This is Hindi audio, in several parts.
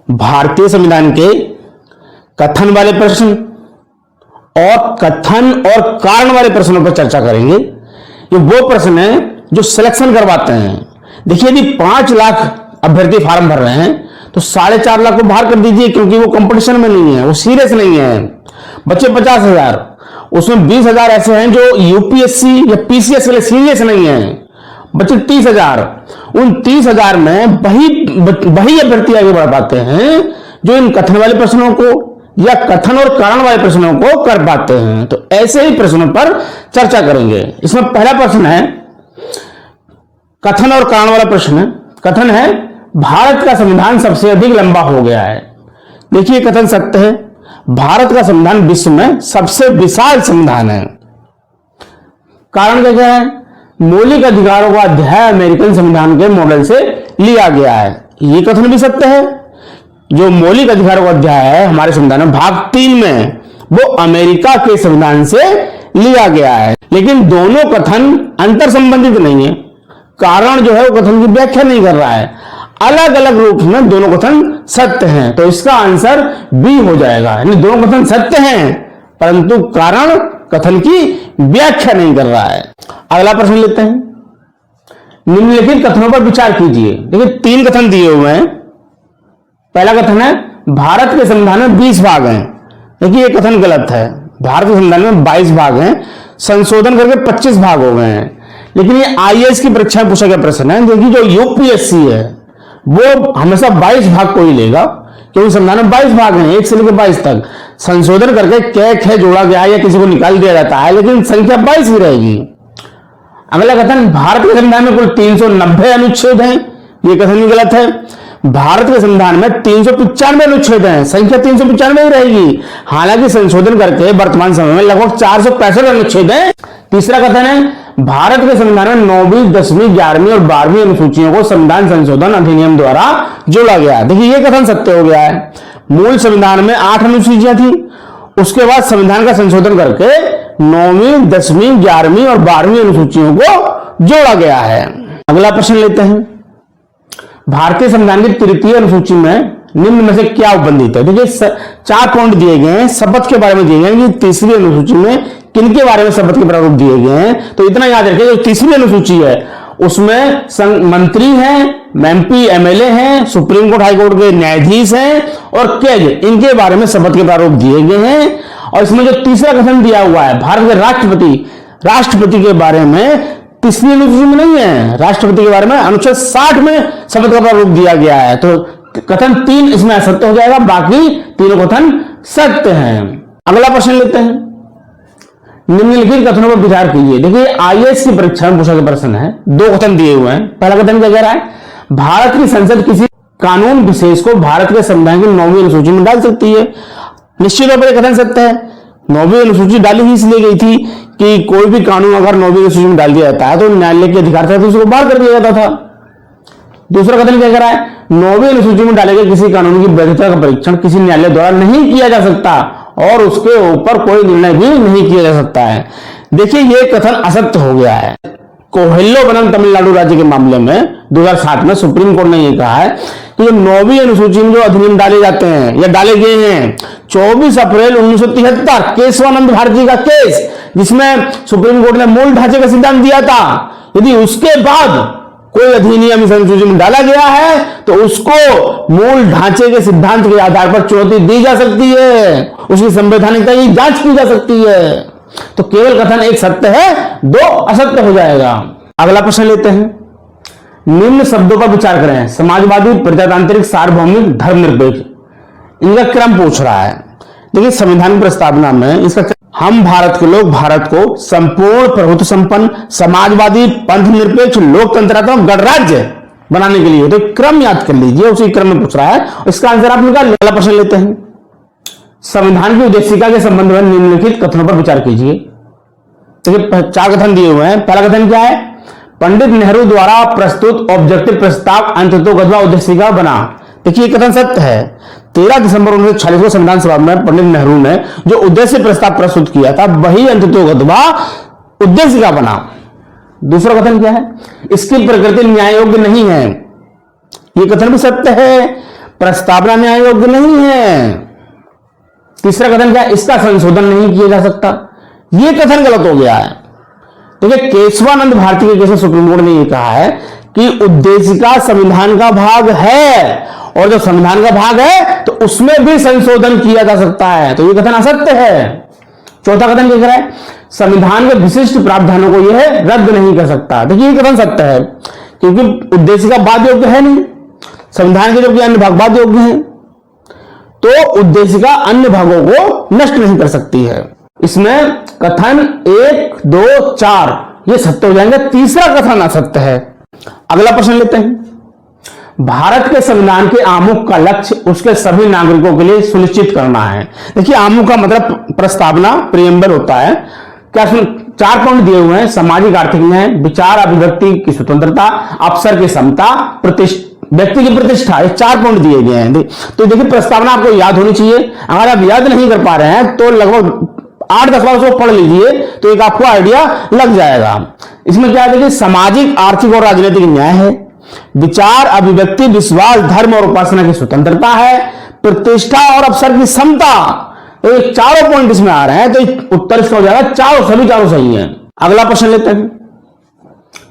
भारतीय संविधान के कथन वाले प्रश्न और कथन और कारण वाले प्रश्नों पर चर्चा करेंगे। ये वो प्रश्न है जो सिलेक्शन करवाते हैं। देखिए, यदि 5 लाख अभ्यर्थी फॉर्म भर रहे हैं तो 4.5 लाख को बाहर कर दीजिए, क्योंकि वो कंपटीशन में नहीं है, वो सीरियस नहीं है। बच्चे 50,000, उसमें 20,000 ऐसे हैं जो यूपीएससी या पीसीएस के लिए सीरियस नहीं है। बच्चे 30,000, उन 30,000 में वही अभ्यर्थी आगे बढ़ पाते हैं जो इन कथन वाले प्रश्नों को या कथन और कारण वाले प्रश्नों को कर पाते हैं। तो ऐसे ही प्रश्नों पर चर्चा करेंगे। इसमें पहला प्रश्न है कथन और कारण वाला प्रश्न। कथन है, भारत का संविधान सबसे अधिक लंबा हो गया है। देखिए, कथन सत्य है, भारत का संविधान विश्व में सबसे विशाल संविधान है। कारण क्या है? मौलिक अधिकारों का अध्याय अमेरिकन संविधान के मॉडल से लिया गया है। यह कथन भी सत्य है। जो मौलिक अधिकारों का अध्याय है हमारे संविधान में भाग 3 में, वो अमेरिका के संविधान से लिया गया है। लेकिन दोनों कथन अंतर संबंधित नहीं है। कारण जो है वो कथन की व्याख्या नहीं कर रहा है। अलग अलग रूप में दोनों कथन सत्य हैं, तो इसका आंसर बी हो जाएगा। यानी दोनों कथन सत्य हैं परंतु कारण कथन की व्याख्या नहीं कर रहा है। अगला प्रश्न लेते हैं, निम्नलिखित कथनों पर विचार कीजिए। देखिए, 3 कथन दिए हुए हैं। पहला कथन है, भारत के संविधान में 20 भाग हैं। देखिए, ये कथन गलत है। भारत के संविधान में 22 भाग हैं, संशोधन करके 25 भाग हो गए हैं। लेकिन ये आईएएस की परीक्षा में पूछा गया प्रश्न है। देखिए, जो यूपीएससी है वो हमेशा 22 भाग को ही लेगा, क्योंकि संविधान में 22 भाग हैं, 1 से लेकर 22 तक। संशोधन करके क्या जोड़ा गया या किसी को निकाल दिया जाता है, लेकिन संख्या 22 ही रहेगी। अगला कथन, भारत के संविधान में कुल 390 अनुच्छेद हैं। ये कथन भी गलत है। भारत के संविधान में 395 अनुच्छेद हैं, संख्या 395 ही रहेगी। हालांकि संशोधन करके वर्तमान समय में लगभग 465 अनुच्छेद हैं। तीसरा कथन है, भारत के संविधान में 9वीं, 10वीं, 11वीं और 12वीं अनुसूचियों को संविधान संशोधन अधिनियम द्वारा जोड़ा गया। देखिए, यह कथन सत्य हो गया है। मूल संविधान में 8 अनुसूचियां थी, उसके बाद संविधान का संशोधन करके 9वीं, 10वीं, 11वीं और 12वीं अनुसूचियों को जोड़ा गया है। अगला प्रश्न लेते हैं, भारतीय संविधान की 3य अनुसूची में निम्न में से क्या उपबंधित है? देखिए, 4 पॉइंट दिए गए हैं, शपथ के बारे में दिए गए हैं कि 3री अनुसूची में किनके बारे में शपथ के प्रारूप दिए गए हैं। तो इतना याद रखिए, जो 3री अनुसूची है उसमें मंत्री हैं, एमपी, एमएलए हैं, सुप्रीम कोर्ट, हाई कोर्ट के न्यायाधीश हैं और कैग, इनके बारे में शपथ के प्रारूप दिए गए हैं। और इसमें जो तीसरा कथन दिया हुआ है, भारत के राष्ट्रपति के बारे में 3री अनुसूची में नहीं है। राष्ट्रपति के बारे में अनुच्छेद 60 में शपथ का प्रारूप दिया गया है। तो कथन 3 इसमें असत्य हो जाएगा, बाकी तीनों कथन सत्य हैं। अगला प्रश्न लेते हैं, निम्नलिखित कथनों पर विचार कीजिए। देखिए, आईएएस की परीक्षा में पूछा गया प्रश्न है। 2 कथन दिए हुए हैं। पहला कथन क्या कह रहा है, भारत की संसद किसी कानून विशेष को भारत के संविधान की 9वीं अनुसूची में डाल सकती है। निश्चित तौर पर कथन सत्य है। 9वीं अनुसूची डाली ही इसलिए गई थी कि कोई भी कानून अगर 9वीं अनुसूची में डाल दिया जाता है तो न्यायालय के अधिकार था तो उसको बाहर कर दिया जाता था। दूसरा कथन क्या कह रहा है, 9वीं अनुसूची में डाले गए किसी कानून की वैधता का परीक्षण किसी न्यायालय द्वारा नहीं किया जा सकता और उसके ऊपर कोई निर्णय भी नहीं किया जा सकता है। देखिए, यह कथन असत्य हो गया है। कोहेल्लो बनाम तमिलनाडु राज्य के मामले में 2007 में सुप्रीम कोर्ट ने यह कहा है कि जो 9वीं अनुसूची में जो अधिनियम डाले जाते हैं या डाले गए हैं, 24 अप्रैल 1973 केशवानंद भारती का केस, जिसमें सुप्रीम कोर्ट ने मूल ढांचे का सिद्धांत दिया था, यदि उसके बाद कोई अधिनियम इस अनुसूची में डाला गया है तो उसको मूल ढांचे के सिद्धांत के आधार पर चुनौती दी जा सकती है, उसकी संवैधानिकता की जांच की जा सकती है। तो केवल कथन 1 सत्य है, 2 असत्य हो जाएगा। अगला प्रश्न लेते हैं, निम्न शब्दों पर विचार करें। समाजवादी, प्रजातांत्रिक, सार्वभौमिक, धर्मनिरपेक्ष, इनका क्रम पूछ रहा है। देखिए, संविधान की प्रस्तावना में इसका हम भारत के लोग भारत को संपूर्ण प्रभुत्व संपन्न, समाजवादी, पंथ निरपेक्ष, लोकतंत्रात्मक गणराज्य बनाने के लिए, तो क्रम याद कर लीजिए, उसी क्रम में पूछ रहा है। इसका आंसर आप निकाल। अगला प्रश्न लेते हैं, संविधान की उद्देशिका के संबंध में निम्नलिखित कथनों पर विचार कीजिए। देखिए, 4 कथन दिए हुए हैं। पहला कथन क्या है, पंडित नेहरू द्वारा प्रस्तुत ऑब्जेक्टिव प्रस्ताव अंततोगत्वा उद्देशिका बना। देखिए, कथन सत्य है। 13 दिसंबर 1946 को संविधान सभा में पंडित नेहरू ने जो उद्देश्य प्रस्ताव प्रस्तुत किया था वही अंततोगत्वा उद्देशिका बना। दूसरा कथन क्या है, इसकी प्रकृति न्याय योग्य नहीं है। यह कथन भी सत्य है। प्रस्तावना न्याय योग्य नहीं है। तीसरा कथन क्या है, इसका संशोधन नहीं किया जा सकता। यह कथन गलत हो गया है। देखिए केशवानंद भारती के केस में सुप्रीम कोर्ट ने यह कहा है कि उद्देशिका संविधान का भाग है, और जो संविधान का भाग है तो उसमें भी संशोधन किया जा सकता है, तो यह कथन असत्य है। चौथा कथन क्या कह रहा है, संविधान के विशिष्ट प्रावधानों को यह रद्द नहीं कर सकता। देखिए यह कथन सत्य है, क्योंकि उद्देशिका बाध्य योग्य है नहीं, संविधान के जबकि अन्य भाग बाध्य योग्य हैं, तो उद्देशिका अन्य भागों को नष्ट नहीं कर सकती है। इसमें कथन 1, 2, 4 ये सत्य हो जाएंगे, तीसरा कथन असत्य है। अगला प्रश्न लेते हैं, भारत के संविधान के आमुख का लक्ष्य उसके सभी नागरिकों के लिए सुनिश्चित करना है। देखिए आमुख का मतलब प्रस्तावना, प्रियम्बल होता है। क्या 4 पॉइंट दिए हुए हैं, सामाजिक आर्थिक न्याय, विचार अभिव्यक्ति की स्वतंत्रता, अवसर की समता, व्यक्ति की प्रतिष्ठा, ये 4 पॉइंट दिए गए हैं। तो देखिए प्रस्तावना आपको याद होनी चाहिए। अगर आप याद नहीं कर पा रहे हैं तो लगभग 8-10 बार उसको पढ़ लीजिए तो एक आपको आइडिया लग जाएगा। इसमें क्या है, देखिए सामाजिक, आर्थिक और राजनीतिक न्याय है, विचार अभिव्यक्ति, विश्वास, धर्म और उपासना की स्वतंत्रता है, प्रतिष्ठा और अवसर की समता। तो ये चारों पॉइंट इसमें आ रहे हैं, तो उत्तर इसका हो जाएगा चारों, सभी चारों सही है। अगला प्रश्न लेते हैं,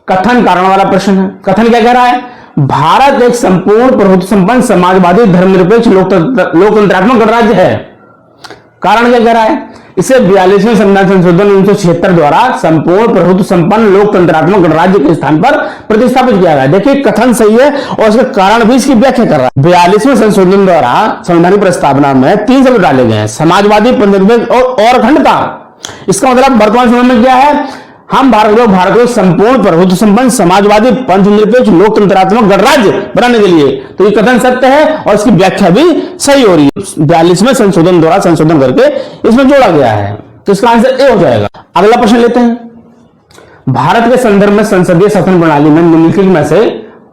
कथन कारण वाला प्रश्न है। कथन क्या कह रहा है, भारत एक संपूर्ण प्रभुत्व संपन्न समाजवादी धर्मनिरपेक्ष लोकतंत्रात्मक गणराज्य है। कारण क्या कह रहा है, इसे 42वें संविधान संशोधन 1976 द्वारा संपूर्ण प्रभुत्व संपन्न लोकतंत्रात्मक गणराज्य के स्थान पर प्रतिस्थापित किया गया। देखिए कथन सही है और इसके कारण भी इसकी व्याख्या कर रहा है। 42वें संशोधन द्वारा संवैधानिक प्रस्तावना में 3 शब्द डाले गए हैं, समाजवादी, पंचनिरपेक्ष और अखंडता। इसका मतलब वर्तमान समय में क्या है, हम भारत को संपूर्ण प्रभुत्व संपन्न समाजवादी पंचनिरपेक्ष लोकतंत्रात्मक गणराज्य बनाने के लिए, तो ये कथन सत्य है और इसकी व्याख्या भी सही हो रही है। 42वें संशोधन द्वारा संशोधन करके इसमें जोड़ा गया है, तो इसका आंसर ए हो जाएगा। अगला प्रश्न लेते हैं, भारत के संदर्भ में संसदीय शासन प्रणाली में निम्नलिखित में से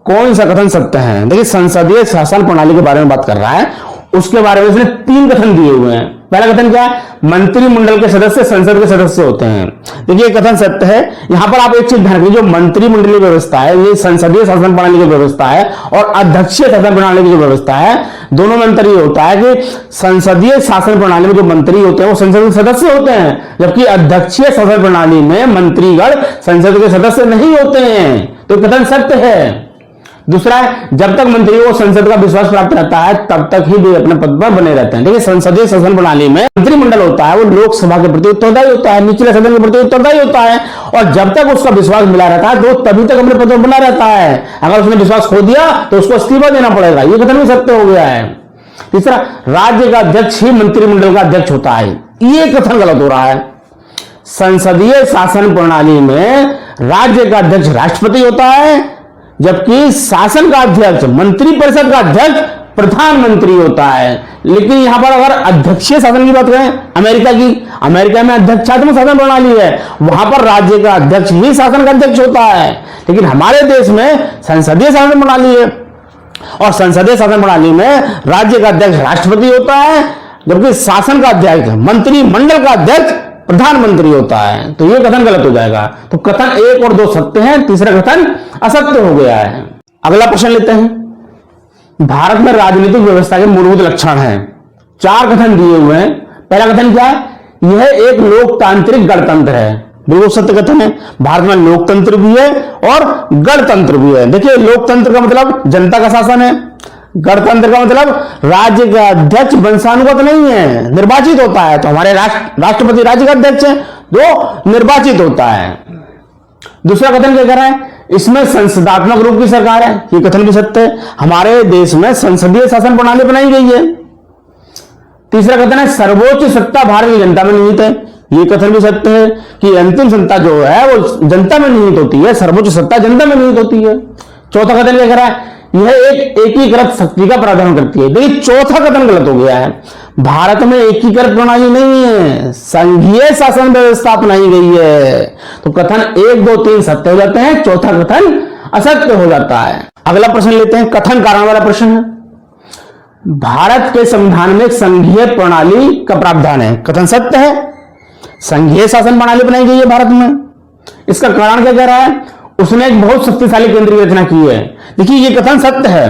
कौन सा कथन सत्य है। देखिए संसदीय शासन प्रणाली के बारे में बात कर रहा है, उसके बारे में इसने 3 कथन दिए हुए हैं। पहला कथन क्या है, मंत्रिमंडल के सदस्य संसद के सदस्य होते हैं। देखिए कथन सत्य है। यहां पर आप एक चीज ध्यान रखिए, जो मंत्रिमंडलीय व्यवस्था है ये संसदीय शासन प्रणाली की व्यवस्था है और अध्यक्षीय शासन प्रणाली की जो व्यवस्था है, दोनों में अंतर ये होता है कि संसदीय शासन प्रणाली में जो मंत्री होते हैं वो संसद के सदस्य होते हैं, जबकि अध्यक्षीय शासन प्रणाली में मंत्रीगण संसद के सदस्य नहीं होते हैं। तो कथन सत्य है। दूसरा है, जब तक मंत्रियों को संसद का विश्वास प्राप्त रहता है तब तक ही वे अपने पद पर बने रहते हैं। देखिए संसदीय शासन प्रणाली में मंत्रिमंडल होता है वो लोकसभा के प्रति उत्तरदायी होता है, निचले सदन के प्रति उत्तरदायी होता है, और जब तक उसका विश्वास मिला रहता है तो तभी तक अपने पद पर बना रहता है। अगर उसने विश्वास खो दिया तो उसको इस्तीफा देना पड़ेगा। ये कथन भी सत्य हो गया है। तीसरा, राज्य का अध्यक्ष ही मंत्रिमंडल का अध्यक्ष होता है, ये कथन गलत हो रहा है। संसदीय शासन प्रणाली में राज्य का अध्यक्ष राष्ट्रपति होता है, जबकि शासन का अध्यक्ष, मंत्रिपरिषद का अध्यक्ष प्रधानमंत्री होता है। लेकिन यहां पर अगर अध्यक्षीय शासन की बात करें, अमेरिका में अध्यक्षात्मक शासन प्रणाली है, वहां पर राज्य का अध्यक्ष ही शासन का अध्यक्ष होता है। लेकिन हमारे देश में संसदीय शासन प्रणाली है और संसदीय शासन प्रणाली में राज्य का अध्यक्ष राष्ट्रपति होता है, जबकि शासन का अध्यक्ष, मंत्रिमंडल का अध्यक्ष प्रधानमंत्री होता है। तो यह कथन गलत हो जाएगा। तो कथन 1 और 2 सत्य हैं, तीसरा कथन असत्य हो गया है। अगला प्रश्न लेते हैं, भारत में राजनीतिक व्यवस्था के मूलभूत लक्षण हैं। 4 कथन दिए हुए हैं। पहला कथन क्या है, यह एक लोकतांत्रिक गणतंत्र है। बिल्कुल सत्य कथन है। भारत में लोकतंत्र भी है और गणतंत्र भी है। देखिए लोकतंत्र का मतलब जनता का शासन है, गणतंत्र का मतलब राज्य का अध्यक्ष वंशानुगत नहीं है, निर्वाचित होता है। तो हमारे राष्ट्रपति राज्य का अध्यक्ष है, जो निर्वाचित होता है। दूसरा कथन क्या कर रहा है, इसमें संसदात्मक रूप की सरकार है, ये कथन भी सत्य है। हमारे देश में संसदीय शासन प्रणाली बनाई गई है। तीसरा कथन है, सर्वोच्च सत्ता भारत की जनता में निहित है, ये कथन भी सत्य है कि अंतिम सत्ता जो है वो जनता में निहित होती है, सर्वोच्च सत्ता जनता में निहित होती है। चौथा कथन क्या कर रहा है, यह एक एकीकृत शक्ति का प्रावधान करती है। देखिए चौथा कथन गलत हो गया है। भारत में एकीकृत प्रणाली नहीं है, संघीय शासन व्यवस्था अपनाई गई है। तो कथन 1, 2, 3 सत्य हो जाते हैं, चौथा कथन असत्य हो जाता है। अगला प्रश्न लेते हैं, कथन कारण वाला प्रश्न है। भारत के संविधान में संघीय प्रणाली का प्रावधान है, कथन सत्य है। संघीय शासन प्रणाली बनाई गई है भारत में। इसका कारण क्या कह रहा है, उसने एक बहुत शक्तिशाली केंद्रीय रचना की है। देखिए ये कथन सत्य है।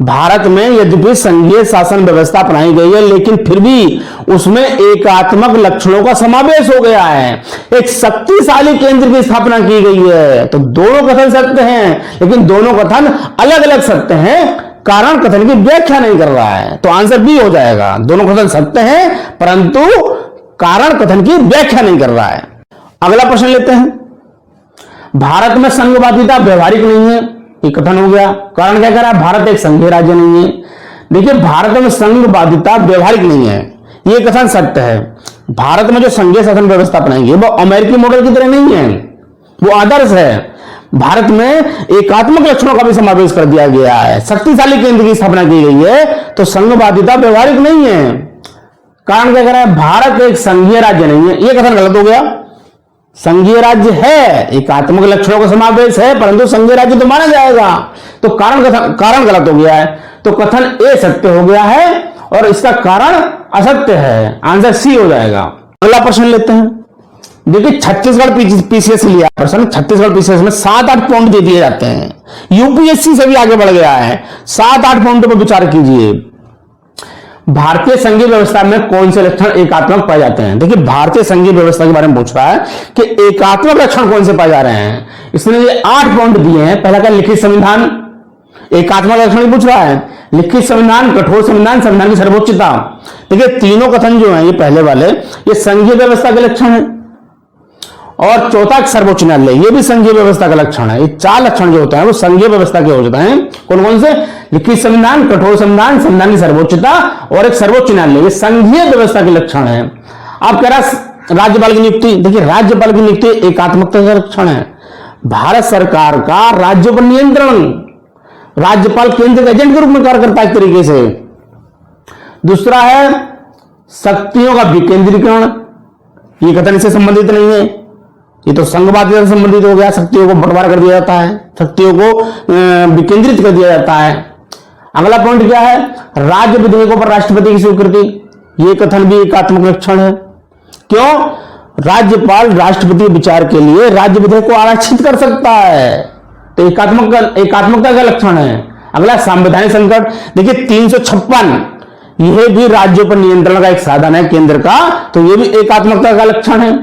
भारत में यद्यपि संघीय शासन व्यवस्था अपनाई गई है, लेकिन फिर भी उसमें एकात्मक लक्षणों का समावेश हो गया है। एक शक्तिशाली केंद्र की स्थापना की गई है। तो दोनों कथन सत्य हैं, लेकिन दोनों कथन अलग अलग सत्य हैं, कारण कथन की व्याख्या नहीं कर रहा है। तो आंसर बी हो जाएगा। दोनों कथन सत्य हैं, परंतु कारण कथन की व्याख्या नहीं कर रहा है। अगला प्रश्न लेते हैं। भारत में संघवादिता व्यवहारिक नहीं है, ये कथन हो गया। कारण क्या कह रहा है? भारत एक संघीय राज्य नहीं है। देखिए, भारत में संघवादिता व्यवहारिक नहीं है, ये कथन सत्य है। भारत में जो संघीय शासन व्यवस्था अपनाएंगे वो अमेरिकी मॉडल की तरह नहीं है, वो आदर्श है। भारत में एकात्मक लक्षणों का भी समावेश कर दिया गया है, शक्तिशाली केंद्र की स्थापना की गई है, तो संघवादिता व्यवहारिक नहीं है। कारण क्या कह रहा है? भारत एक संघीय राज्य नहीं है, ये कथन गलत हो गया। संघीय राज्य है, एकात्मक लक्षणों का समावेश है, परंतु संघीय राज्य तो माना जाएगा। तो कारण गलत हो गया है। तो कथन ए सत्य हो गया है और इसका कारण असत्य है। आंसर सी हो जाएगा। अगला प्रश्न लेते हैं। देखिए, छत्तीसगढ़ पीसीएस लिया प्रश्न। छत्तीसगढ़ पीसीएस में 7-8 पॉइंट दे दिए जाते हैं। यूपीएससी से भी आगे बढ़ गया है। 7-8 पॉइंटों पर विचार कीजिए। भारतीय संघीय व्यवस्था में कौन से लक्षण एकात्मक पाए जाते हैं? देखिए, भारतीय संघीय व्यवस्था के बारे में पूछ रहा है कि एकात्मक लक्षण कौन से पाए जा रहे हैं। इसने ये 8 पॉइंट दिए हैं। पहला क्या? लिखित संविधान, एकात्मक लक्षण पूछ रहा है। लिखित संविधान, कठोर संविधान, संविधान की सर्वोच्चता। देखिए, तीनों कथन जो हैं, ये पहले वाले, ये संघीय व्यवस्था के लक्षण है। और चौथा सर्वोच्च न्यायालय, ये भी संघीय व्यवस्था का लक्षण है। ये 4 लक्षण जो होते हैं वो संघीय व्यवस्था के हो जाते हैं। कौन कौन से? लिखित संविधान, कठोर संविधान, संविधान की सर्वोच्चता और एक सर्वोच्च न्यायालय, ये संघीय व्यवस्था के लक्षण है। आप कह रहा राज्यपाल की नियुक्ति, देखिए राज्यपाल की नियुक्ति एकात्मकता का लक्षण है। भारत सरकार का राज्यों पर नियंत्रण, राज्यपाल केंद्र के एजेंट के रूप में कार्य करता है एक तरीके से। दूसरा है शक्तियों का विकेंद्रीकरण, ये कथन इससे संबंधित नहीं है, ये तो संघवादिता से संबंधित हो गया। शक्तियों को बंटवारा कर दिया जाता है, शक्तियों को विकेंद्रित कर दिया जाता है। अगला पॉइंट क्या है? राज्य विधेयकों पर राष्ट्रपति की स्वीकृति, ये कथन भी एकात्मक लक्षण है। क्यों? राज्यपाल राष्ट्रपति विचार के लिए राज्य विधेयक को आरक्षित कर सकता है, तो एकात्मकता का लक्षण है। अगला संवैधानिक संकट, देखिए 356, यह भी राज्यों पर नियंत्रण का एक साधन है केंद्र का, तो यह भी एकात्मकता का लक्षण है।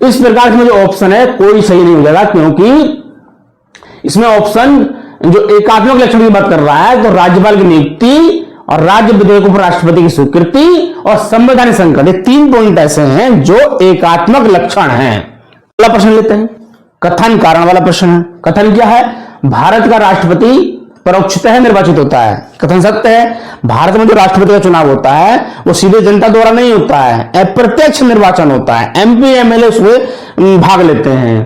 इस प्रकार से जो ऑप्शन है कोई सही नहीं हो जाएगा, क्योंकि इसमें ऑप्शन जो एकात्मक लक्षण की बात कर रहा है, तो राज्यपाल की नियुक्ति और राज्य विधेयकों पर राष्ट्रपति की स्वीकृति और संवैधानिक संकट, ये 3 पॉइंट ऐसे हैं जो एकात्मक लक्षण हैं। अगला प्रश्न लेते हैं, कथन कारण वाला प्रश्न है। कथन क्या है? भारत का राष्ट्रपति परोक्षतः निर्वाचित होता है, कथन सत्य है। भारत में जो राष्ट्रपति का चुनाव होता है वो सीधे जनता द्वारा नहीं होता है, अप्रत्यक्ष निर्वाचन होता है। एमपी एमएलए उसमें भाग लेते हैं।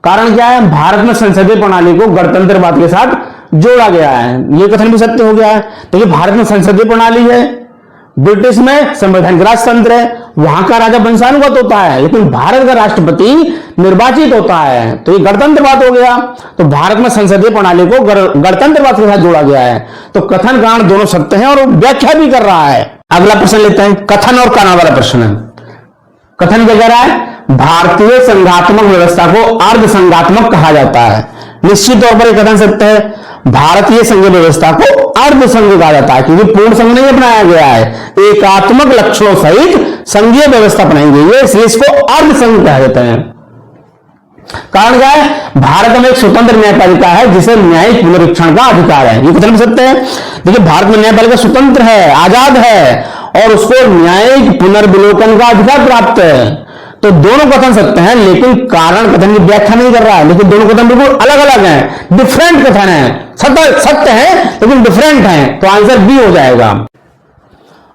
कारण क्या है? भारत में संसदीय प्रणाली को गणतंत्रवाद के साथ जोड़ा गया है, ये कथन भी सत्य हो गया है। तो ये भारत में संसदीय प्रणाली है, ब्रिटिश में संवैधानिक राजतंत्र है, वहां का राजा वंशानुगत होता है, लेकिन भारत का राष्ट्रपति निर्वाचित होता है, तो ये गणतंत्रवाद हो गया। तो भारत में संसदीय प्रणाली को गणतंत्रवाद के साथ जोड़ा गया है। तो कथन कारण दोनों सत्य हैं और व्याख्या भी कर रहा है। अगला प्रश्न लेते हैं, कथन और कारण वाला प्रश्न है। कथन क्या कह रहा है? भारतीय संघात्मक व्यवस्था को अर्ध संघात्मक कहा जाता है। निश्चित तौर पर यह कथन सत्य है। भारतीय संघ व्यवस्था को अर्ध संघ कहा जाता है, क्योंकि पूर्ण संघ नहीं अपनाया गया है, एकात्मक लक्षणों सहित संघीय व्यवस्था अपनाई गई है, इसलिए इसको अर्ध संघ कहा जाता है। कारण क्या है? भारत में एक स्वतंत्र न्यायपालिका है जिसे न्यायिक पुनरीक्षण का अधिकार है, ये कथन सत्य है। देखिए, भारत में न्यायपालिका स्वतंत्र है, आजाद है और उसको न्यायिक पुनर्विलोकन का अधिकार प्राप्त है। तो दोनों कथन सत्य हैं, लेकिन कारण कथन की व्याख्या नहीं कर रहा है। लेकिन दोनों कथन बिल्कुल अलग अलग हैं, डिफरेंट कथन है, सत्य है लेकिन डिफरेंट है, तो आंसर बी हो जाएगा।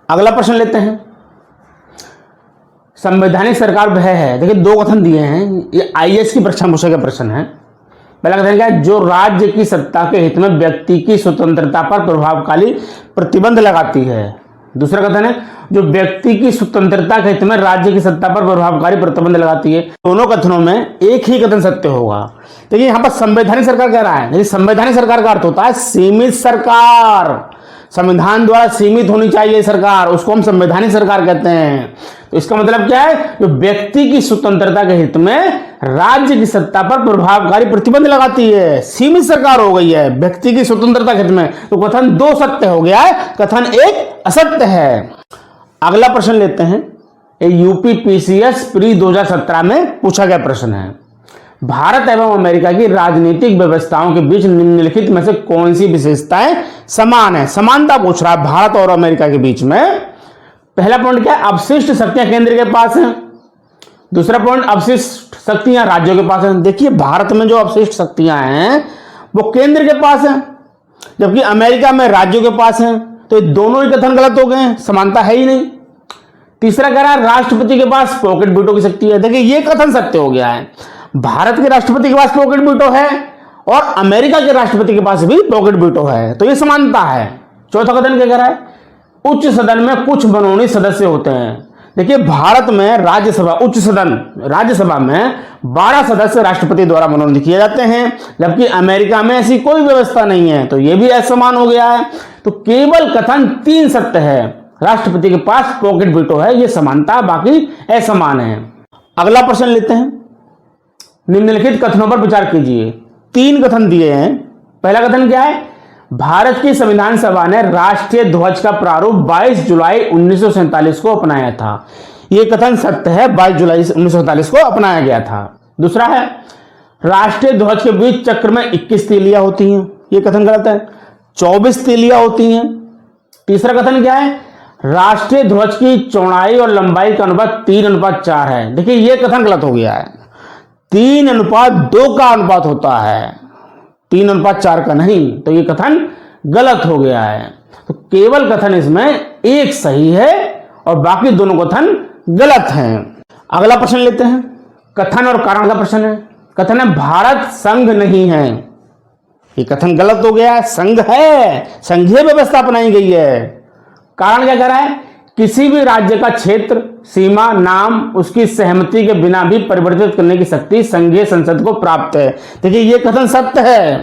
अगला प्रश्न लेते हैं, संवैधानिक सरकार वह है। देखिए, 2 कथन दिए हैं, ये आईएएस की परीक्षा पूछे गए प्रश्न है। पहला कथन क्या है? जो राज्य की सत्ता के हित में व्यक्ति की स्वतंत्रता पर प्रभावशाली प्रतिबंध लगाती है। दूसरा कथन है जो व्यक्ति की स्वतंत्रता के हित में राज्य की सत्ता पर प्रभावकारी प्रतिबंध लगाती है। दोनों कथनों में एक ही कथन सत्य होगा। देखिए, यहां पर संवैधानिक सरकार कह रहा है, संवैधानिक सरकार का अर्थ होता है सीमित सरकार, संविधान द्वारा सीमित होनी चाहिए सरकार, उसको हम संवैधानिक सरकार कहते हैं। तो इसका मतलब क्या है, जो व्यक्ति की स्वतंत्रता के हित में राज्य की सत्ता पर प्रभावकारी प्रतिबंध लगाती है, सीमित सरकार हो गई है व्यक्ति की स्वतंत्रता के हित में। तो कथन 2 सत्य हो गया है, कथन 1 असत्य है। अगला प्रश्न लेते हैं, यूपीपीसीएस प्री 2017 में पूछा गया प्रश्न है, भारत एवं अमेरिका की राजनीतिक व्यवस्थाओं के बीच निम्नलिखित में से कौन सी विशेषताएं समान है। समानता पूछ रहा है भारत और अमेरिका के बीच में। पहला पॉइंट क्या है, अवशिष्ट शक्तियां केंद्र के पास हैं। दूसरा पॉइंट, अवशिष्ट शक्तियां राज्यों के पास हैं। देखिए भारत में जो अवशिष्ट शक्तियां हैं वो केंद्र के पास हैं, जबकि अमेरिका में राज्यों के पास हैं। तो ये दोनों ही कथन गलत हो गए हैं, समानता है ही नहीं। तीसरा कह रहा है राष्ट्रपति के पास पॉकेट वीटो की शक्ति है। देखिए ये कथन सत्य हो गया है, भारत के राष्ट्रपति के पास पॉकेट वीटो है और अमेरिका के राष्ट्रपति के पास भी पॉकेट वीटो है, तो ये समानता है। चौथा कथन क्या कह रहा है, उच्च सदन में कुछ मनोनीत सदस्य होते हैं। देखिए भारत में राज्यसभा, उच्च सदन राज्यसभा में 12 सदस्य राष्ट्रपति द्वारा मनोनीत किए जाते हैं, जबकि अमेरिका में ऐसी कोई व्यवस्था नहीं है, तो यह भी असमान हो गया है। तो केवल कथन 3 सत्य है, राष्ट्रपति के पास पॉकेट वीटो है, यह समानता, बाकी असमान है। अगला प्रश्न लेते हैं, निम्नलिखित कथनों पर विचार कीजिए। 3 कथन दिए हैं। पहला कथन क्या है, भारत की संविधान सभा ने राष्ट्रीय ध्वज का प्रारूप 22 जुलाई 1947 को अपनाया था। यह कथन सत्य है, 22 जुलाई 1947 को अपनाया गया था। दूसरा है, राष्ट्रीय ध्वज के बीच चक्र में 21 तीलियां होती हैं। यह कथन गलत है, 24 तीलियां होती हैं। तीसरा कथन क्या है, राष्ट्रीय ध्वज की चौड़ाई और लंबाई का अनुपात 3:4 है। देखिए यह कथन गलत हो गया है, 3:2 का अनुपात होता है, 3:4 का नहीं, तो ये कथन गलत हो गया है। तो केवल कथन इसमें 1 सही है और बाकी दोनों कथन गलत हैं। अगला प्रश्न लेते हैं, कथन और कारण का प्रश्न है। कथन है भारत संघ नहीं है। ये कथन गलत हो गया है, संघ है, संघीय व्यवस्था अपनाई गई है। कारण क्या कह रहा है, किसी भी राज्य का क्षेत्र, सीमा, नाम उसकी सहमति के बिना भी परिवर्तित करने की शक्ति संघीय संसद को प्राप्त है। देखिए ये कथन सत्य है,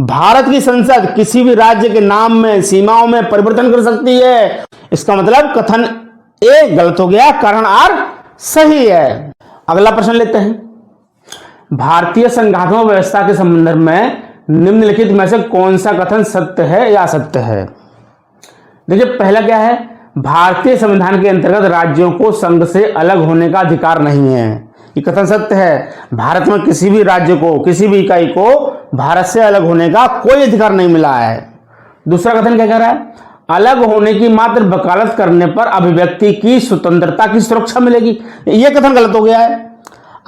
भारत की संसद किसी भी राज्य के नाम में, सीमाओं में परिवर्तन कर सकती है। इसका मतलब कथन ए गलत हो गया, कारण आर सही है। अगला प्रश्न लेते हैं, भारतीय संघात्मक व्यवस्था के संबंध में निम्नलिखित में से कौन सा कथन सत्य है या असत्य है। देखिए पहला क्या है, भारतीय संविधान के अंतर्गत राज्यों को संघ से अलग होने का अधिकार नहीं है। ये कथन सत्य है, भारत में किसी भी राज्य को, किसी भी इकाई को भारत से अलग होने का कोई अधिकार नहीं मिला है। दूसरा कथन क्या कह रहा है, अलग होने की मात्र वकालत करने पर अभिव्यक्ति की स्वतंत्रता की सुरक्षा मिलेगी। यह कथन गलत हो गया है,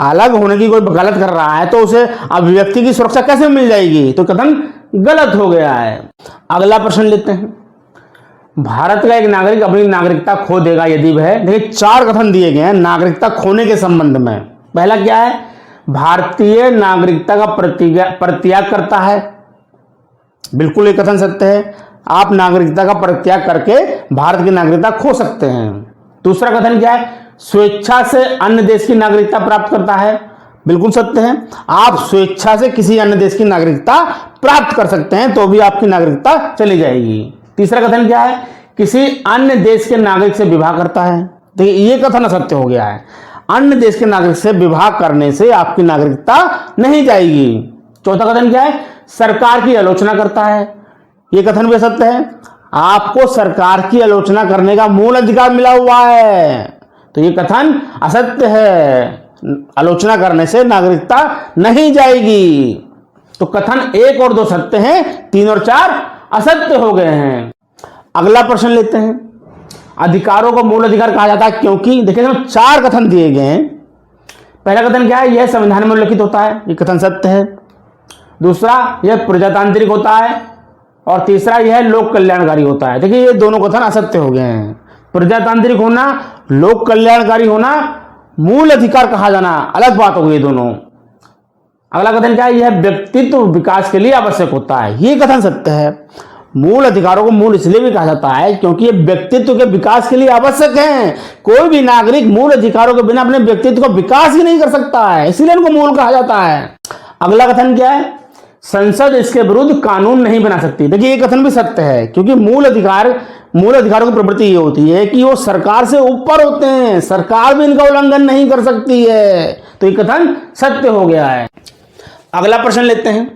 अलग होने की कोई वकालत कर रहा है तो उसे अभिव्यक्ति की सुरक्षा कैसे मिल जाएगी, तो कथन गलत हो गया है। अगला प्रश्न लेते हैं, भारत का एक नागरिक अपनी नागरिकता खो देगा यदि वह, देखिए 4 कथन दिए गए हैं नागरिकता खोने के संबंध में। पहला क्या है, भारतीय नागरिकता का परित्याग करता है। बिल्कुल ये कथन सत्य है, आप नागरिकता का परित्याग करके भारत की नागरिकता खो सकते हैं। दूसरा कथन क्या है, स्वेच्छा से अन्य देश की नागरिकता प्राप्त करता है। बिल्कुल सत्य है, आप स्वेच्छा से किसी अन्य देश की नागरिकता प्राप्त कर सकते हैं तो भी आपकी नागरिकता चली जाएगी। तीसरा कथन क्या है, किसी अन्य देश के नागरिक से विवाह करता है। देखिए ये कथन असत्य हो गया है, अन्य देश के नागरिक से विवाह करने से आपकी नागरिकता नहीं जाएगी। चौथा कथन क्या है, सरकार की आलोचना करता है। यह कथन भी असत्य है, आपको सरकार की आलोचना करने का मूल अधिकार मिला हुआ है, तो यह कथन असत्य है, आलोचना करने से नागरिकता नहीं जाएगी। तो कथन 1 और 2 सत्य हैं, 3 और 4 असत्य हो गए हैं। अगला प्रश्न लेते हैं, अधिकारों को मूल अधिकार कहा जाता है क्योंकि, देखिए 4 कथन दिए गए हैं। पहला कथन क्या है, यह संविधान में उल्लिखित होता है, यह कथन सत्य है। दूसरा, यह प्रजातांत्रिक होता है, और तीसरा, यह लोक कल्याणकारी होता है। देखिए ये दोनों कथन असत्य हो गए हैं, प्रजातांत्रिक होना, लोक कल्याणकारी होना, मूल अधिकार कहा जाना अलग बात हो गई दोनों। अगला कथन क्या है, यह व्यक्तित्व विकास के लिए आवश्यक होता है। यह कथन सत्य है, मूल अधिकारों को मूल इसलिए भी कहा जाता है क्योंकि ये व्यक्तित्व के विकास के लिए आवश्यक हैं। कोई भी नागरिक मूल अधिकारों के बिना अपने व्यक्तित्व का विकास ही नहीं कर सकता है, इसीलिए इनको मूल कहा जाता है। अगला कथन क्या है, संसद इसके विरुद्ध कानून नहीं बना सकती। देखिए ये कथन भी सत्य है क्योंकि मूल अधिकार मूल अधिकारों की प्रवृत्ति ये होती है कि वो सरकार से ऊपर होते हैं, सरकार भी इनका उल्लंघन नहीं कर सकती है। तो ये कथन सत्य हो गया है। अगला प्रश्न लेते हैं,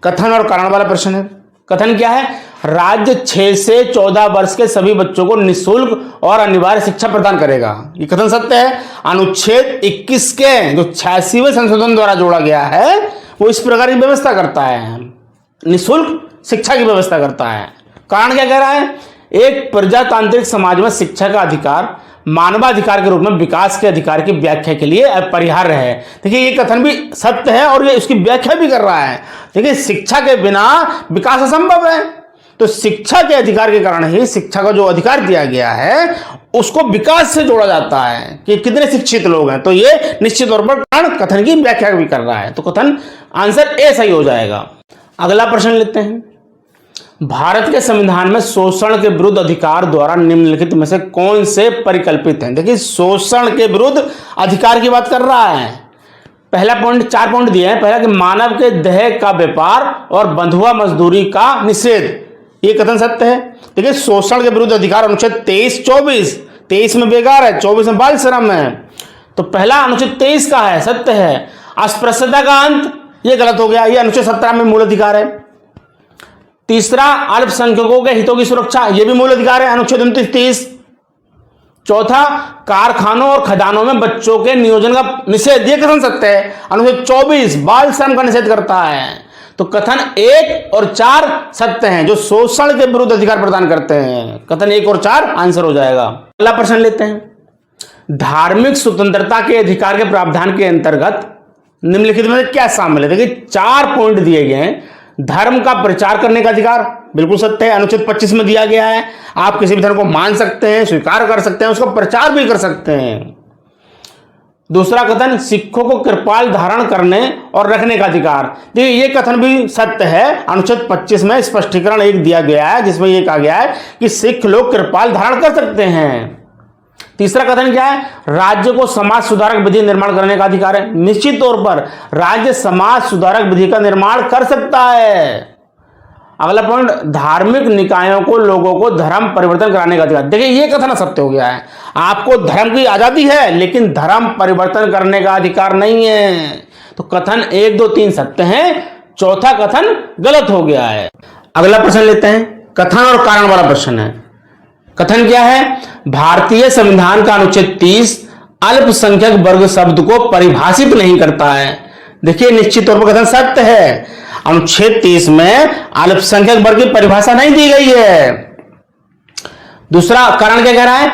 कथन और कारण वाला प्रश्न है। कथन क्या है? राज्य 6 से 14 वर्ष के सभी बच्चों को निःशुल्क और अनिवार्य शिक्षा प्रदान करेगा। ये कथन सत्य है। अनुच्छेद 21 के जो 86वें संशोधन द्वारा जोड़ा गया है वो इस प्रकार की व्यवस्था करता है, निःशुल्क शिक्षा की व्यवस्था करता है। कारण क्या कह रहा है? एक प्रजातांत्रिक समाज में शिक्षा का अधिकार मानवाधिकार के रूप में विकास के अधिकार की व्याख्या के लिए अपरिहार्य है। देखिए ये कथन भी सत्य है और ये उसकी व्याख्या भी कर रहा है। देखिए शिक्षा के बिना विकास असंभव है, तो शिक्षा के अधिकार के कारण ही शिक्षा का जो अधिकार दिया गया है उसको विकास से जोड़ा जाता है कि कितने शिक्षित लोग हैं। तो ये निश्चित तौर पर कारण कथन की व्याख्या भी कर रहा है। तो कथन आंसर ए सही हो जाएगा। अगला प्रश्न लेते हैं, भारत के संविधान में शोषण के विरुद्ध अधिकार द्वारा निम्नलिखित में से कौन से परिकल्पित हैं? देखिए शोषण के विरुद्ध अधिकार की बात कर रहा है। पहला पॉइंट, 4 पॉइंट दिए हैं। पहला कि मानव के देह का व्यापार और बंधुआ मजदूरी का निषेध, ये कथन सत्य है। देखिए शोषण के विरुद्ध अधिकार अनुच्छेद 23-24, 23 में बेगार है, 24 में बाल श्रम है। तो पहला अनुच्छेद 23 का है, सत्य है। अस्पृश्यता का अंत, ये गलत हो गया, ये अनुच्छेद 17 में मूल अधिकार है। तीसरा अल्पसंख्यकों के हितों की सुरक्षा, यह भी मूल अधिकार है, अनुच्छेद 29-30। चौथा कारखानों और खदानों में बच्चों के नियोजन का निषेध, यह कथन सत्य है, अनुच्छेद 24 बाल श्रम का निषेध करता है। तो कथन 1 और 4 सत्य हैं जो शोषण के विरुद्ध अधिकार प्रदान करते हैं। कथन 1 और 4 आंसर हो जाएगा। अगला प्रश्न लेते हैं, धार्मिक स्वतंत्रता के अधिकार के प्रावधान के अंतर्गत निम्नलिखित में क्या शामिल है? देखिए 4 पॉइंट दिए गए हैं। धर्म का प्रचार करने का अधिकार, बिल्कुल सत्य है, अनुच्छेद 25 में दिया गया है। आप किसी भी धर्म को मान सकते हैं, स्वीकार कर सकते हैं, उसका प्रचार भी कर सकते हैं। दूसरा कथन, सिखों को कृपाल धारण करने और रखने का अधिकार, देखिए ये कथन भी सत्य है। अनुच्छेद 25 में स्पष्टीकरण 1 दिया गया है जिसमें यह कहा गया है कि सिख लोग कृपाल धारण कर सकते हैं। तीसरा कथन क्या है? राज्य को समाज सुधारक विधि निर्माण करने का अधिकार है। निश्चित तौर पर राज्य समाज सुधारक विधि का निर्माण कर सकता है। अगला पॉइंट, धार्मिक निकायों को लोगों को धर्म परिवर्तन कराने का अधिकार, देखिए ये कथन सत्य हो गया है। आपको धर्म की आजादी है लेकिन धर्म परिवर्तन करने का अधिकार नहीं है। तो कथन 1, 2, 3 सत्य है, चौथा कथन गलत हो गया है। अगला प्रश्न लेते हैं, कथन और कारण वाला प्रश्न है। कथन क्या है? भारतीय संविधान का अनुच्छेद 30 अल्पसंख्यक वर्ग शब्द को परिभाषित नहीं करता है। देखिए निश्चित तौर पर कथन सत्य है। अनुच्छेद 30 में अल्पसंख्यक वर्ग की परिभाषा नहीं दी गई है। दूसरा कारण क्या कह रहा है?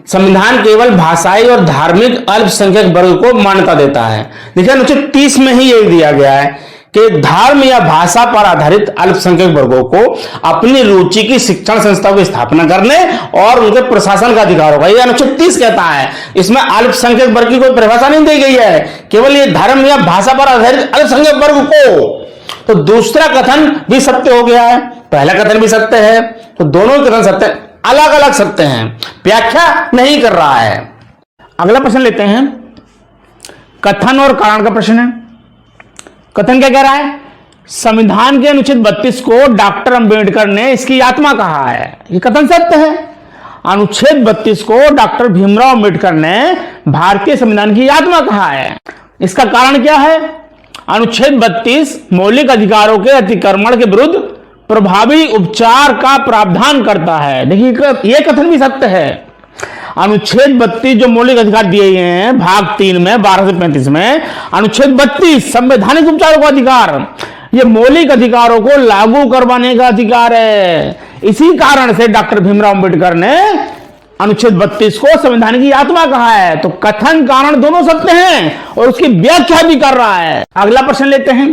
संविधान केवल भाषाई और धार्मिक अल्पसंख्यक वर्ग को मान्यता देता है। देखिए अनुच्छेद 30 में ही यह दिया गया है कि धर्म या भाषा पर आधारित अल्पसंख्यक वर्गों को अपनी रुचि की शिक्षण संस्थाओं की स्थापना करने और उनके प्रशासन का अधिकार होगा। यह अनुच्छेद 30 कहता है। इसमें अल्पसंख्यक वर्ग की कोई परिभाषा नहीं दी गई है, केवल ये धर्म या भाषा पर आधारित अल्पसंख्यक वर्ग को। तो दूसरा कथन भी सत्य हो गया है, पहला कथन भी सत्य है। तो दोनों कथन सत्य, अलग अलग सत्य हैं, व्याख्या नहीं कर रहा है। अगला प्रश्न लेते हैं, कथन और कारण का प्रश्न है। कथन क्या कह रहा है? संविधान के अनुच्छेद 32 को डॉक्टर अंबेडकर ने इसकी आत्मा कहा है। यह कथन सत्य है। अनुच्छेद 32 को डॉक्टर भीमराव अंबेडकर ने भारतीय संविधान की आत्मा कहा है। इसका कारण क्या है? अनुच्छेद 32 मौलिक अधिकारों के अतिक्रमण के विरुद्ध प्रभावी उपचार का प्रावधान करता है। देखिए यह कथन भी सत्य है। अनुच्छेद 32 जो मौलिक अधिकार दिए गए हैं भाग 3 में 12 से 35 में, अनुच्छेद 32 संवैधानिक उपचारों का अधिकार, ये मौलिक अधिकारों को लागू करवाने का अधिकार है। इसी कारण से डॉक्टर भीमराव अंबेडकर ने अनुच्छेद 32 को संविधान की आत्मा कहा है। तो कथन कारण दोनों सत्य हैं और उसकी व्याख्या भी कर रहा है। अगला प्रश्न लेते हैं,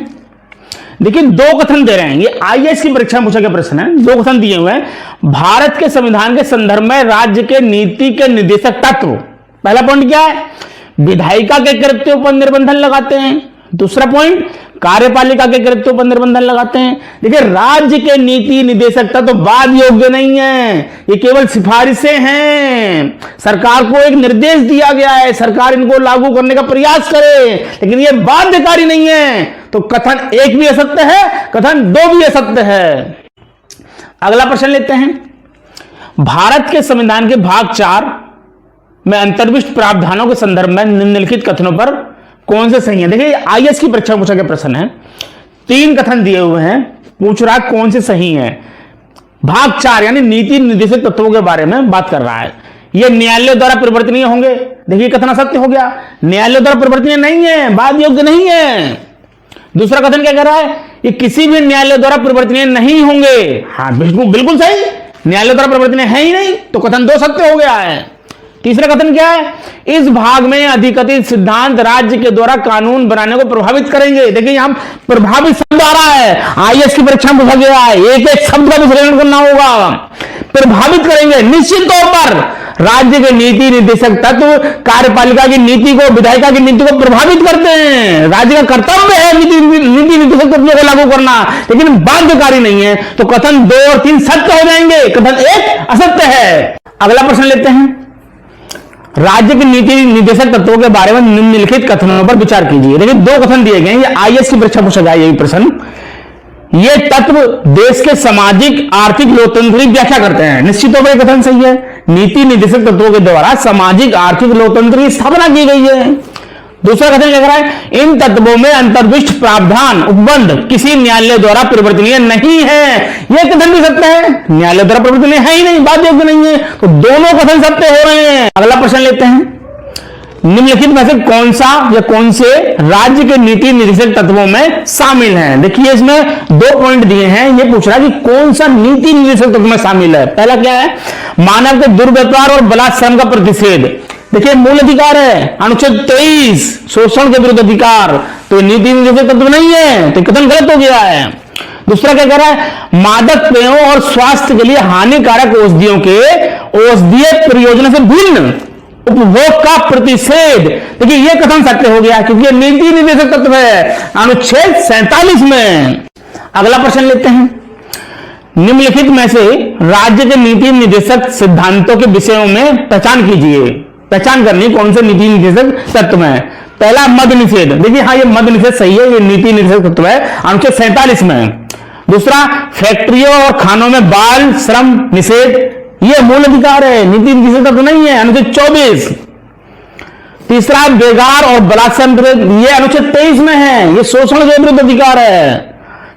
देखिए 2 कथन दे रहे हैं, ये आईएएस की परीक्षा में पूछा गया प्रश्न है। 2 कथन दिए हुए हैं। भारत के संविधान के संदर्भ में राज्य के नीति के निर्देशक तत्व, पहला पॉइंट क्या है? विधायिका के कृत्यों पर निर्बंधन लगाते हैं। दूसरा पॉइंट, कार्यपालिका के कृत्यों पर निर्बंधन लगाते हैं। देखिए राज्य के नीति निर्देशक तत्व वाद योग्य नहीं है, ये केवल सिफारिशें हैं। सरकार को एक निर्देश दिया गया है, सरकार इनको लागू करने का प्रयास करे, लेकिन ये बाध्यकारी नहीं है। तो कथन 1 भी असत्य है, कथन 2 भी असत्य है। अगला प्रश्न लेते हैं, भारत के संविधान के भाग 4 में अंतर्विष्ट प्रावधानों के संदर्भ में निम्नलिखित कथनों पर कौन से सही है? देखिए आईएएस की परीक्षा में पूछा गया प्रश्न है, 3 कथन दिए हुए हैं, पूछ रहा है कौन से सही है। भाग 4 यानी नीति निर्देशक तत्वों के बारे में बात कर रहा है। ये न्यायालय द्वारा परिवर्तनीय होंगे। देखिए कथन असत्य हो गया, न्यायालय द्वारा परिवर्तनीय नहीं है, वाद योग्य नहीं है। दूसरा कथन क्या कह रहा है? ये किसी भी न्यायालय द्वारा परिवर्तनीय नहीं होंगे। हाँ बिल्कुल सही, न्यायालय द्वारा परिवर्तनीय है ही नहीं, तो कथन 2 सत्य हो गया है। तीसरा कथन क्या है? इस भाग में अधिकथित सिद्धांत राज्य के द्वारा कानून बनाने को प्रभावित करेंगे। देखिए यहां प्रभावित शब्द आ रहा है, आईएएस की परीक्षा में पूछा गया है, एक एक शब्द का विश्लेषण करना होगा। प्रभावित करेंगे, निश्चित तौर पर राज्य के नीति निर्देशक तत्व कार्यपालिका की नीति को, विधायिका की नीति को प्रभावित करते हैं। राज्य का कर्तव्य है नीति निर्देशक तत्वों को लागू करना, लेकिन बाध्यकारी नहीं है। तो कथन 2 और 3 सत्य हो जाएंगे, कथन 1 असत्य है। अगला प्रश्न लेते हैं, राज्य के नीति निर्देशक तत्वों के बारे में निम्नलिखित कथनों पर विचार कीजिए। देखिए 2 कथन दिए गए, ये आईएएस की परीक्षा पूछा गया यही प्रश्न। ये तत्व देश के सामाजिक आर्थिक लोकतंत्र की व्याख्या करते हैं। निश्चित तौर पर कथन सही है, नीति निर्देशक तत्वों के द्वारा सामाजिक आर्थिक लोकतंत्र की स्थापना की गई है। दूसरा कथन क्या कह रहा है? इन तत्वों में अंतर्विष्ट प्रावधान उपबंध किसी न्यायालय द्वारा परिवर्तनीय नहीं है। यह कथन भी सत्य है, न्यायालय द्वारा परिवर्तनीय है ही नहीं, बात योग्य नहीं है। तो दोनों कथन सत्य हो रहे हैं। अगला प्रश्न लेते हैं, निम्नलिखित में से कौन सा या कौन से राज्य के नीति निर्देशक तत्वों में शामिल हैं? देखिए इसमें 2 पॉइंट दिए हैं, ये पूछ रहा है कि कौन सा नीति निर्देशक तत्व में शामिल है। पहला क्या है? मानव के दुर्व्यवहार और बलात्कार का प्रतिषेध। देखिए मूल अधिकार है, अनुच्छेद 23 शोषण के विरुद्ध अधिकार, तो नीति निर्देशक तत्व नहीं है, तो कथन गलत हो गया है। दूसरा क्या कह रहा है? मादक पेयों और स्वास्थ्य के लिए हानिकारक औषधियों के औषधीय प्रयोजन से भिन्न उपभोग का प्रतिषेध। देखिए यह कथन सत्य हो गया क्योंकि यह नीति निर्देशक तत्व है, अनुच्छेद 47 में। अगला प्रश्न लेते हैं, निम्नलिखित में से राज्य के नीति निर्देशक सिद्धांतों के विषयों में पहचान कीजिए। पहचान करनी कौन से नीति निर्देशक तत्व है। पहला मद्य निषेध। देखिए हाँ ये मद्य निषेध सही है, ये नीति निर्देशक तत्व है, अनुच्छेद 47 में। दूसरा फैक्ट्रियों और खानों में बाल श्रम निषेध, ये मूल अधिकार है, नीति निर्देशक तत्व नहीं है, अनुच्छेद 24। तीसरा बेगार और बलात्कार, ये अनुच्छेद 23 में है, ये शोषण के विरुद्ध अधिकार है।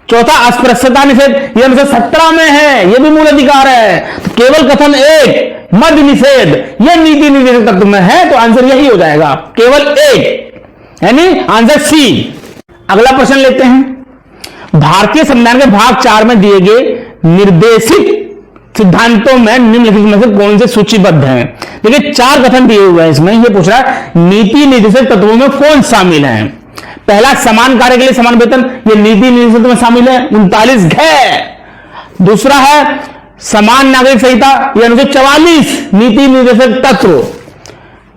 चौथा अस्पृश्यता निषेध, ये अनुच्छेद 17 में है, ये भी मूल अधिकार है। तो केवल कथन 1 मद्य निषेध ये नीति निर्देशक तत्व में है, तो आंसर यही हो जाएगा, केवल 1, यानी आंसर सी। अगला प्रश्न लेते हैं, भारतीय संविधान के भाग 4 में दिए गए निर्देशित सिद्धांतों में निम्नलिखित में से कौन से सूचीबद्ध हैं? देखिए 4 कथन दिए हुए हैं इसमें, ये पूछ रहा है नीति निर्देशक तत्वों में कौन शामिल है। पहला समान कार्य के लिए समान वेतन, ये नीति निर्देशक तत्व में शामिल है, 39 घ। दूसरा है समान नागरिक संहिता, ये अनुच्छेद 44 नीति निर्देशक तत्व।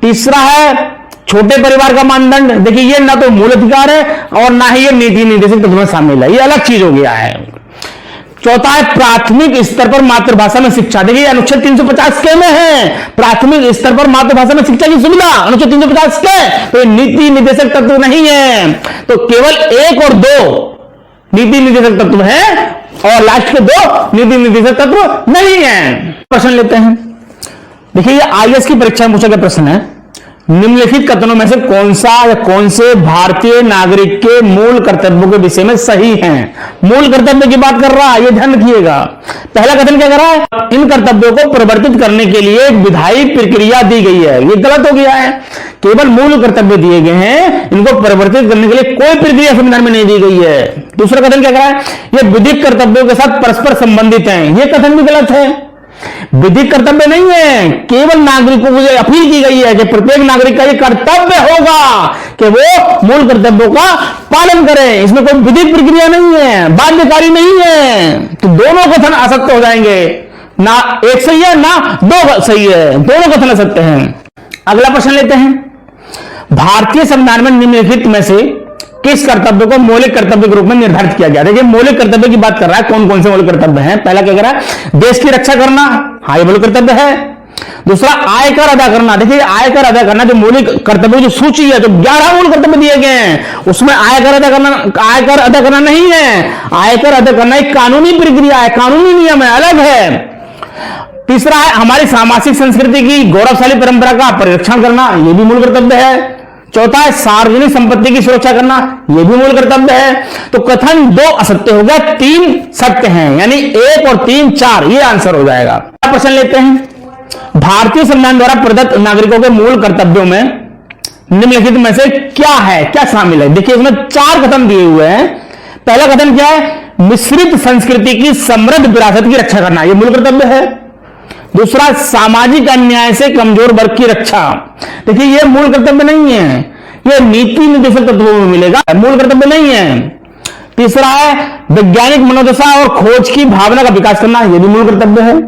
तीसरा है छोटे परिवार का मानदंड, देखिए ये ना तो मूल अधिकार है और ना ही ये नीति निर्देशक तत्व में शामिल है, ये अलग चीज हो गया है। चौथा है प्राथमिक स्तर पर मातृभाषा में शिक्षा, देखिए अनुच्छेद 350 के में है, प्राथमिक स्तर पर मातृभाषा में शिक्षा की सुविधा, अनुच्छेद 350 के, तो नीति निर्देशक तत्व नहीं है। तो केवल 1 और 2 नीति निर्देशक तत्व है और लास्ट के 2 नीति निर्देशक तत्व नहीं है। प्रश्न लेते हैं, देखिए ये आईएएस की परीक्षा में पूछा गया प्रश्न है, निम्नलिखित कथनों में से कौन सा या कौन से भारतीय नागरिक के मूल कर्तव्यों के विषय में सही हैं? मूल कर्तव्य की बात कर रहा है, ये ध्यान रखिएगा। पहला कथन क्या कर रहा है? इन कर्तव्यों को परिवर्तित करने के लिए एक विधायी प्रक्रिया दी गई है, ये गलत हो गया है। केवल मूल कर्तव्य दिए गए हैं, इनको परिवर्तित करने के लिए कोई प्रक्रिया संविधान में नहीं दी गई है। दूसरा कथन क्या कर रहा है? ये विधिक कर्तव्यों के साथ परस्पर संबंधित हैं, ये कथन भी गलत है। विधिक कर्तव्य नहीं है, केवल नागरिकों को अपील की गई है कि प्रत्येक नागरिक का यह कर्तव्य होगा कि वो मूल कर्तव्यों का पालन करें, इसमें कोई विधिक प्रक्रिया नहीं है, बाध्यकारी नहीं है। तो दोनों कथन असत्य हो जाएंगे, ना एक सही है ना 2 सही है, दोनों कथन असत्य हैं। अगला प्रश्न लेते हैं, भारतीय संविधान में निम्नलिखित में से किस कर्तव्य को मौलिक कर्तव्य के रूप में निर्धारित किया गया? देखिए मौलिक कर्तव्य की बात कर रहा है, कौन कौन से मौलिक कर्तव्य हैं। पहला क्या कह रहा है? देश की रक्षा करना, हाँ ये मौलिक कर्तव्य है। दूसरा आयकर अदा करना, देखिए आयकर अदा करना जो मौलिक कर्तव्य की सूची है, जो 11 मौलिक कर्तव्य दिए गए हैं उसमें आयकर अदा करना नहीं है। आयकर अदा करना एक कानूनी प्रक्रिया है, कानूनी नियम है, अलग है। तीसरा है हमारी सामाजिक संस्कृति की गौरवशाली परंपरा का परिरक्षण करना, यह भी मूल कर्तव्य है। चौथा है सार्वजनिक संपत्ति की सुरक्षा करना, यह भी मूल कर्तव्य है। तो कथन 2 असत्य हो गया, 3 सत्य हैं, यानी 1 और 3 4 ये आंसर हो जाएगा। प्रश्न लेते हैं, भारतीय संविधान द्वारा प्रदत्त नागरिकों के मूल कर्तव्यों में निम्नलिखित में से क्या है, क्या शामिल है? देखिए इसमें 4 कथन दिए हुए हैं। पहला कथन क्या है? मिश्रित संस्कृति की समृद्ध विरासत की रक्षा करना, यह मूल कर्तव्य है। दूसरा, सामाजिक अन्याय से कमजोर वर्ग की रक्षा। देखिए यह मूल कर्तव्य नहीं है, यह नीति निर्देशक तत्वों में मिलेगा, मूल कर्तव्य नहीं है। तीसरा है वैज्ञानिक मनोदशा और खोज की भावना का विकास करना, यह भी मूल कर्तव्य है।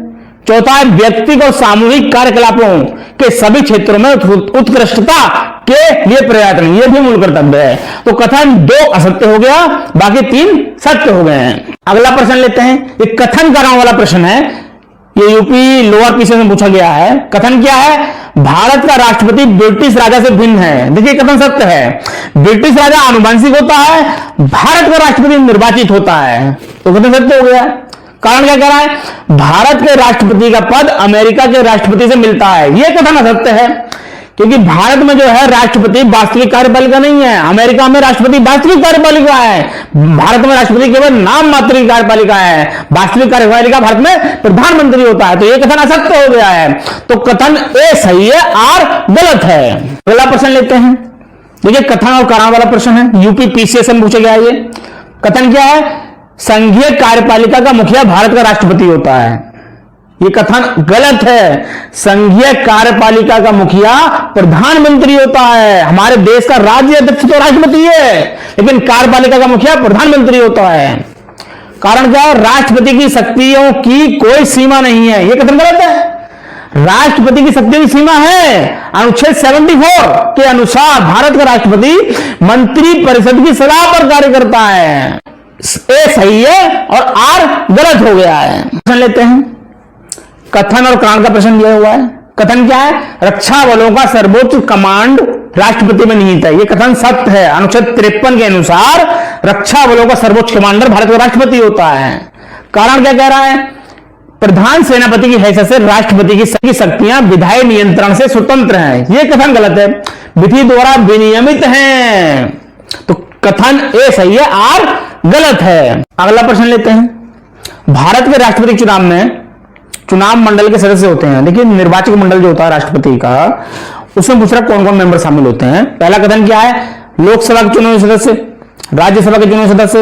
चौथा है व्यक्तिगत और सामूहिक कार्यकलापों के सभी क्षेत्रों में उत्कृष्टता के लिए प्रयत्न, यह भी मूल कर्तव्य है। तो कथन 2 असत्य हो गया, बाकी 3 सत्य हो गए हैं। अगला प्रश्न लेते हैं, एक कथन कराने वाला प्रश्न है, ये यूपी लोअर पीसी में पूछा गया है। कथन क्या है? भारत का राष्ट्रपति ब्रिटिश राजा से भिन्न है। देखिए कथन सत्य है, ब्रिटिश राजा आनुवंशिक होता है, भारत का राष्ट्रपति निर्वाचित होता है। तो कथन सत्य हो गया। कारण क्या कह रहा है? भारत के राष्ट्रपति का पद अमेरिका के राष्ट्रपति से मिलता है, यह कथन असत्य है, क्योंकि भारत में जो है राष्ट्रपति वास्तविक कार्यपालिका नहीं है, अमेरिका में राष्ट्रपति वास्तविक कार्यपालिका है, भारत में राष्ट्रपति केवल नाम मात्र की कार्यपालिका है, वास्तविक कार्यपालिका भारत में प्रधानमंत्री होता है। तो यह कथन असत्य हो गया है। तो कथन ए सही है, आर गलत है। अगला प्रश्न लेते हैं, देखिए कथन और कारण वाला प्रश्न है, यूपी पीसीएस में पूछा गया। ये कथन क्या है? संघीय कार्यपालिका का मुखिया भारत का राष्ट्रपति होता है, ये कथन गलत है। संघीय कार्यपालिका का मुखिया प्रधानमंत्री होता है। हमारे देश का राज्य अध्यक्ष तो राष्ट्रपति है, लेकिन कार्यपालिका का मुखिया प्रधानमंत्री होता है। कारण क्या है? राष्ट्रपति की शक्तियों की कोई सीमा नहीं है, यह कथन गलत है। राष्ट्रपति की शक्तियों की सीमा है। अनुच्छेद 74 के अनुसार भारत का राष्ट्रपति मंत्री परिषद की सलाह पर कार्य करता है। ए सही है और आर गलत हो गया है। प्रश्न लेते हैं, कथन और कारण का प्रश्न दिया हुआ है। कथन क्या है? रक्षा बलों का सर्वोच्च कमांड राष्ट्रपति में निहित है, यह कथन सत्य है। अनुच्छेद 53 के अनुसार रक्षा बलों का सर्वोच्च कमांडर भारत का राष्ट्रपति होता है। कारण क्या कह रहा है? प्रधान सेनापति की हैसियत से राष्ट्रपति की सभी शक्तियां विधायी नियंत्रण से स्वतंत्र हैं, यह कथन गलत है, विधि द्वारा विनियमित हैं। तो कथन ए सही है, आर गलत है। अगला प्रश्न लेते हैं, भारत के राष्ट्रपति चुनाव में चुनाव मंडल के सदस्य होते हैं। देखिए निर्वाचक मंडल जो होता है राष्ट्रपति का, उसमें पूछ रहा कौन कौन मेंबर शामिल होते हैं। पहला कथन क्या है? लोकसभा के चुने हुए सदस्य, राज्यसभा के चुने हुए सदस्य,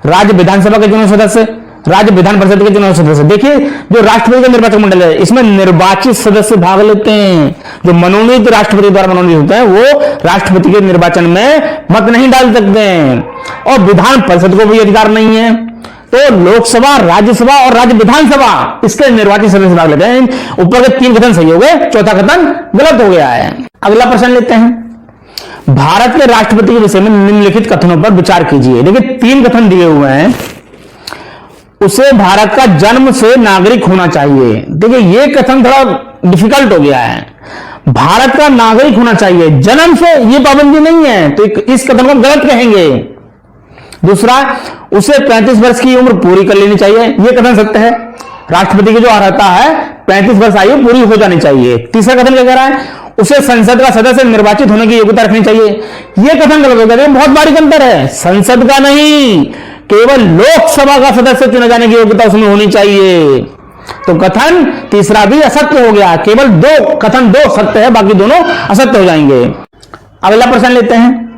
राज्य विधानसभा के चुने हुए सदस्य, राज्य विधान परिषद के चुने हुए सदस्य। देखिए जो राष्ट्रपति का निर्वाचक मंडल है, इसमें निर्वाचित सदस्य भाग लेते हैं। जो मनोनीत राष्ट्रपति द्वारा मनोनीत होते हैं वो राष्ट्रपति के निर्वाचन में मत नहीं डाल सकते हैं, और विधान परिषद को भी अधिकार नहीं है। तो लोकसभा, राज्यसभा और राज्य विधानसभा इसके निर्वाचित सदस्य भाग लेते हैं। ऊपर के 3 कथन सही हो गए, चौथा कथन गलत हो गया है। अगला प्रश्न लेते हैं, भारत के राष्ट्रपति के विषय में निम्नलिखित कथनों पर विचार कीजिए। देखिए 3 कथन दिए हुए हैं। उसे भारत का जन्म से नागरिक होना चाहिए। देखिए ये कथन थोड़ा डिफिकल्ट हो गया है। भारत का नागरिक होना चाहिए, जन्म से ये पाबंदी नहीं है, तो इस कथन को गलत कहेंगे। दूसरा, उसे 35 वर्ष की उम्र पूरी कर लेनी चाहिए, यह कथन सत्य है। राष्ट्रपति की जो अर्हता है 35 वर्ष आयु पूरी हो जानी चाहिए। तीसरा कथन क्या कह रहा है? उसे संसद का सदस्य निर्वाचित होने की योग्यता रखनी चाहिए, यह कथन गलत हो गया। बहुत बारीक अंतर है, संसद का नहीं, केवल लोकसभा का सदस्य चुने जाने की योग्यता उसमें होनी चाहिए। तो कथन तीसरा भी असत्य हो गया। केवल कथन 2 सत्य है, बाकी दोनों असत्य हो जाएंगे। अगला प्रश्न लेते हैं,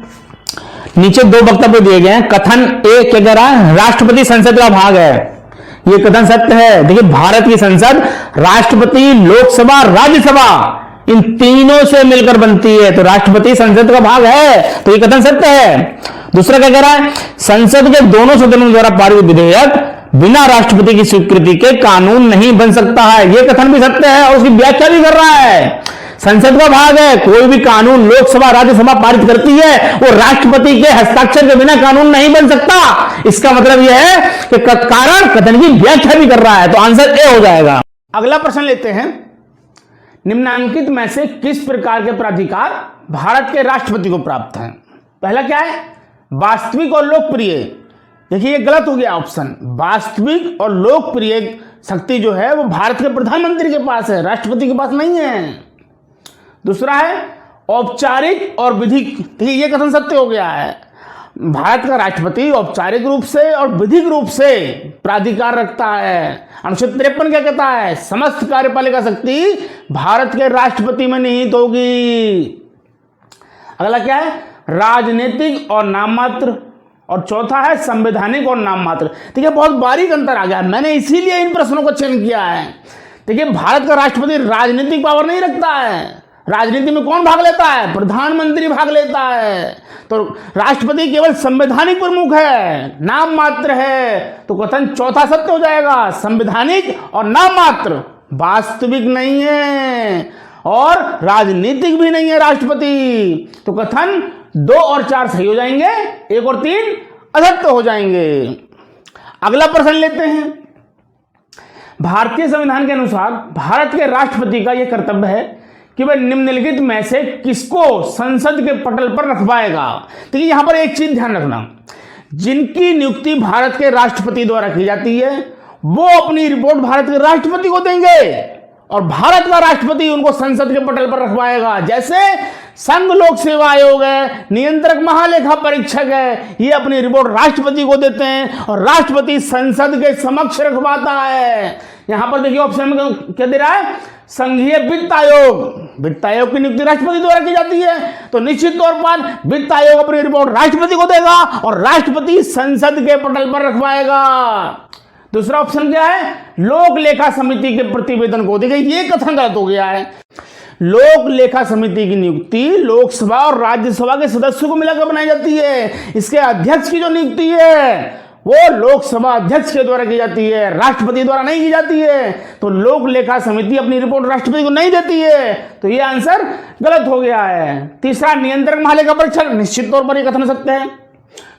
नीचे 2 वक्तव्य दिए गए हैं। कथन ए क्या कह रहा है? राष्ट्रपति संसद का भाग है, यह कथन सत्य है। देखिए भारत की संसद राष्ट्रपति, लोकसभा, राज्यसभा इन तीनों से मिलकर बनती है, तो राष्ट्रपति संसद का भाग है, तो यह कथन सत्य है। दूसरा क्या कह रहा है? संसद के दोनों सदनों द्वारा पारित विधेयक बिना राष्ट्रपति की स्वीकृति के कानून नहीं बन सकता है, यह कथन भी सत्य है और उसकी व्याख्या भी कर रहा है। संसद का भाग है, कोई भी कानून लोकसभा, राज्यसभा पारित करती है, वो राष्ट्रपति के हस्ताक्षर के बिना कानून नहीं बन सकता। इसका मतलब यह है कि कारण कथन की व्याख्या भी कर रहा है, तो आंसर ए हो जाएगा। अगला प्रश्न लेते हैं, निम्नांकित में से किस प्रकार के प्राधिकार भारत के राष्ट्रपति को प्राप्त हैं? पहला क्या है? वास्तविक और लोकप्रिय, देखिए ये गलत हो गया ऑप्शन। वास्तविक और लोकप्रिय शक्ति जो है वो भारत के प्रधानमंत्री के पास है, राष्ट्रपति के पास नहीं है। दूसरा है औपचारिक और विधिक। देखिए ये कथन सत्य हो गया है। भारत का राष्ट्रपति औपचारिक रूप से और विधिक रूप से प्राधिकार रखता है। अनुच्छेद 53 क्या कहता है? समस्त कार्यपालिका शक्ति भारत के राष्ट्रपति में निहित होगी। अगला क्या है? राजनीतिक और नाम मात्र। और चौथा है संवैधानिक और नाम मात्र। देखिए बहुत बारीक अंतर आ गया, मैंने इसीलिए इन प्रश्नों को चयन किया है। देखिए भारत का राष्ट्रपति राजनीतिक पावर नहीं रखता है। राजनीति में कौन भाग लेता है? प्रधानमंत्री भाग लेता है। तो राष्ट्रपति केवल संवैधानिक प्रमुख है, नाम मात्र है। तो कथन चौथा सत्य हो जाएगा, संवैधानिक और नाम मात्र, वास्तविक नहीं है और राजनीतिक भी नहीं है राष्ट्रपति। तो कथन 2 और 4 सही हो जाएंगे, 1 और 3 असत्य हो जाएंगे। अगला प्रश्न लेते हैं। भारतीय संविधान के अनुसार भारत के राष्ट्रपति का यह कर्तव्य है कि वह निम्नलिखित में से किसको संसद के पटल पर रखवाएगा। देखिए यहां पर एक चीज ध्यान रखना, जिनकी नियुक्ति भारत के राष्ट्रपति द्वारा की जाती है वो अपनी रिपोर्ट भारत के राष्ट्रपति को देंगे और भारत का राष्ट्रपति उनको संसद के पटल पर रखवाएगा। जैसे संघ लोक सेवा आयोग है, नियंत्रक महालेखा परीक्षक है, ये अपनी रिपोर्ट राष्ट्रपति को देते हैं और राष्ट्रपति संसद के समक्ष रखवाता है। यहां पर देखिए ऑप्शन में क्या दे रहा है? संघीय वित्त आयोग। वित्त आयोग की नियुक्ति राष्ट्रपति द्वारा की जाती है, तो निश्चित तौर पर वित्त आयोग अपनी रिपोर्ट राष्ट्रपति को देगा और राष्ट्रपति संसद के पटल पर रखवाएगा। दूसरा ऑप्शन क्या है? लोक लेखा समिति के प्रतिवेदन को। देखिए ये कथन गलत हो गया है। लोक लेखा समिति की नियुक्ति लोकसभा और राज्यसभा के सदस्यों को मिलाकर बनाई जाती है। इसके अध्यक्ष की जो नियुक्ति है वो लोकसभा अध्यक्ष के द्वारा की जाती है, राष्ट्रपति द्वारा नहीं की जाती है। तो लोक लेखा समिति अपनी रिपोर्ट राष्ट्रपति को नहीं देती है, तो ये आंसर गलत हो गया है। तीसरा नियंत्रक महालेखा परीक्षक, निश्चित तौर पर यह कथन सत्य है।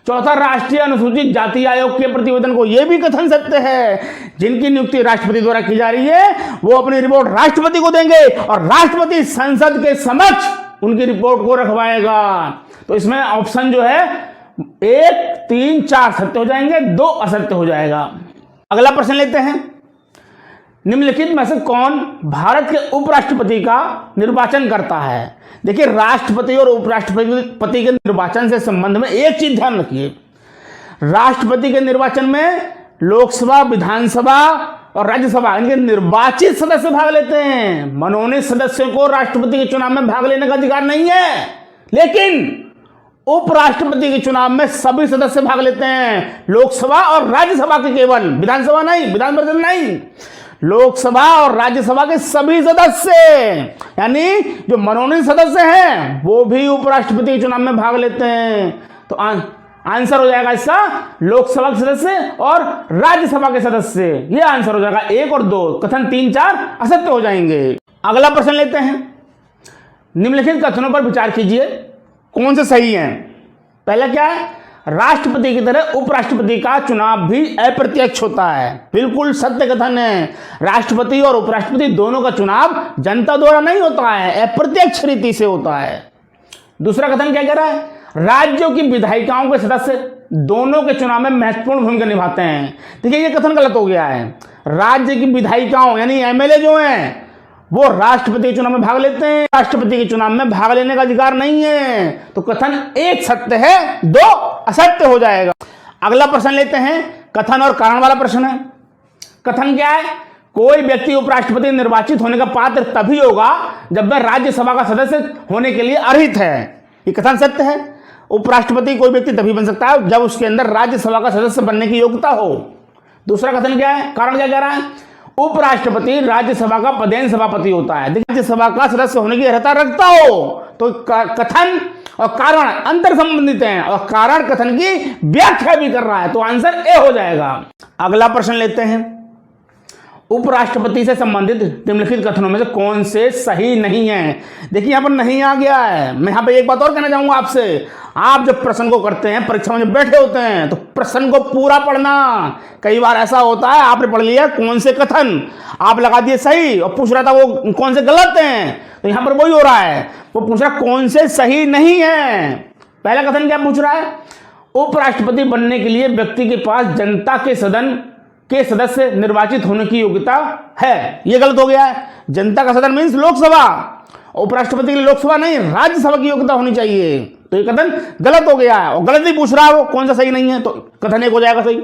चौथा राष्ट्रीय अनुसूचित जाति आयोग के प्रतिवेदन को, यह भी कथन सत्य है। जिनकी नियुक्ति राष्ट्रपति द्वारा की जा रही है वो अपनी रिपोर्ट राष्ट्रपति को देंगे और राष्ट्रपति संसद के समक्ष उनकी रिपोर्ट को रखवाएगा। तो इसमें ऑप्शन जो है 1, 3, 4 सत्य हो जाएंगे, 2 असत्य हो जाएगा। अगला प्रश्न लेते हैं। निम्नलिखित में से कौन भारत के उपराष्ट्रपति का निर्वाचन करता है? देखिए राष्ट्रपति और उपराष्ट्रपति के निर्वाचन से संबंध में एक चीज ध्यान रखिए। राष्ट्रपति के निर्वाचन में लोकसभा, विधानसभा और राज्यसभा इनके निर्वाचित सदस्य भाग लेते हैं। मनोनीत सदस्यों को राष्ट्रपति के चुनाव में भाग लेने का अधिकार नहीं है, लेकिन उपराष्ट्रपति के चुनाव में सभी सदस्य भाग लेते हैं। लोकसभा और राज्यसभा के केवल, विधानसभा नहीं, विधान परिषद नहीं, लोकसभा और राज्यसभा के सभी सदस्य, यानी जो मनोनीत सदस्य हैं वो भी उपराष्ट्रपति के चुनाव में भाग लेते हैं। तो आंसर हो जाएगा इसका लोकसभा के सदस्य और राज्यसभा के सदस्य। ये आंसर हो जाएगा 1 और 2। कथन 3, 4 असत्य हो जाएंगे। अगला प्रश्न लेते हैं। निम्नलिखित कथनों पर विचार कीजिए, कौन से सही हैं? पहला क्या है? राष्ट्रपति की तरह उपराष्ट्रपति का चुनाव भी अप्रत्यक्ष होता है। बिल्कुल सत्य कथन है। राष्ट्रपति और उपराष्ट्रपति दोनों का चुनाव जनता द्वारा नहीं होता है, अप्रत्यक्ष रीति से होता है। दूसरा कथन क्या कह रहा है? राज्यों की विधायिकाओं के सदस्य दोनों के चुनाव में महत्वपूर्ण भूमिका निभाते हैं। देखिए ये कथन गलत हो गया है। राज्य की विधायिकाओं यानी एमएलए जो हैं वो राष्ट्रपति के चुनाव में भाग लेते हैं, राष्ट्रपति के चुनाव में भाग लेने का अधिकार नहीं है। तो कथन 1 सत्य है, 2 असत्य हो जाएगा। अगला प्रश्न लेते हैं, कथन और कारण वाला प्रश्न है। कथन क्या है? कोई व्यक्ति उपराष्ट्रपति निर्वाचित होने का पात्र तभी होगा जब वह राज्यसभा का सदस्य होने के लिए अर्हित है। ये कथन सत्य है। उपराष्ट्रपति कोई व्यक्ति तभी बन सकता है जब उसके अंदर राज्यसभा का सदस्य बनने की योग्यता हो। दूसरा कथन क्या है? कारण क्या कह रहा है? उपराष्ट्रपति राज्यसभा का पदेन सभापति होता है। देखिए राज्यसभा का सदस्य होने की अर्हता रखता हो तो कथन और कारण अंतर संबंधित हैं और कारण कथन की व्याख्या भी कर रहा है, तो आंसर ए हो जाएगा। अगला प्रश्न लेते हैं। उपराष्ट्रपति से संबंधित निम्नलिखित कथनों में से कौन से सही नहीं है? देखिए यहां पर नहीं आ गया है। मैं यहां पर एक बात और कहना चाहूंगा आपसे, आप जब प्रश्न को करते हैं, परीक्षा में जब बैठे होते हैं तो प्रश्न को पूरा पढ़ना। कई बार ऐसा होता है आपने पढ़ लिया कौन से कथन आप लगा दिए सही और पूछ रहा था वो कौन से गलत हैं, तो यहां पर वही हो रहा है। वो पूछ रहा कौन से सही नहीं है। पहला कथन क्या पूछ रहा है? उपराष्ट्रपति बनने के लिए व्यक्ति के पास जनता के सदन के सदस्य निर्वाचित होने की योग्यता है। यह गलत हो गया है। जनता का सदन मीन्स लोकसभा, उपराष्ट्रपति के लिए लोकसभा नहीं राज्यसभा की योग्यता होनी चाहिए। तो ये कथन गलत हो गया है और गलत नहीं पूछ रहा वो कौन सा सही नहीं है, तो कथन एक हो जाएगा सही।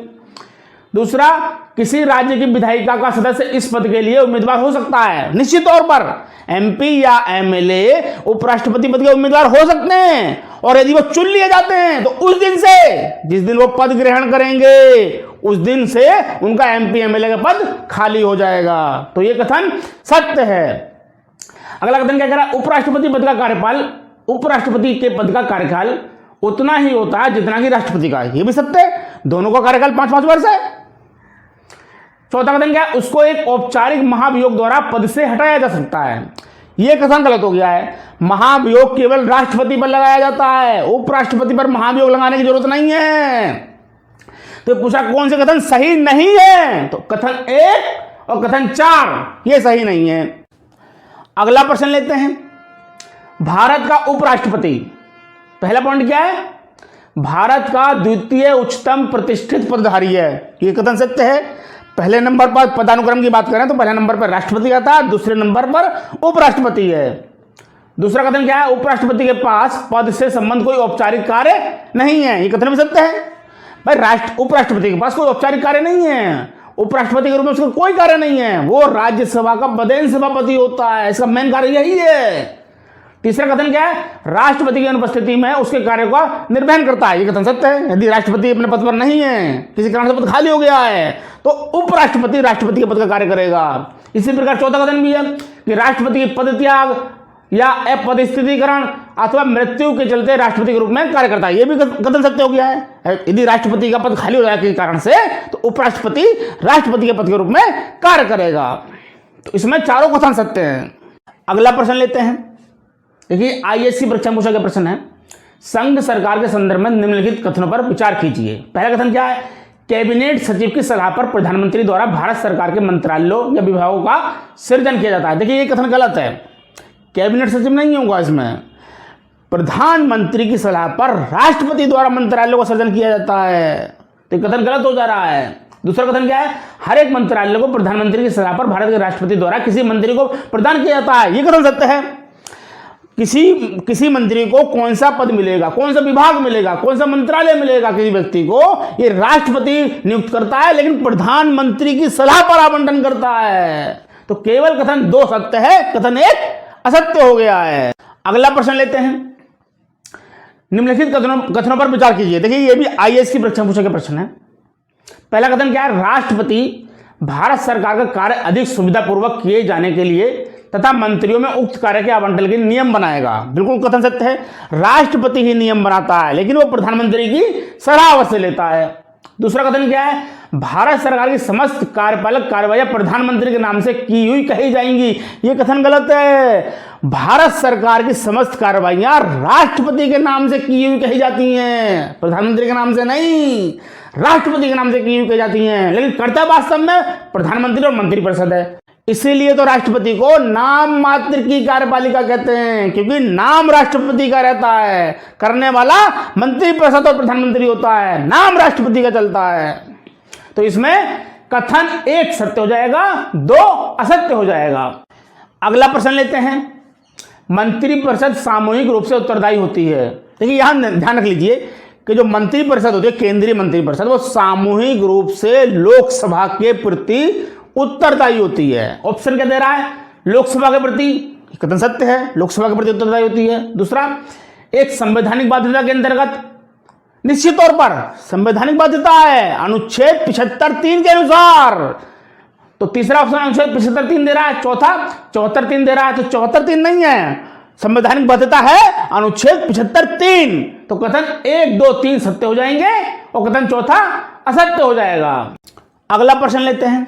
दूसरा, किसी राज्य की विधायिका का सदस्य इस पद के लिए उम्मीदवार हो सकता है। निश्चित तौर पर एमपी या एमएलए उपराष्ट्रपति पद के उम्मीदवार हो सकते हैं और यदि वो चुन लिए जाते हैं तो उस दिन से, जिस दिन वो पद ग्रहण करेंगे उस दिन से उनका एमपी एमएलए का पद खाली हो जाएगा। तो ये कथन सत्य है। अगला कथन क्या कह रहा है? उपराष्ट्रपति पद का कार्यकाल, उपराष्ट्रपति के पद का कार्यकाल उतना ही होता है जितना कि राष्ट्रपति का। ये भी सत्य है, दोनों का कार्यकाल 5-5 वर्ष है। चौथा कथन क्या है? उसको एक औपचारिक महाभियोग द्वारा पद से हटाया जा सकता है। यह कथन गलत हो गया है। महाभियोग केवल राष्ट्रपति पर लगाया जाता है, उपराष्ट्रपति पर महाभियोग लगाने की जरूरत नहीं है। तो पूछा कौन से कथन सही नहीं है, तो कथन 1 और कथन 4 ये सही नहीं है। अगला प्रश्न लेते हैं। भारत का उपराष्ट्रपति, पहला पॉइंट क्या है? भारत का द्वितीय उच्चतम प्रतिष्ठित पदधारी है। यह कथन सत्य है। पहले नंबर पर पदानुक्रम की बात करें तो पहले नंबर पर राष्ट्रपति आता है, दूसरे नंबर पर उपराष्ट्रपति है। दूसरा कथन क्या है? उपराष्ट्रपति के पास पद से संबंध कोई औपचारिक कार्य नहीं है। यह कथन भी सत्य है। भाई उपराष्ट्रपति के पास कोई औपचारिक कार्य नहीं है, उपराष्ट्रपति के रूप में उसका कोई कार्य नहीं है, वो राज्यसभा का पदेन सभापति होता है, इसका मेन कार्य यही है। तीसरा कथन क्या है? राष्ट्रपति की अनुपस्थिति में उसके कार्य का निर्वहन करता है। ये कथन सत्य है। यदि राष्ट्रपति अपने पद पर नहीं है, किसी कारण से पद खाली हो गया है, तो उपराष्ट्रपति राष्ट्रपति के पद का कार्य करेगा। इसी प्रकार चौथा कथन भी है कि राष्ट्रपति के पद त्याग या अपदस्थितिकरण अथवा मृत्यु के चलते राष्ट्रपति के रूप में कार्य करता है। यह भी कथन सत्य हो गया है। यदि राष्ट्रपति का पद खाली हो जाए किसी कारण से, तो उपराष्ट्रपति राष्ट्रपति के पद के रूप में कार्य करेगा। तो इसमें चारों कथन सत्य हैं। अगला प्रश्न लेते हैं। देखिए, आईएएस की परीक्षा में पूछा गया प्रश्न है, संघ सरकार के संदर्भ में निम्नलिखित कथनों पर विचार कीजिए। पहला कथन क्या है? कैबिनेट सचिव की सलाह पर प्रधानमंत्री द्वारा भारत सरकार के मंत्रालयों या विभागों का सृजन किया जाता है। देखिए, ये कथन गलत है। कैबिनेट सचिव नहीं होगा इसमें, प्रधानमंत्री की सलाह पर राष्ट्रपति द्वारा मंत्रालयों का सृजन किया जाता है। तो कथन गलत हो जा रहा है। दूसरा कथन क्या है? हर एक मंत्रालय को प्रधानमंत्री की सलाह पर भारत के राष्ट्रपति द्वारा किसी मंत्री को प्रदान किया जाता है। यह कथन सत्य है। किसी मंत्री को कौन सा पद मिलेगा, कौन सा विभाग मिलेगा, कौन सा मंत्रालय मिलेगा किसी व्यक्ति को, ये राष्ट्रपति नियुक्त करता है, लेकिन प्रधानमंत्री की सलाह पर आवंटन करता है। तो केवल कथन 2 सत्य है, कथन 1 असत्य हो गया है। अगला प्रश्न लेते हैं। निम्नलिखित कथनों पर विचार कीजिए। देखिए, ये भी आईएएस की परीक्षा में पूछा गया प्रश्न है। पहला कथन क्या है? राष्ट्रपति भारत सरकार का कार्य अधिक सुविधापूर्वक किए जाने के लिए तथा मंत्रियों में उक्त कार्य के आवंटन के नियम बनाएगा। बिल्कुल कथन सत्य है। राष्ट्रपति ही नियम बनाता है, लेकिन वो प्रधानमंत्री की सलाह अवश्य लेता है। दूसरा कथन क्या है? भारत सरकार की समस्त कार्यपालक कार्रवाई प्रधानमंत्री के नाम से की हुई कही जाएंगी। ये कथन गलत है। भारत सरकार की समस्त कार्रवाइयां राष्ट्रपति के नाम से की हुई कही जाती हैं, प्रधानमंत्री के नाम से नहीं, राष्ट्रपति के नाम से की हुई कही जाती हैं। लेकिन कर्ता वास्तव में प्रधानमंत्री और मंत्रिपरिषद है। इसीलिए तो राष्ट्रपति को नाम मात्र की कार्यपालिका कहते हैं, क्योंकि नाम राष्ट्रपति का रहता है, करने वाला मंत्रिपरिषद और प्रधानमंत्री होता है, नाम राष्ट्रपति का चलता है। तो इसमें कथन 1 सत्य हो जाएगा, 2 असत्य हो जाएगा। अगला प्रश्न लेते हैं। मंत्रिपरिषद सामूहिक रूप से उत्तरदायी होती है। देखिए, यहां ध्यान रख लीजिए कि जो मंत्रिपरिषद होती है, केंद्रीय मंत्रिपरिषद, वो सामूहिक रूप से लोकसभा के प्रति उत्तरदायी होती है। ऑप्शन क्या दे रहा है? लोकसभा के प्रति, कथन सत्य है, लोकसभा के प्रति उत्तरदायी होती है। दूसरा, एक संवैधानिक बाध्यता के अंतर्गत, निश्चित तौर पर संवैधानिक बाध्यता है अनुच्छेद 75(3) के अनुसार। तो तीसरा ऑप्शन अनुच्छेद 75(3) दे रहा है। चौथा 74(3) दे रहा है, तो 74(3) नहीं है, संवैधानिक बाध्यता है अनुच्छेद 75(3). तो कथन 1, 2, 3 सत्य हो जाएंगे और कथन चौथा असत्य हो जाएगा। अगला प्रश्न लेते हैं।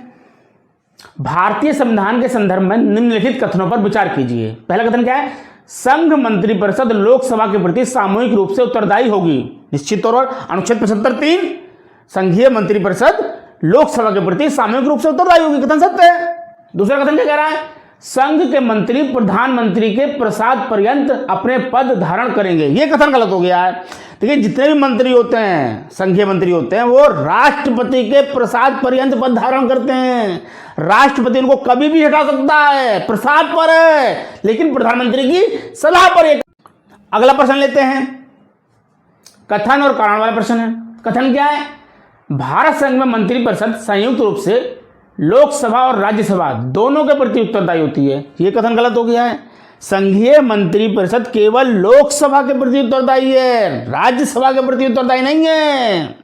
भारतीय संविधान के संदर्भ में निम्नलिखित कथनों पर विचार कीजिए। पहला कथन क्या है? संघ मंत्रिपरिषद लोकसभा के प्रति सामूहिक रूप से उत्तरदायी होगी। निश्चित तौर पर अनुच्छेद 75(3), संघीय मंत्रिपरिषद लोकसभा के प्रति सामूहिक रूप से उत्तरदायी होगी, कथन सत्य है। दूसरा कथन क्या कह रहा है? संघ के मंत्री प्रधानमंत्री के प्रसाद पर्यंत अपने पद धारण करेंगे। ये कथन गलत हो गया है। देखिए जितने भी मंत्री होते हैं, संघीय मंत्री होते हैं, वो राष्ट्रपति के प्रसाद पर्यंत पद धारण करते हैं। राष्ट्रपति उनको कभी भी हटा सकता है, प्रसाद पर है, लेकिन प्रधानमंत्री की सलाह पर है। अगला प्रश्न लेते हैं, कथन और कारण वाला प्रश्न है। कथन क्या है? भारत संघ में मंत्रिपरिषद संयुक्त रूप से लोकसभा और राज्यसभा दोनों के प्रति उत्तरदायी होती है। ये कथन गलत हो गया है। संघीय मंत्रिपरिषद केवल लोकसभा के प्रति उत्तरदायी है, राज्यसभा के प्रति उत्तरदायी नहीं है।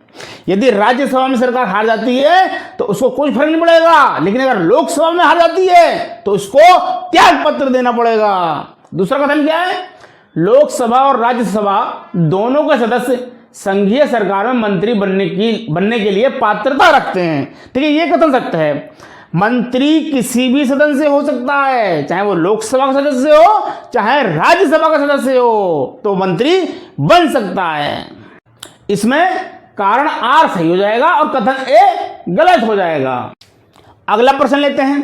यदि राज्यसभा में सरकार हार जाती है तो उसको कोई फर्क नहीं पड़ेगा, लेकिन अगर लोकसभा में हार जाती है तो उसको त्याग पत्र देना पड़ेगा। दूसरा कथन क्या है? लोकसभा और राज्यसभा दोनों के सदस्य संघीय सरकार में मंत्री बनने के लिए पात्रता रखते हैं। ठीक है, ये कथन सत्य है। मंत्री किसी भी सदन से हो सकता है, चाहे वो लोकसभा का सदस्य हो चाहे राज्यसभा का सदस्य हो, तो मंत्री बन सकता है। इसमें कारण आर सही हो जाएगा और कथन ए गलत हो जाएगा। अगला प्रश्न लेते हैं,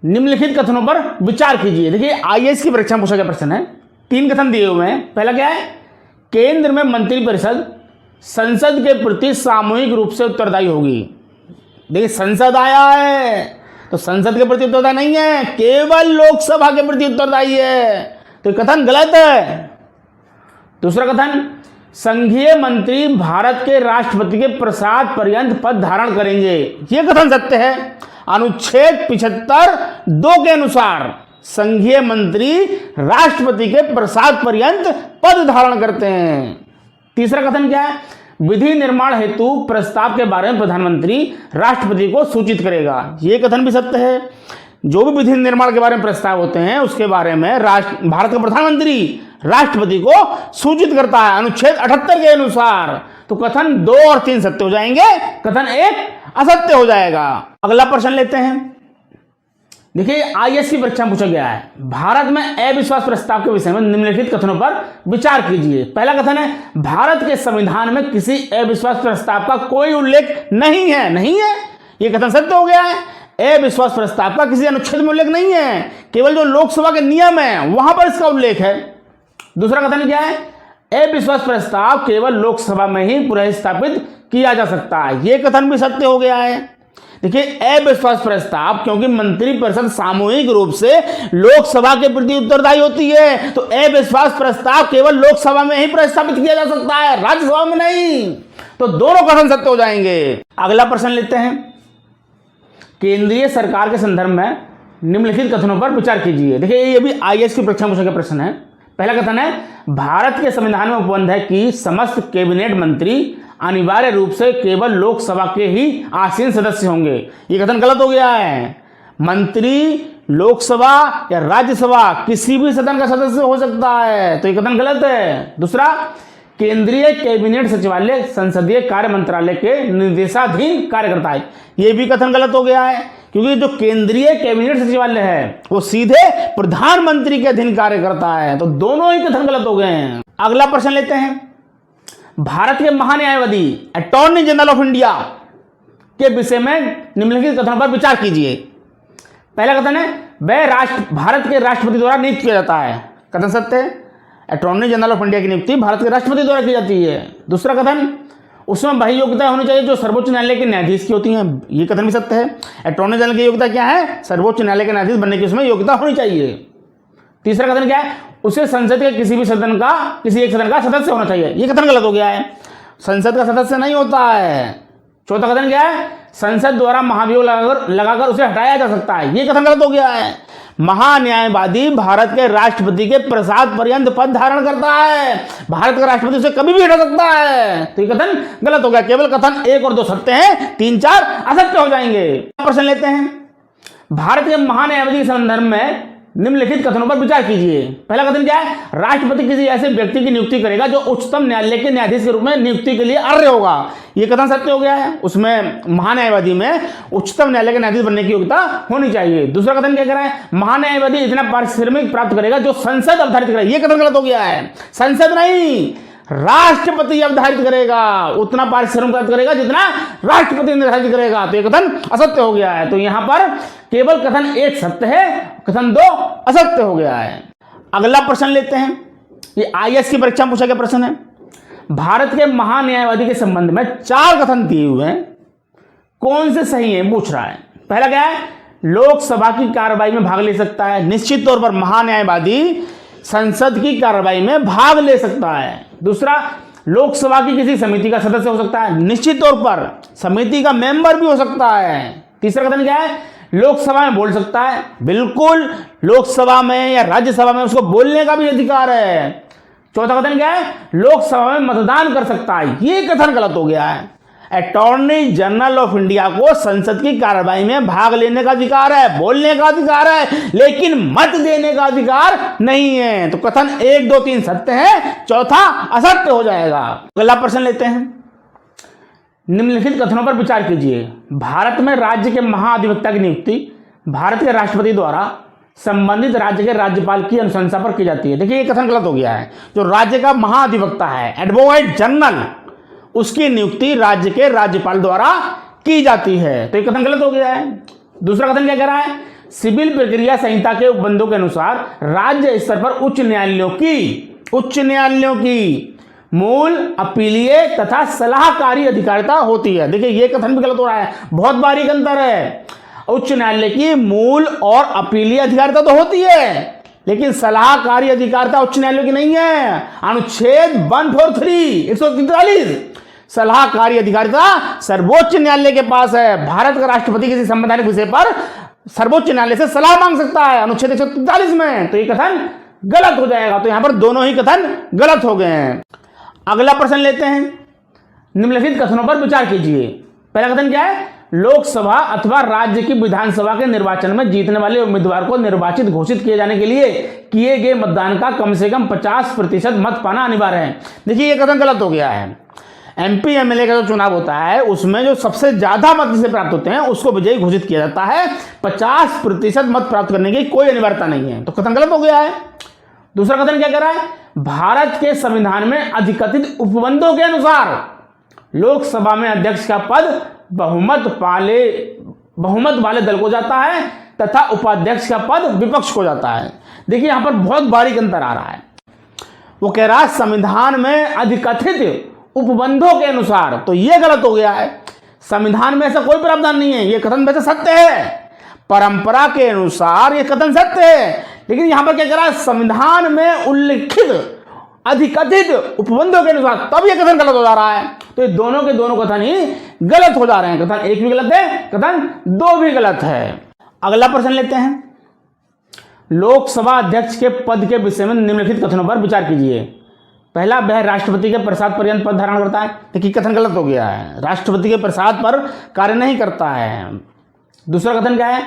निम्नलिखित कथनों पर विचार कीजिए। देखिए आईएएस की परीक्षा में पूछा गया प्रश्न है। 3 कथन दिए हुए हैं। पहला क्या है? केंद्र में मंत्रिपरिषद संसद के प्रति सामूहिक रूप से उत्तरदायी होगी। देखिए संसद आया है तो संसद के प्रति उत्तरदायी नहीं है, केवल लोकसभा के प्रति उत्तरदायी है, तो कथन गलत है। दूसरा कथन, संघीय मंत्री भारत के राष्ट्रपति के प्रसाद पर्यंत पद धारण करेंगे। यह कथन सत्य है। अनुच्छेद 75(2) के अनुसार संघीय मंत्री राष्ट्रपति के प्रसाद पर्यंत पद धारण करते हैं। तीसरा कथन क्या है? विधि निर्माण हेतु प्रस्ताव के बारे में प्रधानमंत्री राष्ट्रपति को सूचित करेगा। यह कथन भी सत्य है। जो भी विधि निर्माण के बारे में प्रस्ताव होते हैं उसके बारे में भारत का प्रधानमंत्री राष्ट्रपति को सूचित करता है अनुच्छेद 78 के अनुसार। तो कथन 2 और 3 सत्य हो जाएंगे, कथन 1 असत्य हो जाएगा। अगला प्रश्न लेते हैं। देखिए आईएएस की परीक्षा में पूछा गया है, भारत में अविश्वास प्रस्ताव के विषय में निम्नलिखित कथनों पर विचार कीजिए। पहला कथन है, भारत के संविधान में किसी अविश्वास प्रस्ताव का कोई उल्लेख नहीं है। यह कथन सत्य हो गया है। अविश्वास प्रस्ताव का किसी अनुच्छेद में उल्लेख नहीं है, केवल जो लोकसभा के नियम है वहां पर इसका उल्लेख है। दूसरा कथन क्या है? अविश्वास प्रस्ताव केवल लोकसभा में ही पुनर्स्थापित किया जा सकता है। यह कथन भी सत्य हो गया है। देखिए अविश्वास प्रस्ताव क्योंकि मंत्रिपरिषद सामूहिक रूप से लोकसभा के प्रति उत्तरदायी होती है, तो अविश्वास प्रस्ताव केवल लोकसभा में ही प्रस्तावित किया जा सकता है, राज्यसभा में नहीं। तो दोनों कथन सत्य हो जाएंगे। अगला प्रश्न लेते हैं, केंद्रीय सरकार के संदर्भ में निम्नलिखित कथनों पर विचार कीजिए। देखिए ये भी आईएएस की परीक्षा में पूछा गया प्रश्न है। पहला कथन है, भारत के संविधान में उपबंध है कि समस्त कैबिनेट मंत्री अनिवार्य रूप से केवल लोकसभा के ही आसीन सदस्य होंगे। यह कथन गलत हो गया है। मंत्री लोकसभा या राज्यसभा किसी भी सदन का सदस्य हो सकता है, तो यह कथन गलत है। दूसरा, केंद्रीय कैबिनेट सचिवालय संसदीय कार्य मंत्रालय के निर्देशाधीन कार्य करता है। यह भी कथन गलत हो गया है, क्योंकि जो केंद्रीय कैबिनेट सचिवालय है वो सीधे प्रधानमंत्री के अधीन कार्य करता है। तो दोनों ही कथन गलत हो गए हैं। अगला प्रश्न लेते हैं, भारत के महान्यायवादी अटॉर्नी जनरल ऑफ इंडिया के विषय में निम्नलिखित कथनों पर विचार कीजिए। पहला कथन है, वह भारत के राष्ट्रपति द्वारा नियुक्त किया जाता है। कथन सत्य है। अटॉर्नी जनरल ऑफ इंडिया की नियुक्ति भारत के राष्ट्रपति द्वारा की जाती है। दूसरा कथन, उसमें वही योग्यता होनी चाहिए जो सर्वोच्च न्यायालय के न्यायाधीश की होती है। ये कथन भी सत्य है। अटॉर्नी जनरल की योग्यता क्या है? सर्वोच्च न्यायालय के न्यायाधीश बनने की उसमें योग्यता होनी चाहिए। तीसरा कथन क्या है? उसे संसद के किसी एक सदन का सदस्य होना चाहिए। ये कथन गलत हो गया है। संसद का सदस्य नहीं होता है। चौथा कथन क्या है? संसद द्वारा महाभियोग लगाकर उसे हटाया जा सकता है। ये कथन गलत हो गया है। महान्यायवादी भारत के राष्ट्रपति के प्रसाद पर्यंत पद धारण करता है, भारत का राष्ट्रपति उसे कभी भी हटा सकता है। तो ये कथन गलत हो गया। केवल कथन 1 और 2 सत्य हैं, 3, 4 असत्य हो जाएंगे। प्रश्न लेते हैं, भारत के महान्यायवादी के संदर्भ में निम्नलिखित कथनों पर विचार कीजिए। पहला कथन क्या है? राष्ट्रपति किसी ऐसे व्यक्ति की नियुक्ति करेगा जो उच्चतम न्यायालय के न्यायाधीश के रूप में नियुक्ति के लिए अर्ह होगा। यह कथन सत्य हो गया है। उसमें महान्यायवादी में उच्चतम न्यायालय के न्यायाधीश बनने की योग्यता होनी चाहिए। दूसरा कथन क्या कह रहा है? महान्यायवादी इतना पारिश्रमिक प्राप्त करेगा जो संसद अवधारित करे। यह कथन गलत हो गया है। संसद नहीं, राष्ट्रपति अवधारित करेगा, उतना पारिश्रम प्राप्त करेगा जितना राष्ट्रपति निर्धारित करेगा। तो ये कथन असत्य हो गया है। तो यहां पर केवल कथन एक सत्य है, कथन दो असत्य हो गया है। अगला प्रश्न लेते हैं। ये आईएएस की परीक्षा में पूछा गया प्रश्न है। भारत के महान्यायवादी के संबंध में 4 कथन दिए हुए हैं, कौन से सही है पूछ रहा है। पहला क्या है, लोकसभा की कार्रवाई में भाग ले सकता है। निश्चित तौर पर महान्यायवादी संसद की कार्रवाई में भाग ले सकता है। दूसरा, लोकसभा की किसी समिति का सदस्य हो सकता है, निश्चित तौर पर समिति का मेंबर भी हो सकता है। तीसरा कथन क्या है, लोकसभा में बोल सकता है, बिल्कुल लोकसभा में या राज्यसभा में उसको बोलने का भी अधिकार है। चौथा कथन क्या है, लोकसभा में मतदान कर सकता है। ये कथन गलत हो गया है। अटॉर्नी जनरल ऑफ इंडिया को संसद की कार्रवाई में भाग लेने का अधिकार है, बोलने का अधिकार है, लेकिन मत देने का अधिकार नहीं है। तो कथन 1, 2, 3 सत्य है, चौथा असत्य हो जाएगा। अगला प्रश्न लेते हैं। निम्नलिखित कथनों पर विचार कीजिए। भारत में राज्य के महाधिवक्ता की नियुक्ति भारत के राष्ट्रपति द्वारा संबंधित राज्य के राज्यपाल की अनुशंसा पर की जाती है। देखिए ये कथन गलत हो गया है। जो राज्य का महाधिवक्ता है, एडवोकेट जनरल, उसकी नियुक्ति राज्य के राज्यपाल द्वारा की जाती है। तो ये कथन गलत हो गया है। दूसरा कथन क्या कह रहा है, सिविल प्रक्रिया संहिता के उपबंधों के अनुसार राज्य स्तर पर उच्च न्यायालयों की मूल, अपीलीय तथा सलाहकारी अधिकारिता होती है। देखिए ये कथन भी गलत हो रहा है, बहुत बारीक अंतर है। उच्च न्यायालय की मूल और अपीलीय अधिकारिता तो होती है, लेकिन सलाहकारी अधिकारिता उच्च न्यायालय की नहीं है। अनुच्छेद 143 सलाहकारी अधिकारिता सर्वोच्च न्यायालय के पास है। भारत का राष्ट्रपति किसी संवैधानिक विषय पर सर्वोच्च न्यायालय से सलाह मांग सकता है, अनुच्छेद 143 में। तो ये कथन गलत हो जाएगा। तो यहां पर दोनों ही कथन गलत हो गए हैं। अगला प्रश्न लेते हैं। निम्नलिखित कथनों पर विचार कीजिए। पहला कथन क्या है, लोकसभा अथवा राज्य की विधानसभा के निर्वाचन में जीतने वाले उम्मीदवार को निर्वाचित घोषित किए जाने के लिए किए गए मतदान का कम से कम 50% मत पाना अनिवार्य है। देखिए ये कथन गलत हो गया है। एमपी एमएलए का जो चुनाव होता है उसमें जो सबसे ज्यादा मत जिसे प्राप्त होते हैं उसको विजयी घोषित किया जाता है। 50% मत प्राप्त करने की कोई अनिवार्यता नहीं है। तो कथन गलत हो गया है। दूसरा कथन क्या कह रहा है, भारत के संविधान में अधिकथित उपबंधों के अनुसार लोकसभा में अध्यक्ष का पद बहुमत वाले दल को जाता है तथा उपाध्यक्ष का पद विपक्ष को जाता है। देखिए यहां पर बहुत बारीक अंतर आ रहा है। वो कह रहा है संविधान में अधिकथित उपबंधों के अनुसार, तो यह गलत हो गया है। संविधान में ऐसा कोई प्रावधान नहीं है। यह कथन वैसे सत्य है, परंपरा के अनुसार यह कथन सत्य है, लेकिन यहां पर क्या कह रहा है, संविधान में उल्लिखित अधिकथित उपबंधों के अनुसार, तब यह कथन गलत हो जा रहा है। तो ये दोनों के दोनों कथन ही गलत हो जा रहे हैं। कथन 1 भी गलत है, कथन 2 भी गलत है। अगला प्रश्न लेते हैं। लोकसभा अध्यक्ष के पद के विषय में निम्नलिखित कथनों पर विचार कीजिए। पहला, वह राष्ट्रपति के प्रसाद पर्यंत पद धारण करता है। देखिए कथन गलत हो गया है, राष्ट्रपति के प्रसाद पर कार्य नहीं करता है। दूसरा कथन क्या है,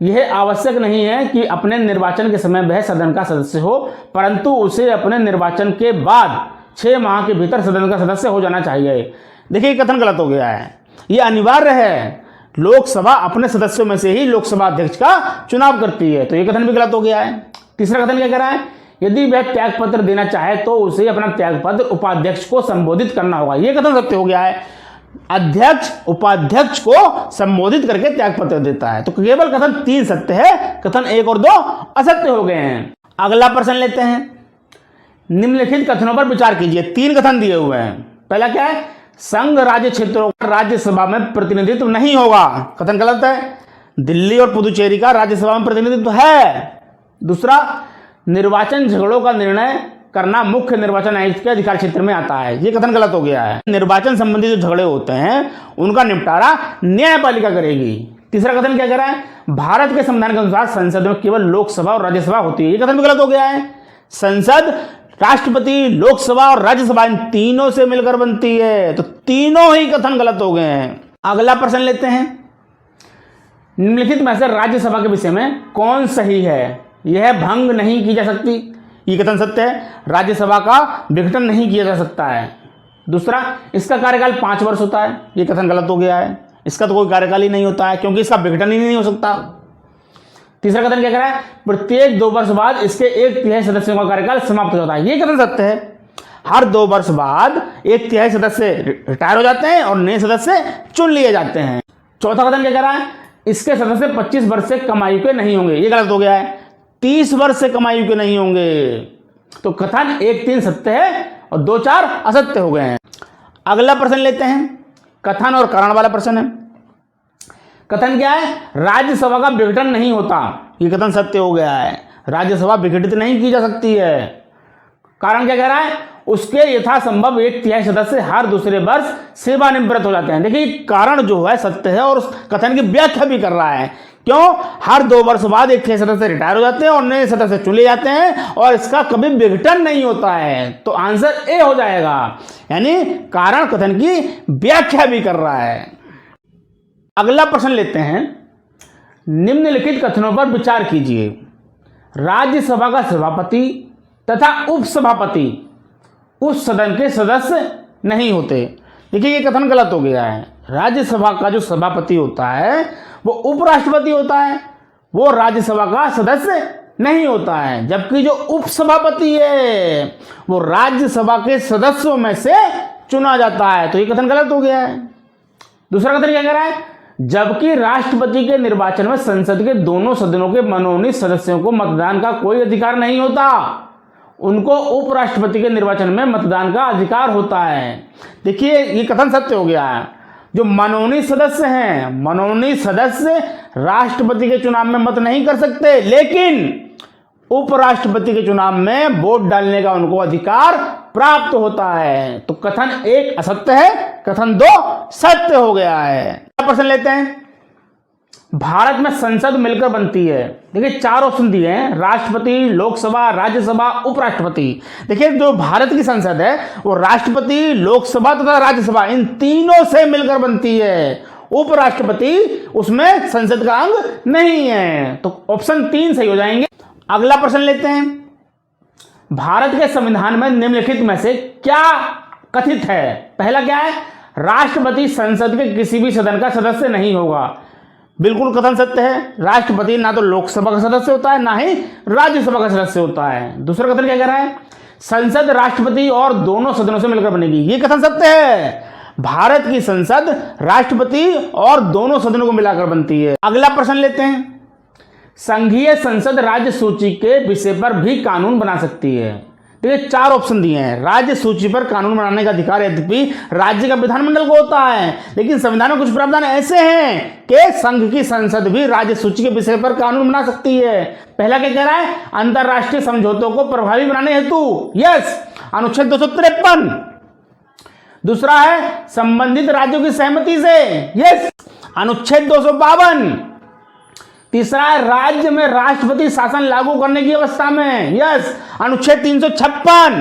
यह आवश्यक नहीं है कि अपने निर्वाचन के समय वह सदन का सदस्य हो, परंतु उसे अपने निर्वाचन के बाद 6 माह के भीतर सदन का सदस्य हो जाना चाहिए। देखिए कथन गलत हो गया है। यह अनिवार्य है, लोकसभा अपने सदस्यों में से ही लोकसभा अध्यक्ष का चुनाव करती है। तो यह कथन भी गलत हो गया है। तीसरा कथन क्या कह रहा है, यदि वह त्यागपत्र देना चाहे तो उसे अपना त्यागपत्र उपाध्यक्ष को संबोधित करना होगा। यह कथन सत्य हो गया है। अध्यक्ष उपाध्यक्ष को संबोधित करके त्यागपत्र देता है। तो केवल कथन 3 सत्य है, कथन 1 और 2 असत्य हो गए हैं। अगला प्रश्न लेते हैं। निम्नलिखित कथनों पर विचार कीजिए। 3 कथन दिए हुए हैं। पहला क्या है, संघ राज्य क्षेत्रों का राज्यसभा में प्रतिनिधित्व नहीं होगा। कथन गलत है। दिल्ली और पुदुचेरी का राज्यसभा में प्रतिनिधित्व है। दूसरा, निर्वाचन झगड़ों का निर्णय करना मुख्य निर्वाचन आयुक्त के अधिकार क्षेत्र में आता है। यह कथन गलत हो गया है। निर्वाचन संबंधी जो झगड़े होते हैं उनका निपटारा न्यायपालिका करेगी। तीसरा कथन क्या कह रहा है, भारत के संविधान के अनुसार संसद में केवल लोकसभा और राज्यसभा होती है। यह कथन भी गलत हो गया है। संसद राष्ट्रपति, लोकसभा और राज्यसभा इन तीनों से मिलकर बनती है। तो तीनों ही कथन गलत हो गए हैं। अगला प्रश्न लेते हैं। निम्नलिखित में से राज्यसभा के विषय में कौन सही है, यह भंग नहीं की जा सकती। ये कथन सत्य है, राज्यसभा का विघटन नहीं किया जा सकता है। दूसरा, इसका कार्यकाल 5 वर्ष होता है। ये कथन गलत हो गया है। इसका तो कोई कार्यकाल ही नहीं होता है क्योंकि इसका विघटन ही नहीं हो सकता। तीसरा कथन क्या कह रहा है, प्रत्येक 2 वर्ष बाद इसके 1/3 सदस्यों का कार्यकाल समाप्त हो जाता है। ये कथन सत्य है। हर 2 वर्ष बाद 1/3 सदस्य रिटायर हो जाते हैं और नए सदस्य चुन लिए जाते हैं। चौथा कथन क्या कह रहा है, इसके सदस्य 25 वर्ष से कम आयु के नहीं होंगे। ये गलत हो गया है, 30 वर्ष से कम आयु के नहीं होंगे। तो कथन 1-3 सत्य है और 2-4 असत्य हो गए हैं। अगला प्रश्न लेते हैं, कथन और कारण वाला प्रश्न है। कथन क्या है, राज्यसभा का विघटन नहीं होता। ये कथन सत्य हो गया है, राज्यसभा विघटित नहीं की जा सकती है। कारण क्या कह रहा है, उसके यथासंभव 1/3 सदस्य हर दूसरे वर्ष सेवानिवृत्त हो जाते हैं। देखिए कारण जो है सत्य है और उस कथन की व्याख्या भी कर रहा है। क्यों, हर 2 वर्ष बाद 1/3 सदस्य रिटायर हो जाते हैं और नए सदस्य चुने जाते हैं और इसका कभी विघटन नहीं होता है। तो आंसर ए हो जाएगा, यानी कारण कथन की व्याख्या भी कर रहा है। अगला प्रश्न लेते हैं, निम्नलिखित कथनों पर विचार कीजिए। राज्यसभा का सभापति तथा उपसभापति उस सदन के सदस्य नहीं होते। देखिए ये कथन गलत हो गया है। राज्यसभा का जो सभापति होता है वो उपराष्ट्रपति होता है, वो राज्यसभा का सदस्य नहीं होता है। जबकि जो उपसभापति है वो राज्यसभा के सदस्यों में से चुना जाता है। तो ये कथन गलत हो गया है। दूसरा कथन क्या कह रहा है, जबकि राष्ट्रपति के निर्वाचन में संसद के दोनों सदनों के मनोनीत सदस्यों को मतदान का कोई अधिकार नहीं होता, उनको उपराष्ट्रपति के निर्वाचन में मतदान का अधिकार होता है। देखिए ये कथन सत्य हो गया है। जो मनोनीत सदस्य हैं, मनोनीत सदस्य राष्ट्रपति के चुनाव में मत नहीं कर सकते, लेकिन उपराष्ट्रपति के चुनाव में वोट डालने का उनको अधिकार प्राप्त होता है। तो कथन 1 असत्य है, कथन 2 सत्य हो गया है। प्रश्न लेते हैं, भारत में संसद मिलकर बनती है। देखिए 4 ऑप्शन दिए हैं, राष्ट्रपति, लोकसभा, राज्यसभा, उपराष्ट्रपति। देखिए जो भारत की संसद है वो राष्ट्रपति, लोकसभा तथा राज्यसभा इन तीनों से मिलकर बनती है। उपराष्ट्रपति उसमें संसद का अंग नहीं है। तो ऑप्शन 3 सही हो जाएंगे। अगला प्रश्न लेते हैं, भारत के संविधान में निम्नलिखित में से क्या कथित है। पहला क्या है, राष्ट्रपति संसद के किसी भी सदन का सदस्य नहीं होगा। बिल्कुल कथन सत्य है। राष्ट्रपति ना तो लोकसभा का सदस्य होता है, ना ही राज्यसभा का सदस्य होता है। दूसरा कथन क्या कह रहा है, संसद राष्ट्रपति और दोनों सदनों से मिलकर बनेगी। ये कथन सत्य है। भारत की संसद राष्ट्रपति और दोनों सदनों को मिलाकर बनती है। अगला प्रश्न लेते हैं, संघीय संसद राज्य सूची के विषय पर भी कानून बना सकती है। देखिए 4 ऑप्शन दिए हैं। राज्य सूची पर कानून बनाने का अधिकार यद्यपि राज्य का विधानमंडल को होता है, लेकिन संविधान में कुछ प्रावधान ऐसे हैं कि संघ की संसद भी राज्य सूची के विषय पर कानून बना सकती है। पहला क्या कह रहा है, अंतरराष्ट्रीय समझौतों को प्रभावी बनाने हेतु, यस, अनुच्छेद 253। दूसरा है संबंधित राज्यों की सहमति से, यस, अनुच्छेद 252। तीसरा है राज्य में राष्ट्रपति शासन लागू करने की अवस्था में, यस, अनुच्छेद 356।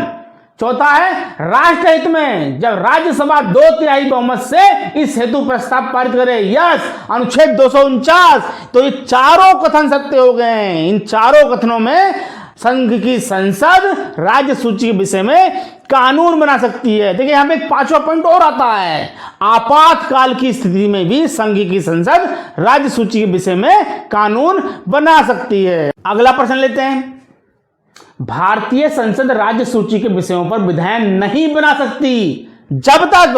चौथा है राष्ट्रहित में जब राज्यसभा 2/3 बहुमत से इस हेतु प्रस्ताव पारित करे, यस, अनुच्छेद 249। तो ये चारों कथन सत्य हो गए। इन चारों कथनों में संघ की संसद राज्य सूची के विषय में कानून बना सकती है। देखिए यहां पे एक 5वां पॉइंट और आता है, आपातकाल की स्थिति में भी संघ की संसद राज्य सूची के विषय में कानून बना सकती है। अगला प्रश्न लेते हैं, भारतीय संसद राज्य सूची के विषयों पर विधायन नहीं बना सकती जब तक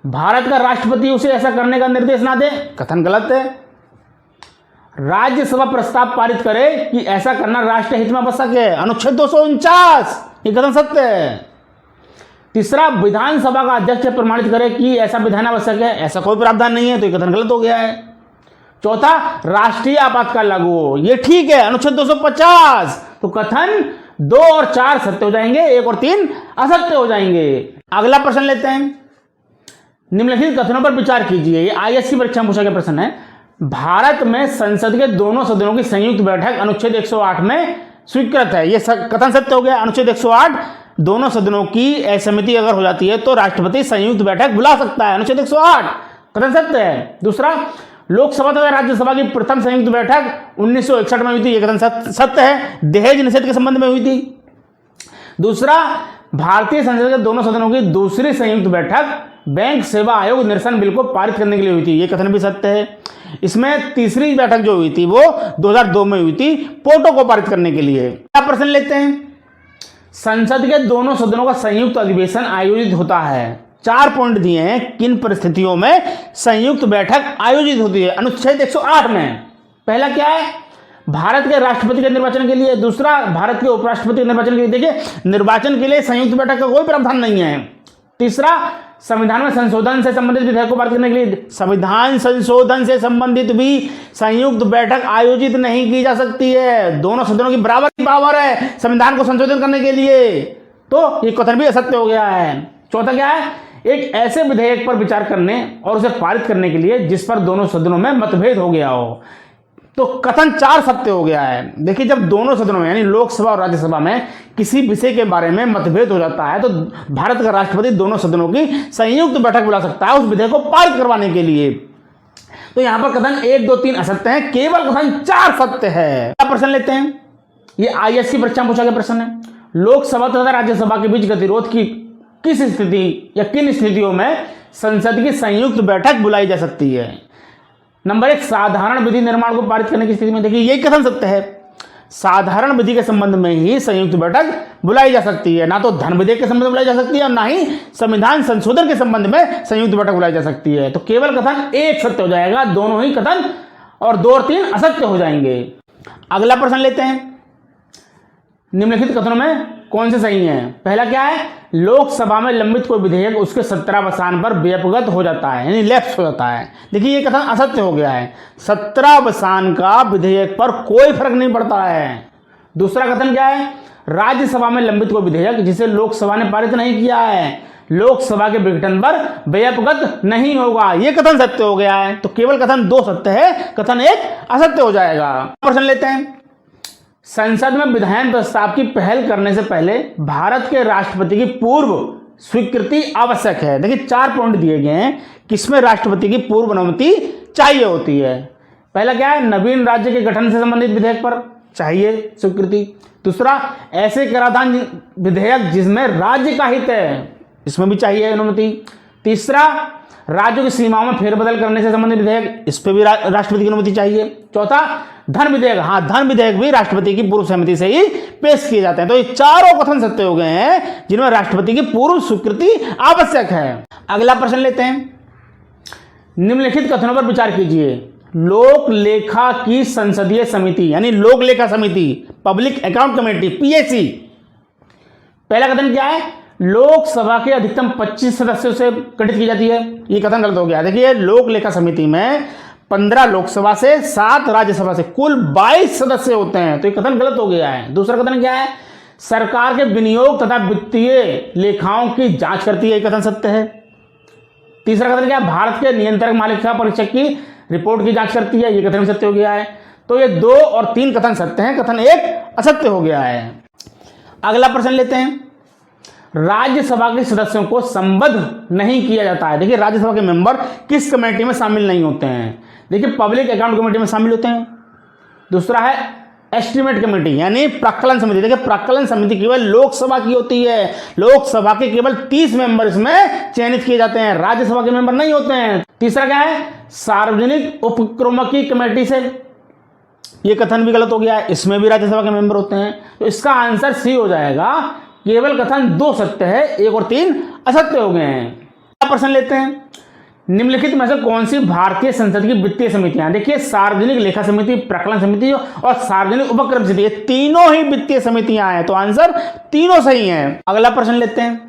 भारत का राष्ट्रपति उसे ऐसा करने का निर्देश ना दे। कथन गलत है। राज्यसभा प्रस्ताव पारित करे कि ऐसा करना राष्ट्र हित में आवश्यक है, अनुच्छेद 249। ये कथन सत्य है। तीसरा, विधानसभा का अध्यक्ष प्रमाणित करे कि ऐसा विधान आवश्यक है, ऐसा कोई प्रावधान नहीं है। तो ये कथन गलत हो गया है। चौथा, राष्ट्रीय आपातकाल लागू हो, ये ठीक है, अनुच्छेद 250। तो कथन 2 और 4 सत्य हो जाएंगे, 1 और 3 असत्य हो जाएंगे। अगला प्रश्न लेते हैं, निम्नलिखित कथनों पर विचार कीजिए। ये आईएएस की परीक्षा में पूछा गया प्रश्न है। भारत में संसद के दोनों सदनों की संयुक्त बैठक अनुच्छेद 108 में स्वीकृत है। यह कथन सत्य हो गया। अनुच्छेद 108, दोनों सदनों की असहमति अगर हो जाती है तो राष्ट्रपति संयुक्त बैठक बुला सकता है, अनुच्छेद 108 कथन सत्य है। दूसरा, लोकसभा तथा राज्यसभा की प्रथम संयुक्त बैठक 1961 में हुई थी। यह कथन सत्य है, दहेज निषेध के संबंध में हुई थी। दूसरा, भारतीय संसद के दोनों सदनों की दूसरी संयुक्त बैठक बैंक सेवा आयोग निरसन बिल को पारित करने के लिए हुई थी। यह कथन भी सत्य है। इसमें तीसरी बैठक जो हुई थी वो 2002 में हुई थी, पोटो को पारित करने के लिए। क्या प्रश्न लेते हैं, संसद के दोनों सदनों का संयुक्त अधिवेशन आयोजित होता है। 4 पॉइंट दिए हैं किन परिस्थितियों में संयुक्त बैठक आयोजित होती है। अनुच्छेद 108 में पहला क्या है, भारत के राष्ट्रपति के निर्वाचन के लिए। दूसरा, भारत के उपराष्ट्रपति के निर्वाचन के लिए। देखिए, निर्वाचन के लिए संयुक्त बैठक का कोई प्रावधान नहीं है। तीसरा, संविधान में संशोधन से संबंधित विधेयक को पारित करने के लिए संविधान संशोधन से संबंधित भी संयुक्त बैठक आयोजित नहीं की जा सकती है। दोनों सदनों की बराबर पावर है संविधान को संशोधन करने के लिए, तो ये कथन भी असत्य हो गया है। चौथा क्या है, एक ऐसे विधेयक पर विचार करने और उसे पारित करने के लिए जिस पर दोनों सदनों में मतभेद हो गया हो, तो कथन 4 सत्य हो गया है। देखिए, जब दोनों सदनों में यानी लोकसभा और राज्यसभा में किसी विषय के बारे में मतभेद हो जाता है तो भारत का राष्ट्रपति दोनों सदनों की संयुक्त बैठक बुला सकता है उस विधेयक को पारित करवाने के लिए। तो यहां पर कथन 1, 2, 3 असत्य है, केवल कथन 4 सत्य है। क्या प्रश्न लेते हैं, ये आईएएस की परीक्षा में पूछा गया प्रश्न है। लोकसभा तथा राज्यसभा के बीच गतिरोध की किस स्थिति या किन स्थितियों में संसद की संयुक्त बैठक बुलाई जा सकती है। नंबर 1, साधारण विधि निर्माण को पारित करने की स्थिति में। देखिए, यही कथन सत्य है, साधारण विधि के संबंध में ही संयुक्त बैठक बुलाई जा सकती है। ना तो धन विधेयक के संबंध में बुलाई जा सकती है और ना ही संविधान संशोधन के संबंध में संयुक्त बैठक बुलाई जा सकती है। तो केवल कथन 1 सत्य हो जाएगा, दोनों ही कथन और 2 और 3 असत्य हो जाएंगे। अगला प्रश्न लेते हैं, निम्नलिखित कथनों में कौन से सही है। पहला क्या है, लोकसभा में लंबित कोई विधेयक उसके 17वां पर व्यपगत हो जाता है यानी लैप्स हो जाता है। देखिए, ये कथन असत्य हो गया है, 17वां का विधेयक पर कोई फर्क नहीं पड़ता है। दूसरा कथन क्या है, राज्यसभा में लंबित कोई विधेयक जिसे लोकसभा ने पारित नहीं किया है लोकसभा के विघटन पर व्यपगत नहीं होगा, ये कथन सत्य हो गया है। तो केवल कथन 2 सत्य है, कथन 1 असत्य हो जाएगा। प्रश्न लेते हैं, संसद में विधायन प्रस्ताव की पहल करने से पहले भारत के राष्ट्रपति की पूर्व स्वीकृति आवश्यक है। देखिए, 4 पॉइंट दिए गए हैं किसमें राष्ट्रपति की पूर्व अनुमति चाहिए होती है। पहला क्या है, नवीन राज्य के गठन से संबंधित विधेयक पर चाहिए स्वीकृति। दूसरा, ऐसे कराधान विधेयक जिसमें राज्य का हित है, इसमें भी चाहिए अनुमति। तीसरा, राज्यों की सीमाओं में फेरबदल करने से संबंधित विधेयक, इस पर भी राष्ट्रपति की अनुमति चाहिए। चौथा, धन विधेयक, हाँ धन विधेयक भी राष्ट्रपति की पूर्व सहमति से ही पेश किए जाते हैं। तो ये चारों कथन सत्य हो गए हैं जिनमें राष्ट्रपति की पूर्व स्वीकृति आवश्यक है। अगला प्रश्न लेते हैं, निम्नलिखित कथनों पर विचार कीजिए। लोक लेखा की संसदीय समिति यानी लोक लेखा समिति, पब्लिक अकाउंट कमेटी, पीएसी। पहला कथन क्या है, लोकसभा के अधिकतम 25 सदस्यों से गठित की जाती है, ये कथन गलत हो गया। देखिए, लोक लेखा समिति में 15 लोकसभा से 7 राज्यसभा से कुल 22 सदस्य होते हैं, तो ये कथन गलत हो गया है। दूसरा कथन क्या है, सरकार के विनियोग तथा वित्तीय लेखाओं की जांच करती है, ये कथन सत्य है। तीसरा कथन क्या है, भारत के नियंत्रक मालिका परीक्षक की रिपोर्ट की जांच करती है, ये कथन सत्य हो गया है। तो ये 2 और 3 कथन सत्य हैं, कथन 1 असत्य हो गया है। अगला प्रश्न लेते हैं, राज्यसभा के सदस्यों को संबद्ध नहीं किया जाता है। देखिए, राज्यसभा के मेंबर किस कमेटी में शामिल नहीं होते हैं। देखिए, पब्लिक अकाउंट कमेटी में शामिल होते हैं। दूसरा है एस्टीमेट कमेटी यानी प्राक्कलन समिति। देखिए, प्राक्कलन समिति केवल लोकसभा की होती है, लोकसभा के केवल 30 मेंबर इसमें चयनित किए जाते हैं, राज्यसभा के मेंबर नहीं होते हैं। तीसरा क्या है, सार्वजनिक उपक्रमकी कमेटी से, यह कथन भी गलत हो गया है, इसमें भी राज्यसभा के मेंबर होते हैं। तो इसका आंसर सी हो जाएगा, केवल कथन 2 सत्य है, 1 और 3 असत्य हो गए हैं। प्रश्न लेते हैं, निम्नलिखित में से कौन सी भारतीय संसद की वित्तीय समितियां। देखिए, सार्वजनिक लेखा समिति, प्राक्कलन समिति और सार्वजनिक उपक्रम समिति, ये तीनों ही वित्तीय समितियां हैं, तो आंसर तीनों सही हैं। अगला प्रश्न लेते हैं,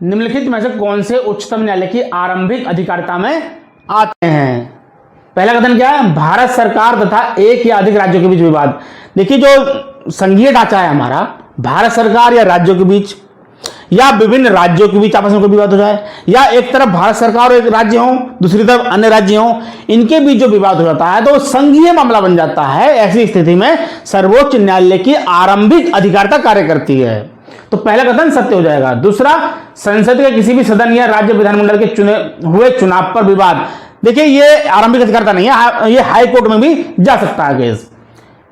निम्नलिखित में से कौन से उच्चतम न्यायालय की आरंभिक अधिकारिता में आते हैं। पहला कथन क्या है, भारत सरकार तथा एक या अधिक राज्यों के बीच विवाद। देखिए, जो संघीय ढांचा है हमारा, भारत सरकार या राज्यों के बीच या विभिन्न राज्यों के बीच आपस में कोई विवाद हो जाए, या एक तरफ भारत सरकार और एक राज्य हो, दूसरी तरफ अन्य राज्य हो, इनके बीच जो विवाद हो जाता है तो संघीय मामला बन जाता है। ऐसी स्थिति में सर्वोच्च न्यायालय की आरंभिक अधिकारिता कार्य करती है, तो पहला कथन सत्य हो जाएगा। दूसरा, संसद के किसी भी सदन या राज्य विधानमंडल के चुने हुए चुनाव पर विवाद। देखिए, ये आरंभिक अधिकारिता नहीं है, ये हाई कोर्ट में भी जा सकता है केस।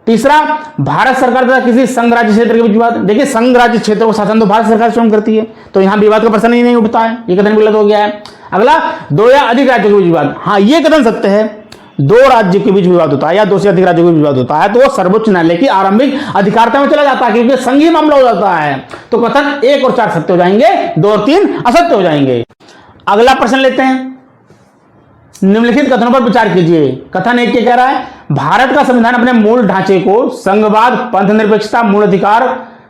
तीसरा, भारत सरकार तथा किसी संघ राज्य क्षेत्र के बीच विवाद। देखिए, संघ राज्य क्षेत्र को शासन तो भारत सरकार स्वयं करती है, तो यहां विवाद का प्रश्न ही नहीं उठता है, ये कथन गलत हो गया है। अगला, 2 या अधिक राज्यों के बीच विवाद, हाँ ये कथन सत्य है, दो राज्य के बीच विवाद होता है या दो से अधिक राज्यों के बीच विवाद होता है तो वो सर्वोच्च न्यायालय की आरंभिक अधिकारता में चला जाता है, क्योंकि संघीय मामला हो जाता है। तो कथन 1 और 4 सत्य हो जाएंगे, 2 और 3 असत्य हो जाएंगे। अगला प्रश्न लेते हैं, निम्नलिखित कथनों पर विचार कीजिए। कथन 1 क्या कह रहा है, भारत का संविधान अपने मूल ढांचे को संघवाद, पंथ निरपेक्षता, मूल अधिकार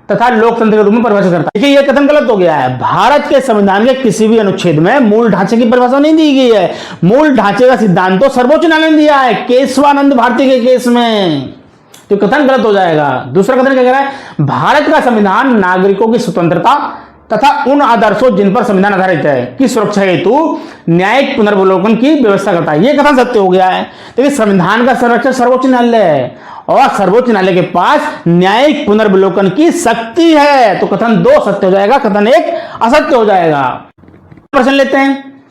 तथा लोकतंत्र के रूप में परिभाषित करता है। देखिए यह कथन गलत हो गया है। भारत के संविधान के किसी भी अनुच्छेद में मूल ढांचे की परिभाषा नहीं दी गई है। मूल ढांचे का सिद्धांत तो सर्वोच्च न्यायालय ने दिया है केशवानंद भारती के केस में, तो कथन गलत हो जाएगा। दूसरा कथन क्या कह रहा है, भारत का संविधान नागरिकों की स्वतंत्रता तथा उन आदर्शों जिन पर संविधान आधारित है की सुरक्षा हेतु न्यायिक पुनर्वलोकन की व्यवस्था करता है। यह कथन सत्य हो गया है। देखिए संविधान का संरक्षक सर्वोच्च न्यायालय है और सर्वोच्च न्यायालय के पास न्यायिक पुनर्वलोकन की शक्ति है, तो कथन 2 सत्य हो जाएगा, कथन 1 असत्य हो जाएगा। प्रश्न लेते हैं,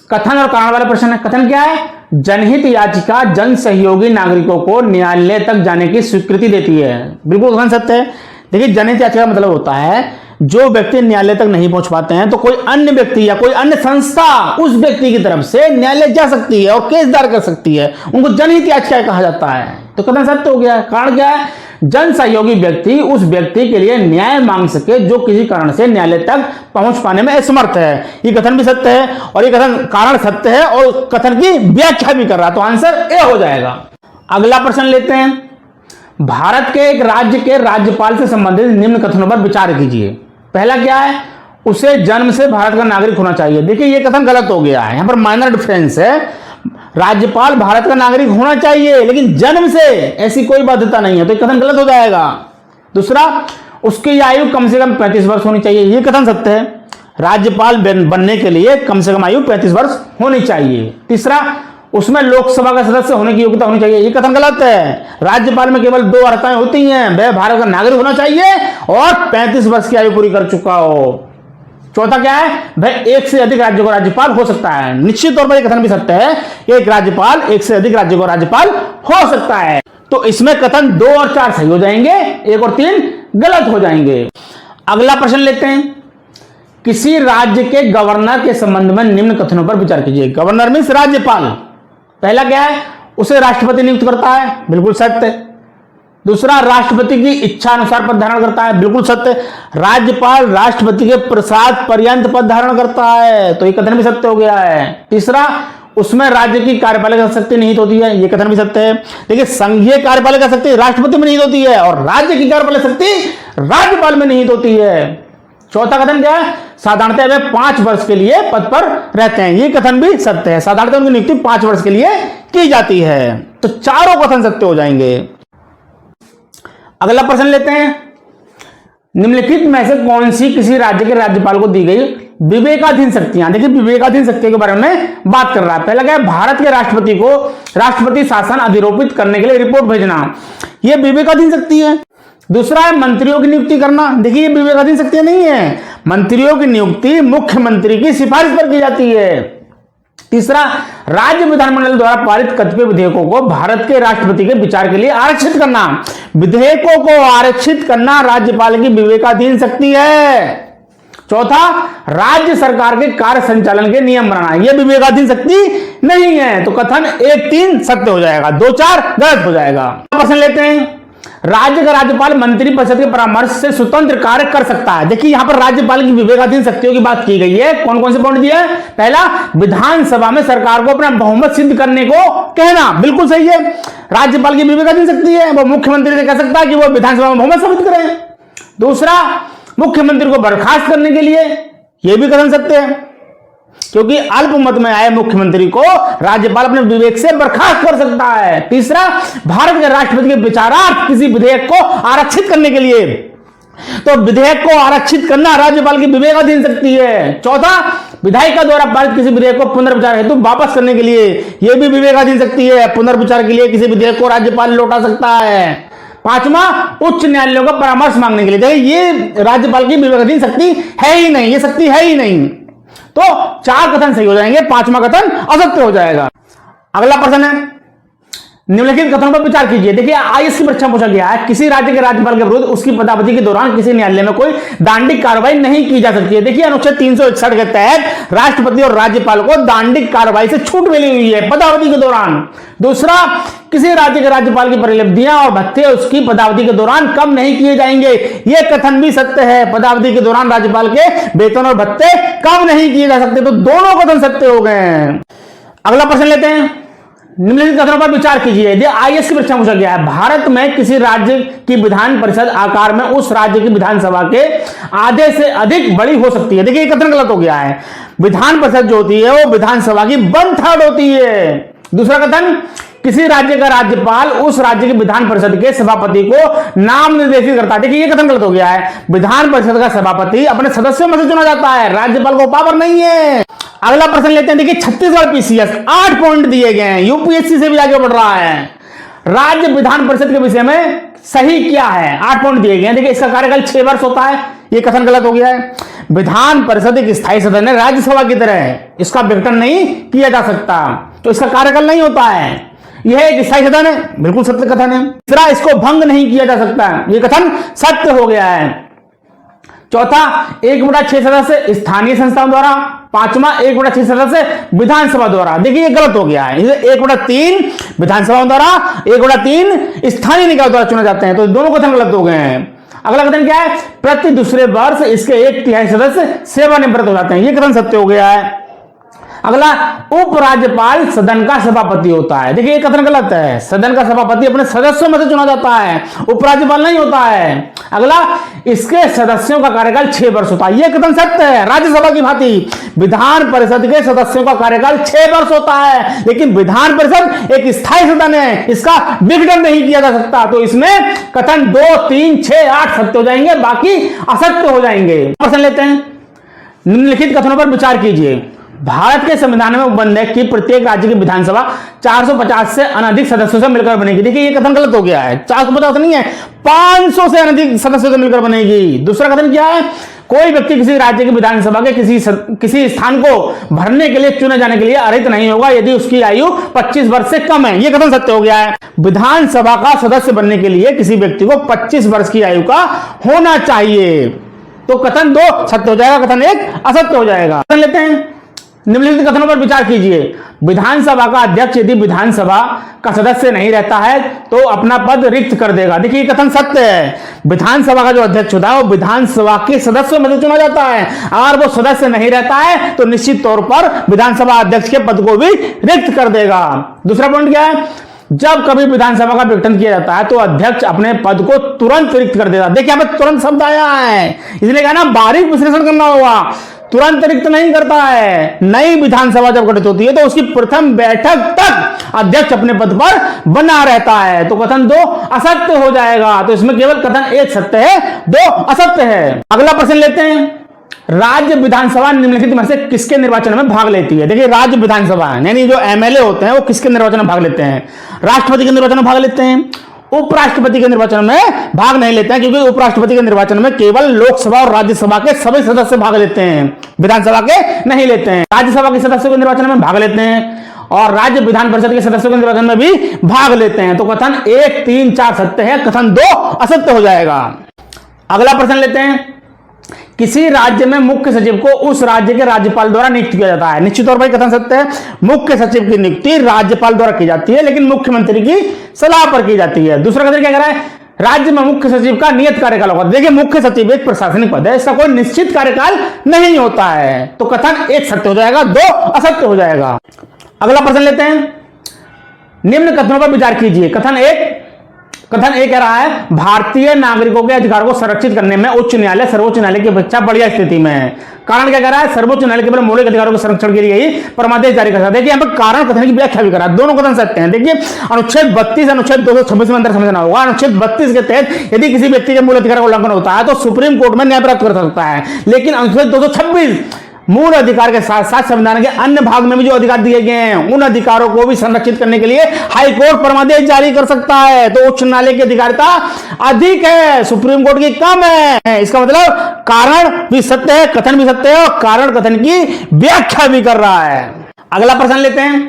कथन और कारण वाला प्रश्न है। कथन क्या है, जनहित याचिका जन सहयोगी नागरिकों को न्यायालय तक जाने की स्वीकृति देती है। बिल्कुल कथन सत्य है। देखिए जनहित याचिका का मतलब होता है जो व्यक्ति न्यायालय तक नहीं पहुंच पाते हैं तो कोई अन्य व्यक्ति या कोई अन्य संस्था उस व्यक्ति की तरफ से न्यायालय जा सकती है और केस दायर कर सकती है, उनको जनहित याचिका कहा जाता है। तो कथन सत्य हो गया। कारण क्या है, जन सहयोगी व्यक्ति उस व्यक्ति के लिए न्याय मांग सके जो किसी कारण से न्यायालय तक पहुंच पाने में असमर्थ है। ये कथन भी सत्य है और ये कथन कारण सत्य है और कथन की व्याख्या भी कर रहा है, तो आंसर ए हो जाएगा। अगला प्रश्न लेते हैं, भारत के एक राज्य के राज्यपाल से संबंधित निम्न कथनों पर विचार कीजिए। पहला क्या है, उसे जन्म से भारत का नागरिक होना चाहिए। देखिए ये कथन गलत हो गया है, यहां पर माइनर डिफरेंस है। राज्यपाल भारत का नागरिक होना चाहिए लेकिन जन्म से ऐसी कोई बाध्यता नहीं है, तो कथन गलत हो जाएगा। दूसरा, उसकी आयु कम से कम 35 वर्ष होनी चाहिए। यह कथन सत्य है, राज्यपाल बनने के लिए कम से कम आयु 35 वर्ष होनी चाहिए। तीसरा, उसमें लोकसभा का सदस्य होने की योग्यता होनी चाहिए। ये कथन गलत है। राज्यपाल में केवल 2 अर्हताएं होती हैं, वह भारत का नागरिक होना चाहिए और 35 वर्ष की आयु पूरी कर चुका हो। चौथा क्या है, वह 1 से अधिक राज्यों का राज्यपाल हो सकता है। निश्चित तौर पर यह कथन भी सत्य है, एक राज्यपाल 1 से अधिक राज्यों का राज्यपाल हो सकता है। तो इसमें कथन 2 और 4 सही हो जाएंगे, 1 और 3 गलत हो जाएंगे। अगला प्रश्न लेते हैं, किसी राज्य के गवर्नर के संबंध में निम्न कथनों पर विचार कीजिए। गवर्नर मीन्स राज्यपाल। पहला क्या है, उसे राष्ट्रपति नियुक्त करता है, बिल्कुल सत्य। दूसरा, राष्ट्रपति की इच्छा अनुसार पद धारण करता है, बिल्कुल सत्य। राज्यपाल राष्ट्रपति के प्रसाद पर्यंत पद धारण करता है, तो ये कथन भी सत्य हो गया है। तीसरा, उसमें राज्य की कार्यपालिका शक्ति निहित होती है, ये कथन भी सत्य है। देखिए संघीय कार्यपालिका शक्ति राष्ट्रपति में निहित होती है और राज्य की कार्यपालिका शक्ति राज्यपाल में निहित होती है। चौथा कथन क्या है, साधारणतः वे 5 वर्ष के लिए पद पर रहते हैं, ये कथन भी सत्य है। साधारणतः उनकी नियुक्ति 5 वर्ष के लिए की जाती है, तो चारों कथन सत्य हो जाएंगे। अगला प्रश्न लेते हैं, निम्नलिखित में से कौन सी किसी राज्य के राज्यपाल को दी गई विवेकाधीन शक्तियां। देखिए विवेकाधीन शक्तियों के बारे में बात कर रहा है। पहला क्या है, भारत के राष्ट्रपति को राष्ट्रपति शासन अधिरोपित करने के लिए रिपोर्ट भेजना, यह विवेकाधीन शक्ति है। दूसरा है मंत्रियों की नियुक्ति करना। देखिए ये विवेकाधीन शक्ति नहीं है, मंत्रियों की नियुक्ति मुख्यमंत्री की सिफारिश पर की जाती है। तीसरा, राज्य विधानमंडल द्वारा पारित कतिपय विधेयकों को भारत के राष्ट्रपति के विचार के लिए आरक्षित करना। विधेयकों को आरक्षित करना राज्यपाल की विवेकाधीन शक्ति है। चौथा, राज्य सरकार के कार्य संचालन के नियम बनाना, यह विवेकाधीन शक्ति नहीं है, तो कथन 1-3 सत्य हो जाएगा, 2-4 गलत हो जाएगा। प्रश्न लेते हैं, राज्य का राज्यपाल मंत्रिपरिषद के परामर्श से स्वतंत्र कार्य कर सकता है। देखिए यहां पर राज्यपाल की विवेकाधीन शक्तियों की बात की गई है। कौन कौन से पॉइंट दिए हैं, पहला, विधानसभा में सरकार को अपना बहुमत सिद्ध करने को कहना, बिल्कुल सही है, राज्यपाल की विवेकाधीन शक्ति है, वो मुख्यमंत्री से कह सकता है कि वो विधानसभा में बहुमत साबित करें। दूसरा, मुख्यमंत्री को बर्खास्त करने के लिए, यह भी कथन सत्य है, क्योंकि अल्पमत में आए मुख्यमंत्री को राज्यपाल अपने विवेक से बर्खास्त कर सकता है। तीसरा, भारत के राष्ट्रपति के विचारार्थ किसी विधेयक को आरक्षित करने के लिए, तो विधेयक को आरक्षित करना राज्यपाल की विवेकाधीन शक्ति है। चौथा, विधायिका द्वारा पारित किसी विधेयक को पुनर्विचार हेतु वापस करने के लिए, यह भी विवेकाधीन शक्ति है, पुनर्विचार के लिए किसी विधेयक को राज्यपाल लौटा सकता है। पांचवा, उच्च न्यायालयों का परामर्श मांगने के लिए, देखिए ये राज्यपाल की विवेकाधीन शक्ति है ही नहीं, ये शक्ति है ही नहीं, तो 4 कथन सही हो जाएंगे, 5वां कथन असत्य हो जाएगा। अगला प्रश्न है, निम्नलिखित कथनों पर विचार कीजिए। देखिए आईएएस की परीक्षा पूछा गया है, किसी राज्य के राज्यपाल के विरुद्ध उसकी पदावधि के दौरान किसी न्यायालय में कोई दांडिक कार्रवाई नहीं की जा सकती है। देखिए अनुच्छेद 361 के तहत राष्ट्रपति और राज्यपाल को दांडिक कार्रवाई से छूट मिली हुई है पदावधि के दौरान। दूसरा, किसी राज्य के राज्यपाल की परिलब्धियां और भत्ते उसकी पदावधि के दौरान कम नहीं किए जाएंगे। यह कथन भी सत्य है, पदावधि के दौरान राज्यपाल के वेतन और भत्ते कम नहीं किए जा सकते। तो दोनों कथन सत्य हो गए। अगला प्रश्न लेते हैं, निम्नलिखित कथनों पर विचार कीजिए। यदि आईएएस की परीक्षा पूछा गया है, भारत में किसी राज्य की विधान परिषद आकार में उस राज्य की विधानसभा के आधे से अधिक बड़ी हो सकती है। देखिए कथन गलत हो गया है। विधान परिषद जो होती है वो विधानसभा की 1/3 होती है। दूसरा कथन, किसी राज्य का राज्यपाल उस राज्य की विधान परिषद के सभापति को नाम निर्देशित करता है। देखिए ये कथन गलत हो गया है। विधान परिषद का सभापति अपने सदस्यों में से चुना जाता है, राज्यपाल को पावर नहीं है। अगला प्रश्न लेते हैं। देखिए छत्तीसगढ़ पीसीएस 8 पॉइंट दिए गए हैं, यूपीएससी से भी आगे बढ़ रहा है। राज्य विधान परिषद के विषय में सही क्या है? 8 पॉइंट दिए गए हैं। देखिए इसका कार्यकाल 6 वर्ष होता है, यह कथन गलत हो गया है। विधान परिषद एक स्थायी सदन है, राज्यसभा की तरह है, इसका विघटन नहीं किया जा सकता, तो इसका कार्यकाल नहीं होता है। यह एक स्थायी सदन है, बिल्कुल सत्य कथन है। तीसरा, इसको भंग नहीं किया जा सकता, यह कथन सत्य हो गया है। चौथा, 1/6 सदस्य स्थानीय संस्थाओं द्वारा। पांचवा, 1/6 सदस्य विधानसभा द्वारा। देखिए ये गलत हो गया है। 1/3 विधानसभा द्वारा, 1/3 स्थानीय निकाय द्वारा चुने जाते हैं, तो दोनों कथन गलत हो गए हैं। अगला कथन क्या है? प्रति दूसरे वर्ष इसके 1/3 सदस्य सेवानिवृत्त हो जाते हैं, ये कथन सत्य हो गया है। अगला, उपराज्यपाल सदन का सभापति होता है। देखिए ये कथन गलत है। सदन का सभापति अपने सदस्यों में से चुना जाता है, उपराज्यपाल नहीं होता है। अगला, इसके सदस्यों का कार्यकाल 6 वर्ष होता है, यह कथन सत्य है। राज्यसभा की भांति विधान परिषद के सदस्यों का कार्यकाल 6 वर्ष होता है, लेकिन विधान परिषद एक स्थायी सदन है, इसका विघटन नहीं किया जा सकता। तो इसमें कथन 2, 3, 6, 8 सत्य हो जाएंगे, बाकी असत्य हो जाएंगे। प्रश्न लेते हैं, निम्नलिखित कथनों पर विचार कीजिए। भारत के संविधान में उपबंध है कि प्रत्येक राज्य की विधानसभा 450 से अनधिक सदस्यों से मिलकर बनेगी। देखिए ये कथन गलत हो गया है। 450 नहीं है, 500 से अनधिक सदस्यों से मिलकर बनेगी। दूसरा कथन क्या है? कोई व्यक्ति किसी राज्य की विधानसभा के किसी स्थान को भरने के लिए चुने जाने के लिए अर्हित नहीं होगा यदि उसकी आयु 25 वर्ष से कम है, यह कथन सत्य हो गया है। विधानसभा का सदस्य बनने के लिए किसी व्यक्ति को 25 वर्ष की आयु का होना चाहिए, तो कथन 2 सत्य हो जाएगा, कथन 1 असत्य हो जाएगा। कथन लेते हैं, निम्नलिखित कथनों पर विचार कीजिए। विधानसभा का अध्यक्ष यदि विधानसभा का सदस्य नहीं रहता है तो अपना पद रिक्त कर देगा। देखिए कथन सत्य है। विधानसभा का जो अध्यक्ष होता है वो विधानसभा के सदस्यों में से चुना जाता है, अगर वो सदस्य नहीं रहता है तो निश्चित तौर पर विधानसभा अध्यक्ष के पद को भी रिक्त कर देगा। दूसरा पॉइंट क्या है? जब कभी विधानसभा का विघटन किया जाता है तो अध्यक्ष अपने पद को तुरंत रिक्त कर देगा। देखिए यहाँ पे तुरंत शब्द आया है, इसलिए कहा ना बारीक विश्लेषण करना होगा। तुरंत रिक्त नहीं करता है। नई विधानसभा जब गठित होती है तो उसकी प्रथम बैठक तक अध्यक्ष अपने पद पर बना रहता है, तो कथन 2 असत्य हो जाएगा। तो इसमें केवल कथन 1 सत्य है, 2 असत्य है। अगला प्रश्न लेते हैं, राज्य विधानसभा निम्नलिखित में से किसके निर्वाचन में भाग लेती है? देखिए राज्य विधानसभा यानी जो एमएलए होते हैं वो किसके निर्वाचन में भाग लेते हैं? राष्ट्रपति के निर्वाचन में भाग लेते हैं, उपराष्ट्रपति के निर्वाचन में भाग नहीं लेते हैं, क्योंकि उपराष्ट्रपति के निर्वाचन में केवल लोकसभा और राज्यसभा के सभी सदस्य भाग लेते हैं, विधानसभा के नहीं लेते हैं। राज्यसभा के सदस्यों के निर्वाचन में भाग लेते हैं और राज्य विधान परिषद के सदस्यों के निर्वाचन में भी भाग लेते हैं, तो कथन 1, 3, 4 सत्य है, कथन 2 असत्य हो जाएगा। अगला प्रश्न लेते हैं, किसी राज्य में मुख्य सचिव को उस राज्य के राज्यपाल द्वारा नियुक्त किया जाता है। निश्चित तौर पर कथन सत्य है। मुख्य सचिव की नियुक्ति राज्यपाल द्वारा की जाती है, लेकिन मुख्यमंत्री की सलाह पर की जाती है। दूसरा कथन क्या कह रहा है? राज्य में मुख्य सचिव का नियत कार्यकाल होगा। देखिए मुख्य सचिव एक प्रशासनिक पद है, इसका कोई निश्चित कार्यकाल नहीं होता है, तो कथन 1 सत्य हो जाएगा, 2 असत्य हो जाएगा। अगला प्रश्न लेते हैं, निम्न कथनों पर विचार कीजिए। कथन 1 कह रहा है भारतीय नागरिकों के अधिकार को संरक्षित करने में उच्च न्यायालय सर्वोच्च न्यायालय की अपेक्षा बढ़िया स्थिति में है। कारण क्या कह रहा है? सर्वोच्च न्यायालय केवल मौलिक अधिकारों के संरक्षण के लिए ही परमादेश जारी करता है। देखिए यहाँ पर कारण कथन की व्याख्या भी करा, दोनों कथन सत्य हैं। देखिए अनुच्छेद 32 अनुच्छेद 226 में अंतर समझना होगा। अनुच्छेद 32 के तहत यदि किसी व्यक्ति के मूल अधिकार का उल्लंघन होता है तो सुप्रीम कोर्ट में न्याय प्राप्त कर सकता है, लेकिन अनुच्छेद 226 मूल अधिकार के साथ साथ संविधान के अन्य भाग में भी जो अधिकार दिए गए हैं उन अधिकारों को भी संरक्षित करने के लिए हाई कोर्ट परमादेश जारी कर सकता है। तो उच्च न्यायालय की अधिकारिता अधिक है, सुप्रीम कोर्ट की कम है। इसका मतलब कारण भी सत्य है, कथन भी सत्य है और कारण कथन की व्याख्या भी कर रहा है। अगला प्रश्न लेते हैं,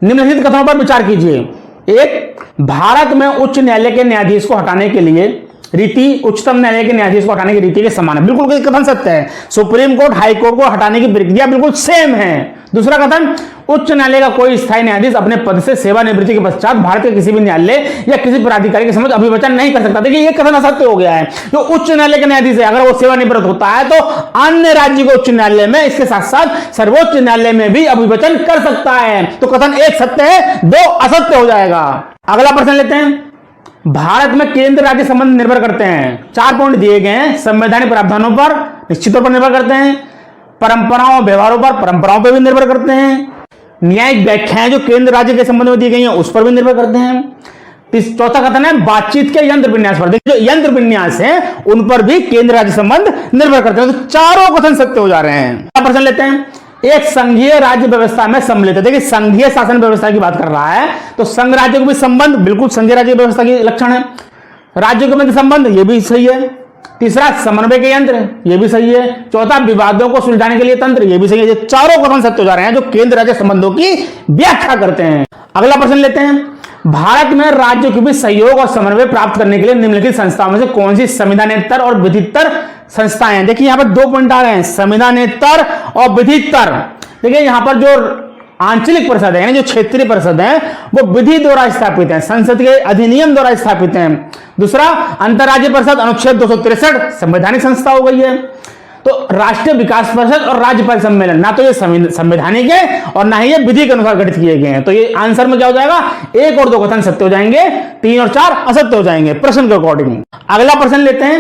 निम्नलिखित कथनों पर विचार कीजिए। एक, भारत में उच्च न्यायालय के न्यायाधीश को हटाने के लिए रीति उच्चतम न्यायालय के न्यायाधीश को हटाने की रीति के समान है। बिल्कुल कथन सत्य है। सुप्रीम कोर्ट हाई कोर्ट को हटाने की प्रक्रिया बिल्कुल सेम है। दूसरा कथन, उच्च न्यायालय का कोई स्थायी न्यायाधीश अपने पद से सेवानिवृत्ति के पश्चात भारत के किसी भी न्यायालय या किसी प्राधिकारी के समक्ष अभिवचन नहीं कर सकता। देखिए ये कथन असत्य हो गया है। जो उच्च न्यायालय का न्यायाधीश है अगर वो सेवानिवृत्त होता है तो अन्य राज्य के उच्च न्यायालय में इसके साथ साथ सर्वोच्च न्यायालय में भी अभिवचन कर सकता है। तो कथन एक सत्य है, दो असत्य हो जाएगा। अगला प्रश्न लेते हैं। भारत में केंद्र राज्य संबंध निर्भर करते हैं। 4 पॉइंट दिए गए हैं। संवैधानिक प्रावधानों पर निश्चित तौर पर निर्भर करते हैं, परंपराओं व्यवहारों पर परंपराओं पर भी निर्भर करते हैं, न्यायिक व्याख्याएं जो केंद्र राज्य के संबंध में दी गई हैं उस पर भी निर्भर करते हैं। चौथा कथन है बातचीत के यंत्र विन्यास पर। देखिए जो यंत्र विन्यास है उन पर भी केंद्र राज्य संबंध निर्भर करते हैं। तो चारों कथन सत्य हो जा रहे हैं। प्रश्न लेते हैं। एक संघीय राज्य व्यवस्था में सम्मिलित है। देखिए संघीय शासन व्यवस्था की बात कर रहा है तो संघ राज्य को भी संबंध, बिल्कुल संघीय राज्य व्यवस्था की लक्षण है। राज्यों के मध्य संबंध, ये भी सही है। तीसरा समन्वय के यंत्र, ये भी सही है। चौथा विवादों को सुलझाने के लिए तंत्र, ये भी सही है। ये चारों कथन सत्य हो जा रहे हैं जो केंद्र राज्य संबंधों की व्याख्या करते हैं। अगला प्रश्न लेते हैं। भारत में राज्यों के बीच सहयोग और समन्वय प्राप्त करने के लिए निम्नलिखित संस्थाओं में से कौन सी संविधानेतर और विधितर संस्थाएं हैं? देखिए यहां पर 2 पॉइंट आ गए हैं, संविधानेतर और विधितर। देखिए यहां पर जो आंचलिक परिषद है यानी जो क्षेत्रीय परिषद है वो विधि द्वारा स्थापित है, संसद के अधिनियम द्वारा स्थापित है। दूसरा अंतरराज्य परिषद अनुच्छेद 263 संवैधानिक संस्था हो गई है। तो राष्ट्रीय विकास परिषद और राज्यपाल सम्मेलन ना तो ये संवैधानिक है और ना ही ये विधि के अनुसार गठित किए गए हैं। तो ये आंसर में क्या हो जाएगा, 1 और 2 कथन सत्य हो जाएंगे, 3 और 4 असत्य हो जाएंगे प्रश्न के अकॉर्डिंग। अगला प्रश्न लेते हैं।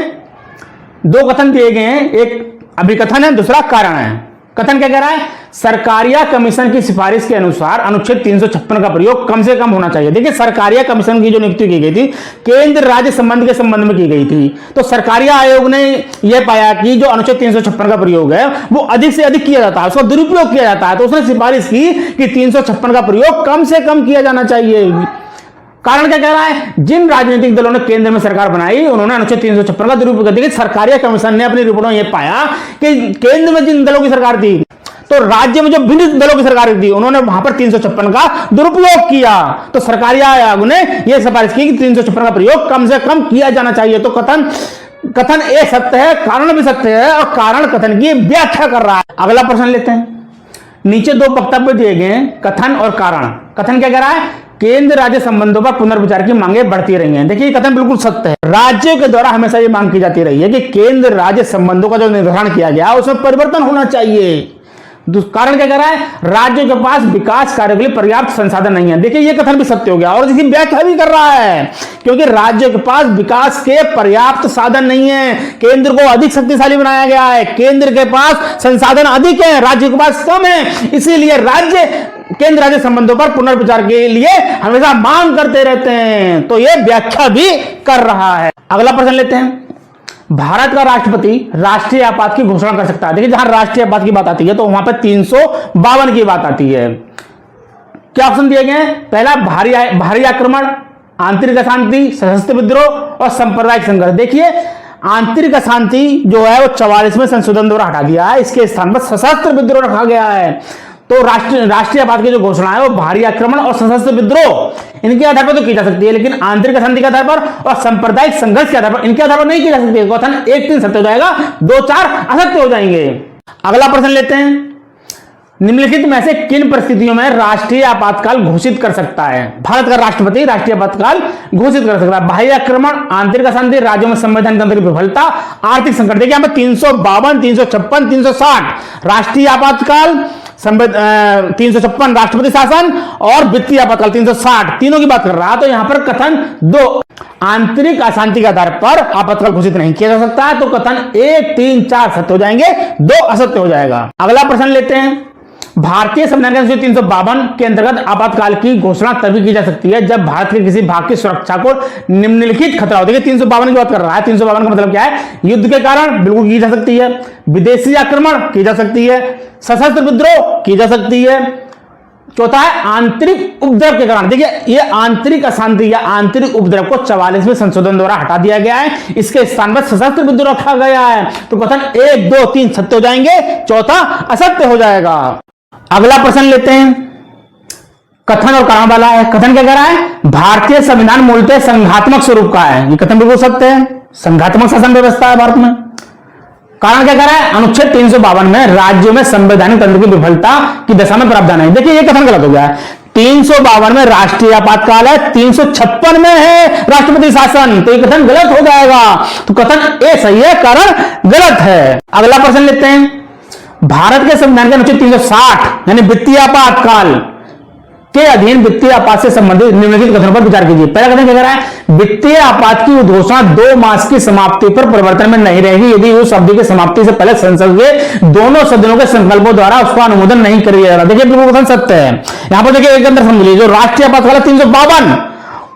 2 कथन दिए गए हैं, एक अभिकथन है, दूसरा कारण है। कथन क्या कह रहा है, सरकारिया कमीशन की सिफारिश के अनुसार अनुच्छेद 356 का प्रयोग कम से कम होना चाहिए। देखिए सरकारिया कमीशन की जो नियुक्ति की गई थी केंद्र राज्य संबंध के संबंध में की गई थी। तो सरकारिया आयोग ने यह पाया कि जो अनुच्छेद 356 का प्रयोग है वो अधिक से अधिक किया जाता है, उसका दुरुपयोग किया जाता है। तो उसने सिफारिश की कि 356 का प्रयोग कम से कम किया जाना चाहिए। कारण क्या कह रहा है, जिन राजनीतिक दलों ने केंद्र में सरकार बनाई उन्होंने अनुच्छेद 356 का दुरुपयोग कर दिया। सरकारिया कमीशन ने अपनी रिपोर्ट में यह पाया कि केंद्र में जिन दलों की सरकार थी तो राज्य में जो भिन्न दलों की सरकार थी उन्होंने वहां पर 356 का दुरुपयोग किया। तो सरकारिया आयोग ने यह सिफारिश की कि 356 का प्रयोग कम से कम किया जाना चाहिए। तो कथन ए सत्य है, कारण भी सत्य है और कारण कथन की व्याख्या कर रहा है। अगला प्रश्न लेते हैं। नीचे 2 वक्तव्य दिए गए हैं, कथन और कारण। कथन क्या कह रहा है, केंद्र राज्य संबंधों पर पुनर्विचार की मांगें बढ़ती रही हैं। देखिए कथन बिल्कुल सत्य है। राज्यों के द्वारा हमेशा ये मांग की जाती रही है कि केंद्र राज्य संबंधों का जो निर्धारण किया गया उसमें परिवर्तन होना चाहिए। कारण क्या कह रहा है, राज्यों के पास विकास कार्यों के लिए पर्याप्त संसाधन नहीं है। देखिए ये कथन भी सत्य हो गया और इसकी व्याख्या भी कर रहा है क्योंकि राज्यों के पास विकास के पर्याप्त साधन नहीं है। केंद्र को अधिक शक्तिशाली बनाया गया है, केंद्र के पास संसाधन अधिक है, राज्य के पास कम है। इसीलिए राज्य केंद्र राज्य संबंधों पर पुनर्विचार के लिए हमेशा मांग करते रहते हैं। तो यह व्याख्या भी कर रहा है। अगला प्रश्न लेते हैं। भारत का राष्ट्रपति राष्ट्रीय आपात की घोषणा कर सकता है। देखिए जहां राष्ट्रीय आपात की बात आती है तो वहां पर 352 की बात आती है। क्या ऑप्शन दिए गए हैं, पहला भारी आक्रमण, आंतरिक अशांति, सशस्त्र विद्रोह और सांप्रदायिक संघर्ष। देखिए आंतरिक अशांति जो है वो 44वें संशोधन द्वारा हटा दिया है, इसके स्थान पर सशस्त्र विद्रोह रखा गया है। तो राष्ट्रीय आपात की जो घोषणा है वो भारी आक्रमण और सशस्त्र विद्रोह इनके आधार पर तो की जा सकती है, लेकिन आंतरिक अशांति के आधार पर और सांप्रदायिक संघर्ष के आधार पर इनके आधार पर नहीं की जा सकती है। कथन 1-3 सत्य हो जाएगा, 2-4 असत्य हो जाएंगे। अगला प्रश्न लेते हैं। निम्नलिखित में से किन परिस्थितियों में राष्ट्रीय आपातकाल घोषित कर सकता है? भारत का राष्ट्रपति राष्ट्रीय आपातकाल घोषित कर सकता है। बाह्य आक्रमण, आंतरिक अशांति, राज्यों में संवैधानिक तंत्र की विफलता, आर्थिक संकट। देखिए यहां पर 352, 356, 360 राष्ट्रीय आपातकाल, 356 राष्ट्रपति शासन और वित्तीय आपातकाल 360 तीनों की बात कर रहा है। तो यहां पर कथन 2 आंतरिक अशांति के आधार पर आपातकाल घोषित नहीं किया जा सकता है। तो कथन 1, 3, 4 सत्य हो जाएंगे, 2 असत्य हो जाएगा। अगला प्रश्न लेते हैं। भारतीय संविधान के अनुच्छेद 352 के अंतर्गत आपातकाल की घोषणा तभी की जा सकती है जब भारत के किसी भाग की सुरक्षा को निम्नलिखित खतरा हो। देखिए 352 की बात कर रहा है। 352 का मतलब क्या है, युद्ध के कारण बिल्कुल की जा सकती है, विदेशी आक्रमण की जा सकती है, सशस्त्र विद्रोह की जा सकती है। चौथा है आंतरिक उपद्रव के कारण। देखिए ये आंतरिक अशांति या आंतरिक उपद्रव को 44वें संशोधन द्वारा हटा दिया गया है, इसके स्थान पर सशस्त्र विद्रोह रखा गया है। तो कथन 1, 2, 3 सत्य हो जाएंगे, चौथा असत्य हो जाएगा। अगला प्रश्न लेते हैं। कथन और कारण वाला है। कथन क्या कह रहा है? भारतीय संविधान मूलतः संघात्मक स्वरूप का है। ये कथन बिल्कुल सत्य है, संघात्मक शासन व्यवस्था है भारत में। कारण क्या कह रहा है? अनुच्छेद 352 में राज्यों में संवैधानिक तंत्र की विफलता की दशा में प्रावधान है। देखिए ये कथन गलत हो गया है। 352 में राष्ट्रीय आपातकाल है, 356 में है राष्ट्रपति शासन, तो ये कथन गलत हो जाएगा। तो कथन ए सही है, कारण गलत है। अगला प्रश्न लेते हैं। भारत के संविधान के अनुच्छेद 360 यानी वित्तीय आपातकाल के अधीन वित्तीय आपात से संबंधित निम्नलिखित कथनों पर विचार कीजिए। पहला कथन क्या कह रहा है? वित्तीय आपात की घोषणा 2 मास की समाप्ति पर परिवर्तन में नहीं रहेगी यदि उस अवधि की समाप्ति से पहले संसद के दोनों सदनों के संकल्पों द्वारा उसका अनुमोदन नहीं कर दिया जाता। देखिए बिल्कुल कथन सत्य है। यहां पर देखिए एक अंदर समझ लीजिए, जो राष्ट्रीय आपातकाल 352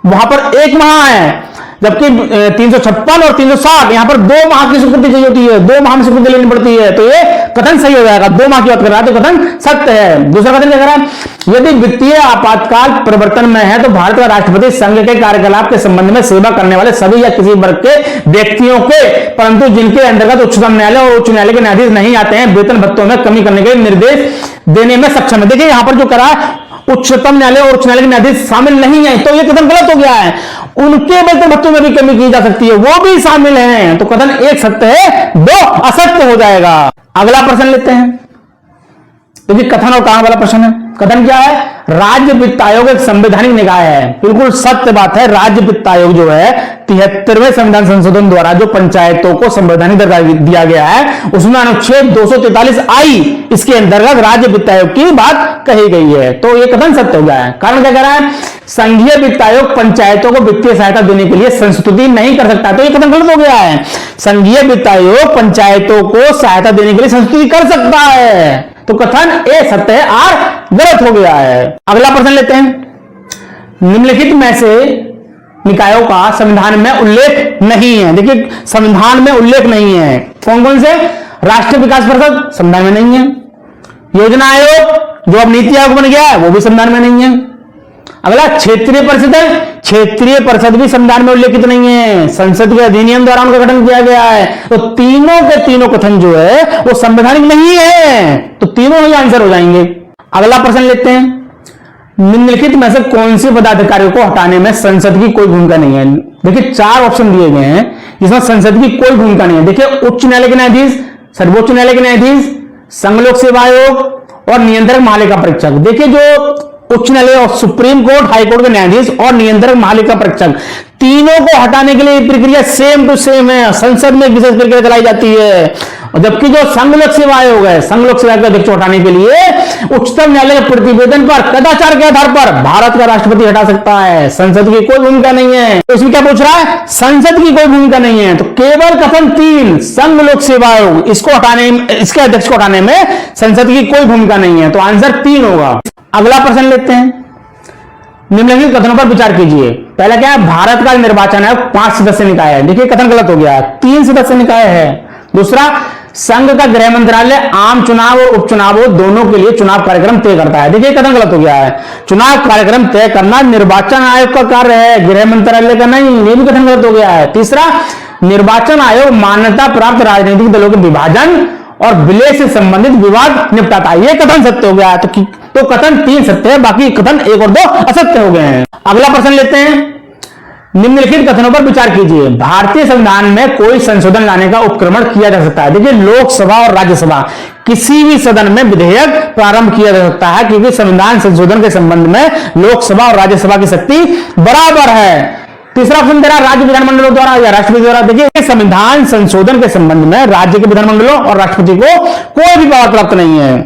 वहां पर 1 माह है, जबकि 356 और 360 यहां पर 2 माह की स्वीकृति चाहिए होती है, 2 माह में स्वीकृति लेनी पड़ती है। तो ये कथन सही हो जाएगा, 2 माह की बात कर रहा है तो कथन सत्य है। दूसरा कथन क्या कर रहा है? यदि वित्तीय आपातकाल परिवर्तन में है तो भारत का राष्ट्रपति संघ के कार्यकलाप के संबंध में सेवा करने वाले सभी या किसी वर्ग के व्यक्तियों के, परंतु जिनके अंतर्गत उच्चतम न्यायालय और उच्च न्यायालय के न्यायाधीश नहीं आते हैं, वेतन भत्तों में कमी करने के निर्देश देने में सक्षम है। देखिए यहां पर जो करा उच्चतम न्यायालय और उच्च न्यायालय के न्यायाधीश शामिल नहीं है, तो यह कथन गलत हो गया है। उनके वेतन भत्तों में भी कमी की जा सकती है, वो भी शामिल हैं, तो कथन 1 सत्य है, 2 असत्य हो जाएगा। अगला प्रश्न लेते हैं। देखिए कथन और कारण वाला प्रश्न है। कथन क्या है? राज्य वित्त आयोग एक संवैधानिक निकाय है। बिल्कुल सत्य बात है। राज्य वित्त आयोग जो है 73वें संविधान संशोधन द्वारा जो पंचायतों को संवैधानिक दर्जा दिया गया है, उसमें अनुच्छेद 243I इसके अंतर्गत राज्य वित्त आयोग की बात कही गई है, तो यह कथन सत्य हो गया है। कारण क्या कह रहा है? संघीय वित्त आयोग पंचायतों को वित्तीय सहायता देने के लिए संस्तुति नहीं कर सकता, तो यह कथन गलत हो गया है। संघीय वित्त आयोग पंचायतों को सहायता देने के लिए संस्तुति कर सकता है, तो कथन ए सत्य है, आर गलत हो गया है। अगला प्रश्न लेते हैं। निम्नलिखित में से निकायों का संविधान में उल्लेख नहीं है। देखिए संविधान में उल्लेख नहीं है, कौन कौन से? राष्ट्रीय विकास परिषद संविधान में नहीं है, योजना आयोग जो अब नीति आयोग बन गया है वो भी संविधान में नहीं है। अगला क्षेत्रीय परिषद है, क्षेत्रीय परिषद भी संविधान में उल्लेखित नहीं है, संसद के अधिनियम द्वारा उनका गठन किया गया है। तो तीनों के तीनों कथन जो है वो संवैधानिक नहीं है, तो तीनों ही आंसर हो जाएंगे। अगला प्रश्न लेते हैं। निम्नलिखित में से कौन से पदाधिकारियों को हटाने में संसद की कोई भूमिका नहीं है? देखिए 4 ऑप्शन दिए गए हैं जिसमें संसद की कोई भूमिका नहीं है। देखिए उच्च न्यायालय के न्यायाधीश, सर्वोच्च न्यायालय के न्यायाधीश, संघ लोक सेवा आयोग और नियंत्रक महालेखा परीक्षक। देखिए जो उच्च न्यायालय और सुप्रीम कोर्ट, हाई कोर्ट के न्यायाधीश और नियंत्रक महालेखा परीक्षक, तीनों को हटाने के लिए प्रक्रिया सेम टू सेम है, संसद में विशेष प्रक्रिया चलाई जाती है। और जबकि जो संघ लोक सेवा आयोग है, संघ लोक सेवा के अध्यक्ष हटाने के लिए उच्चतम न्यायालय के प्रतिवेदन पर कदाचार के आधार पर भारत का राष्ट्रपति हटा सकता है, संसद की कोई भूमिका नहीं है। तो इसमें क्या पूछ रहा है? संसद की कोई भूमिका नहीं है, तो केवल कथन 3 संघ लोक सेवा आयोग, इसको हटाने, इसके अध्यक्ष को हटाने में संसद की कोई भूमिका नहीं है, तो आंसर 3 होगा। अगला प्रश्न लेते हैं। निम्नलिखित कथनों पर विचार कीजिए। पहला क्या है? भारत का निर्वाचन आयोग 5 सदस्य निकाय है। देखिए कथन गलत हो गया, 3 सदस्य निकाय है। दूसरा, संघ का गृह मंत्रालय आम चुनाव और उपचुनावों दोनों के लिए चुनाव कार्यक्रम तय करता है। देखिए कथन गलत हो गया है। चुनाव कार्यक्रम तय करना निर्वाचन आयोग का कार्य है, गृह मंत्रालय का नहीं, ये भी कथन गलत हो गया है। तीसरा, निर्वाचन आयोग मान्यता प्राप्त राजनीतिक दलों के विभाजन और विलय से संबंधित विवाद निपटाता है, ये कथन सत्य हो गया है। तो कथन 3 सत्य है, बाकी कथन 1 और 2 असत्य हो गए हैं। अगला प्रश्न लेते हैं। निम्नलिखित कथनों पर विचार कीजिए। भारतीय संविधान में कोई संशोधन लाने का उपक्रमण किया जा सकता है। देखिए लोकसभा और राज्यसभा किसी भी सदन में विधेयक प्रारंभ किया जा सकता है, क्योंकि संविधान संशोधन के संबंध में लोकसभा और राज्यसभा की शक्ति बराबर है। तीसरा ऑप्शन दे रहा राज्य विधानमंडलों द्वारा या राष्ट्रपति द्वारा। देखिए संविधान संशोधन के संबंध में राज्य के विधानमंडलों और राष्ट्रपति को कोई भी पावर प्राप्त नहीं है,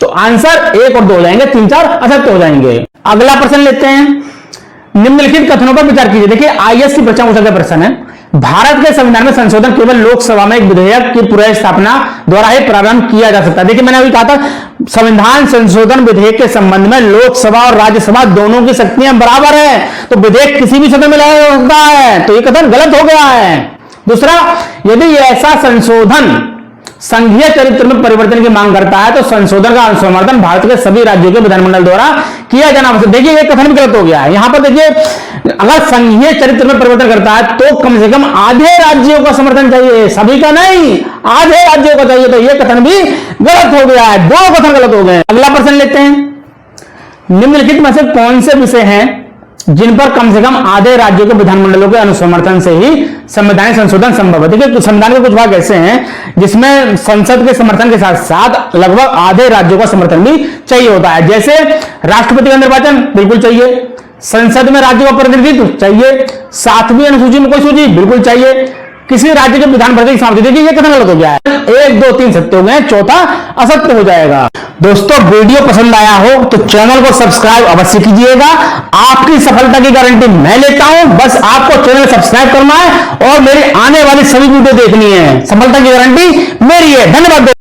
तो आंसर 1 और 2 हो जाएंगे, 3, 4 असत्य हो जाएंगे। अगला प्रश्न लेते हैं। निम्नलिखित कथनों पर विचार कीजिए। देखिए आईएएस की परीक्षा पूछा गया प्रश्न है। भारत के संविधान में संशोधन केवल लोकसभा में एक विधेयक की पुनर्स्थापना द्वारा ही प्रारंभ किया जा सकता है। देखिए मैंने अभी कहा था संविधान संशोधन विधेयक के संबंध में लोकसभा और राज्यसभा दोनों की शक्तियां बराबर है, तो विधेयक किसी भी सदन में लाया जा सकता है, तो यह कथन गलत हो गया है। दूसरा, यदि ऐसा संशोधन संघीय चरित्र में परिवर्तन की मांग करता है तो संशोधन का समर्थन भारत के सभी राज्यों के विधानमंडल द्वारा किया जाना आवश्यक। देखिए ये कथन भी गलत हो गया है। यहां पर देखिए अगर संघीय चरित्र में परिवर्तन करता है तो कम से कम आधे राज्यों का समर्थन चाहिए, सभी का नहीं, आधे राज्यों का चाहिए, तो यह कथन भी गलत हो गया है। 2 कथन गलत हो गए। अगला प्रश्न लेते हैं। निम्नलिखित में से कौन से विषय हैं जिन पर कम से कम आधे राज्यों के विधानमंडलों के अनुसमर्थन से ही संवैधानिक संशोधन संभव है? देखिए, संविधान के कुछ भाग ऐसे हैं जिसमें संसद के समर्थन के साथ साथ लगभग आधे राज्यों का समर्थन भी चाहिए होता है। जैसे राष्ट्रपति का निर्वाचन बिल्कुल चाहिए, संसद में राज्यों का प्रतिनिधित्व चाहिए, 7वीं अनुसूची में कोई सूची बिल्कुल चाहिए, किसी राज्य के विधान परिषद की समाप्ति। देखिए, ये कितना गलत हो गया है। 1, 2, 3 सत्य हो गए, चौथा असत्य हो जाएगा। दोस्तों, वीडियो पसंद आया हो तो चैनल को सब्सक्राइब अवश्य कीजिएगा। आपकी सफलता की गारंटी मैं लेता हूं, बस आपको चैनल सब्सक्राइब करना है और मेरी आने वाली सभी वीडियो देखनी है। सफलता की गारंटी मेरी है। धन्यवाद।